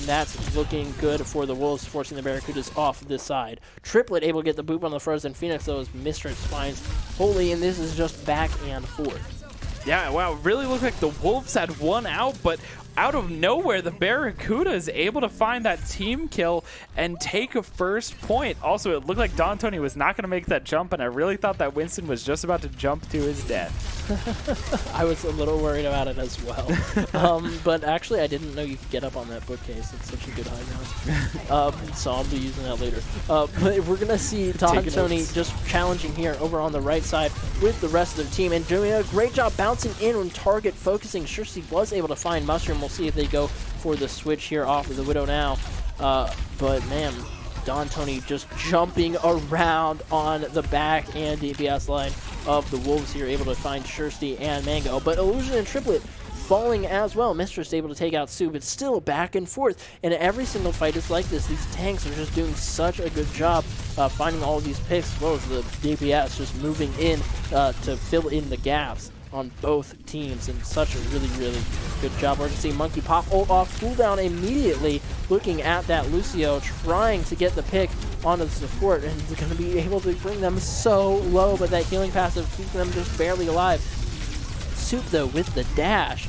that's looking good for the Wolves, forcing the Barracudas off this side. Triplet able to get the boop on the Frozen Phoenix, though, as Mistress finds Holy, and this is just back and forth. Yeah, wow, it really looked like the Wolves had one out, but out of nowhere, the Barracuda is able to find that team kill and take a first point. Also, it looked like Don Tony was not going to make that jump, and I really thought that Winston was just about to jump to his death. I was a little worried about it as well. But actually, I didn't know you could get up on that bookcase. It's such a good high ground. So I'll be using that later. But we're going to see Don Tony just challenging here over on the right side with the rest of the team and doing a great job bouncing in on target, focusing. Shursty was able to find Mushroom. We'll see if they go for the switch here off of the Widow now. But, man, Don Tony just jumping around on the back and DPS line of the Wolves here, able to find Shursty and Mango. But Illusion and Triplet falling as well. Mistress able to take out Soup. It's still back and forth. And every single fight is like this. These tanks are just doing such a good job finding all of these picks, as well as the DPS just moving in to fill in the gaps on both teams, and such a really, really good job. We're going to see Monkey pop ult off cooldown immediately, looking at that Lucio, trying to get the pick onto the support, and going to be able to bring them so low, but that healing passive keeps them just barely alive. Soup, though, with the dash,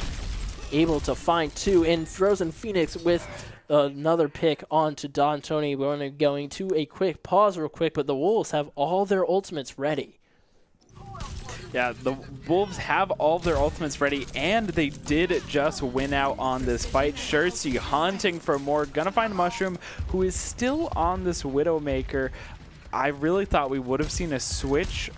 able to find two, and Frozen Phoenix with another pick onto Don Tony. We're going to a quick pause real quick, but the Wolves have all their ultimates ready. Yeah, the Wolves have all of their ultimates ready, and they did just win out on this fight. Shursty hunting for more, gonna find Mushroom, who is still on this Widowmaker. I really thought we would have seen a switch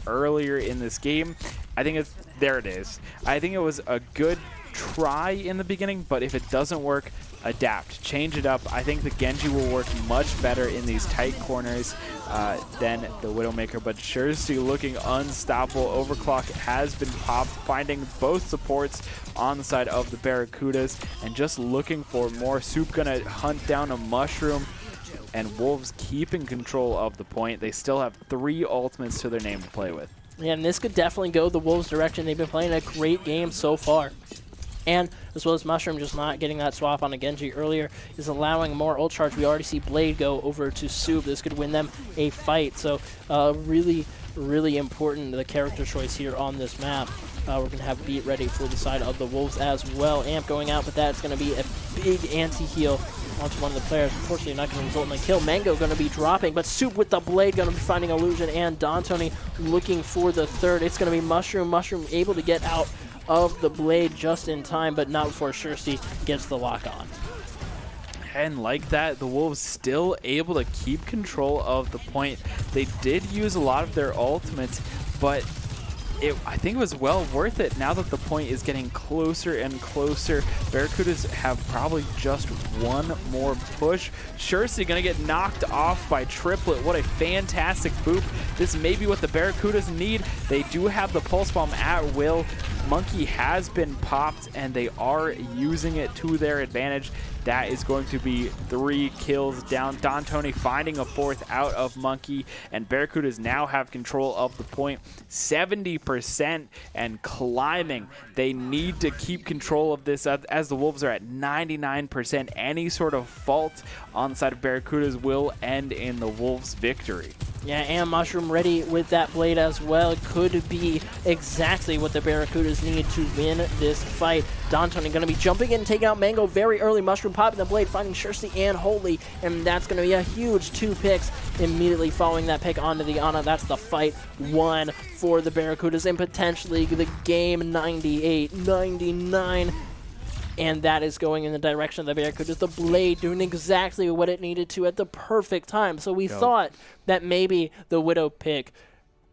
earlier in this game. I think there it is. I think it was a good try in the beginning, but if it doesn't work, adapt, change it up. I think the Genji will work much better in these tight corners than the Widowmaker, but Shursty looking unstoppable. Overclock has been popped, finding both supports on the side of the Barracudas and just looking for more. Soup gonna hunt down a Mushroom, and Wolves keeping control of the point. They still have 3 ultimates to their name to play with. Yeah, and this could definitely go the Wolves' direction. They've been playing a great game so far. And as well as Mushroom just not getting that swap on a Genji earlier is allowing more ult charge. We already see Blade go over to Soup. This could win them a fight. So really, really important, the character choice here on this map. We're going to have Beat ready for the side of the Wolves as well. Amp going out, but that's going to be a big anti-heal onto one of the players. Unfortunately, not going to result in a kill. Mango going to be dropping, but Soup with the Blade going to be finding Illusion, and Don Tony looking for the third. It's going to be Mushroom. Mushroom able to get out of the Blade just in time, but not before Shursty gets the lock on. And like that, the Wolves still able to keep control of the point. They did use a lot of their ultimates, but I think it was well worth it now that the point is getting closer and closer. Barracudas have probably just one more push. Shursty gonna get knocked off by Triplet. What a fantastic boop. This may be what the Barracudas need. They do have the Pulse Bomb at will. Monkey has been popped, and they are using it to their advantage. That is going to be 3 kills down. Don Tony finding a 4th out of Monkey, and Barracudas now have control of the point, 70% and climbing. They need to keep control of this as the Wolves are at 99%. Any sort of fault on the side of Barracudas will end in the Wolves' victory. Yeah, and Mushroom ready with that Blade as well. It could be exactly what the Barracudas need to win this fight. Don Tony going to be jumping in and taking out Mango very early. Mushroom popping the Blade, finding Shursty and Holy, and that's going to be a huge 2 picks immediately following that pick onto the Ana. That's the fight 1 for the Barracudas, and potentially the game 98-99. And that is going in the direction of the Barracudas. The Blade doing exactly what it needed to at the perfect time. So we thought that maybe the Widow pick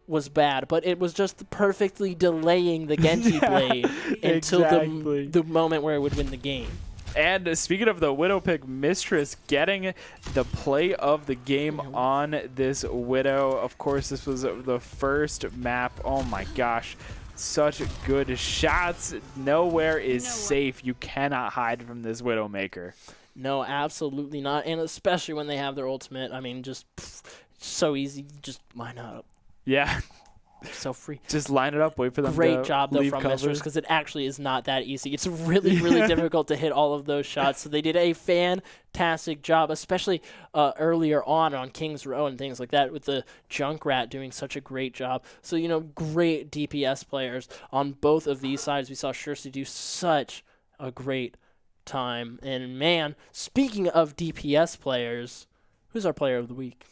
was bad, but it was just perfectly delaying the Genji Blade until the moment where it would win the game. And speaking of the Widow pick, Mistress getting the play of the game on this Widow. Of course, this was the first map. Oh my gosh. Such good shots. Nowhere is safe. You cannot hide from this Widowmaker. No, absolutely not. And especially when they have their ultimate. I mean, just so easy. Just line up. Yeah. so free. Just line it up, wait for them to Great job, though, leave from cover. Mistress, because it actually is not that easy. It's really, really difficult to hit all of those shots. So they did a fantastic job, especially earlier on King's Row and things like that, with the Junkrat doing such a great job. So, great DPS players on both of these sides. We saw Shirley do such a great time. And, man, speaking of DPS players, who's our player of the week?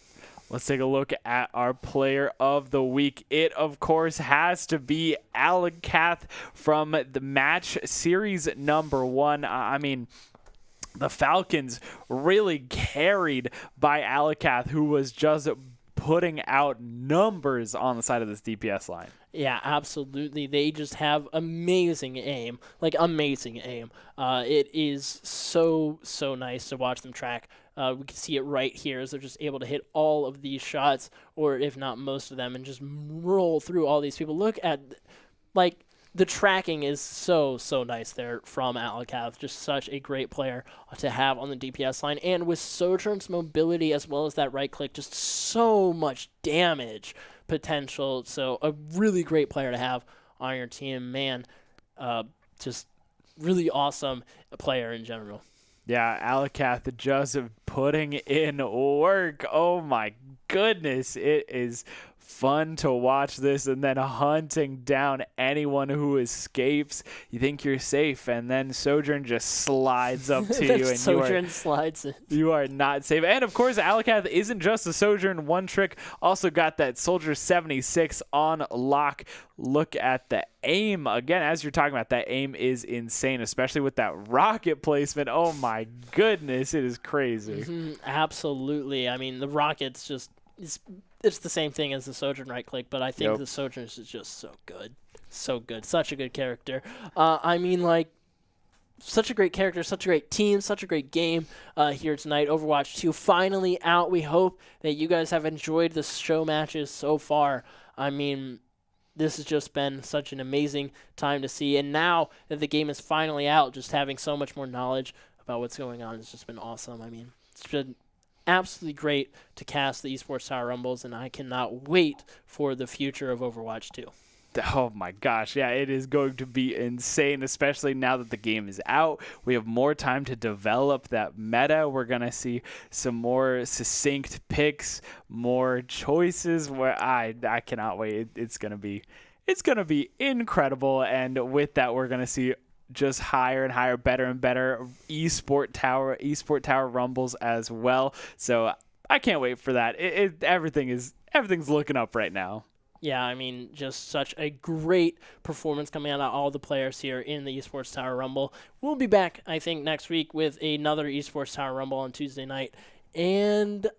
Let's take a look at our player of the week. It, of course, has to be Alakath from the match series number 1. I mean, the Falcons really carried by Alakath, who was just putting out numbers on the side of this DPS line. Yeah, absolutely. They just have amazing aim, amazing aim. It is so nice to watch them track. We can see it right here as they're just able to hit all of these shots, or if not most of them, and just roll through all these people. Look at, the tracking is so nice there from Alakath. Just such a great player to have on the DPS line. And with Sojourn's mobility as well as that right click, just so much damage potential. So a really great player to have on your team. Man, just really awesome player in general. Yeah, Alakath just putting in work. Oh my goodness. It is fun to watch this, and then hunting down anyone who escapes. You think you're safe, and then Sojourn just slides up to you, and Sojourn slides in. You are not safe. And of course, Alakath isn't just a Sojourn one trick. Also got that Soldier 76 on lock. Look at the aim. Again, as you're talking about, that aim is insane, especially with that rocket placement. Oh my goodness, it is crazy. Absolutely. I mean, the rockets just... It's the same thing as the Sojourn right click, but I think the Sojourn is just so good. So good. Such a good character. Such a great character, such a great team, such a great game here tonight. Overwatch 2 finally out. We hope that you guys have enjoyed the show matches so far. I mean, this has just been such an amazing time to see. And now that the game is finally out, just having so much more knowledge about what's going on has just been awesome. I mean, it's been absolutely great to cast the Esports Tower Rumbles, and I cannot wait for the future of Overwatch 2. Oh my gosh, yeah, it is going to be insane, especially now that the game is out. We have more time to develop that meta. We're going to see some more succinct picks, more choices. Where I cannot wait. It's going to be incredible, and with that we're going to see just higher and higher, better and better Esport Tower Rumbles as well. So I can't wait for that. Everything's looking up right now. Yeah, I mean, just such a great performance coming out of all the players here in the Esports Tower Rumble. We'll be back, I think, next week with another Esports Tower Rumble on Tuesday night. And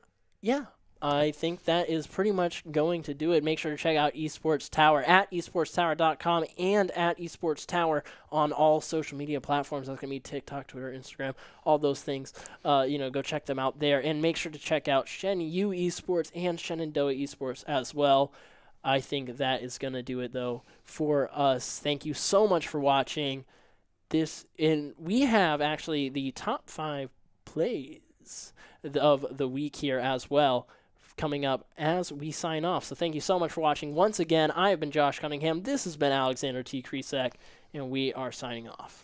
yeah, I think that is pretty much going to do it. Make sure to check out Esports Tower at esportstower.com and at Esports Tower on all social media platforms. That's going to be TikTok, Twitter, Instagram, all those things. Go check them out there. And make sure to check out Shen Yu Esports and Shenandoah Esports as well. I think that is going to do it, though, for us. Thank you so much for watching this. And we have actually the top 5 plays of the week here as well coming up as we sign off. So thank you so much for watching. Once again, I have been Josh Cunningham. This has been Alexander T. Krisak, and we are signing off.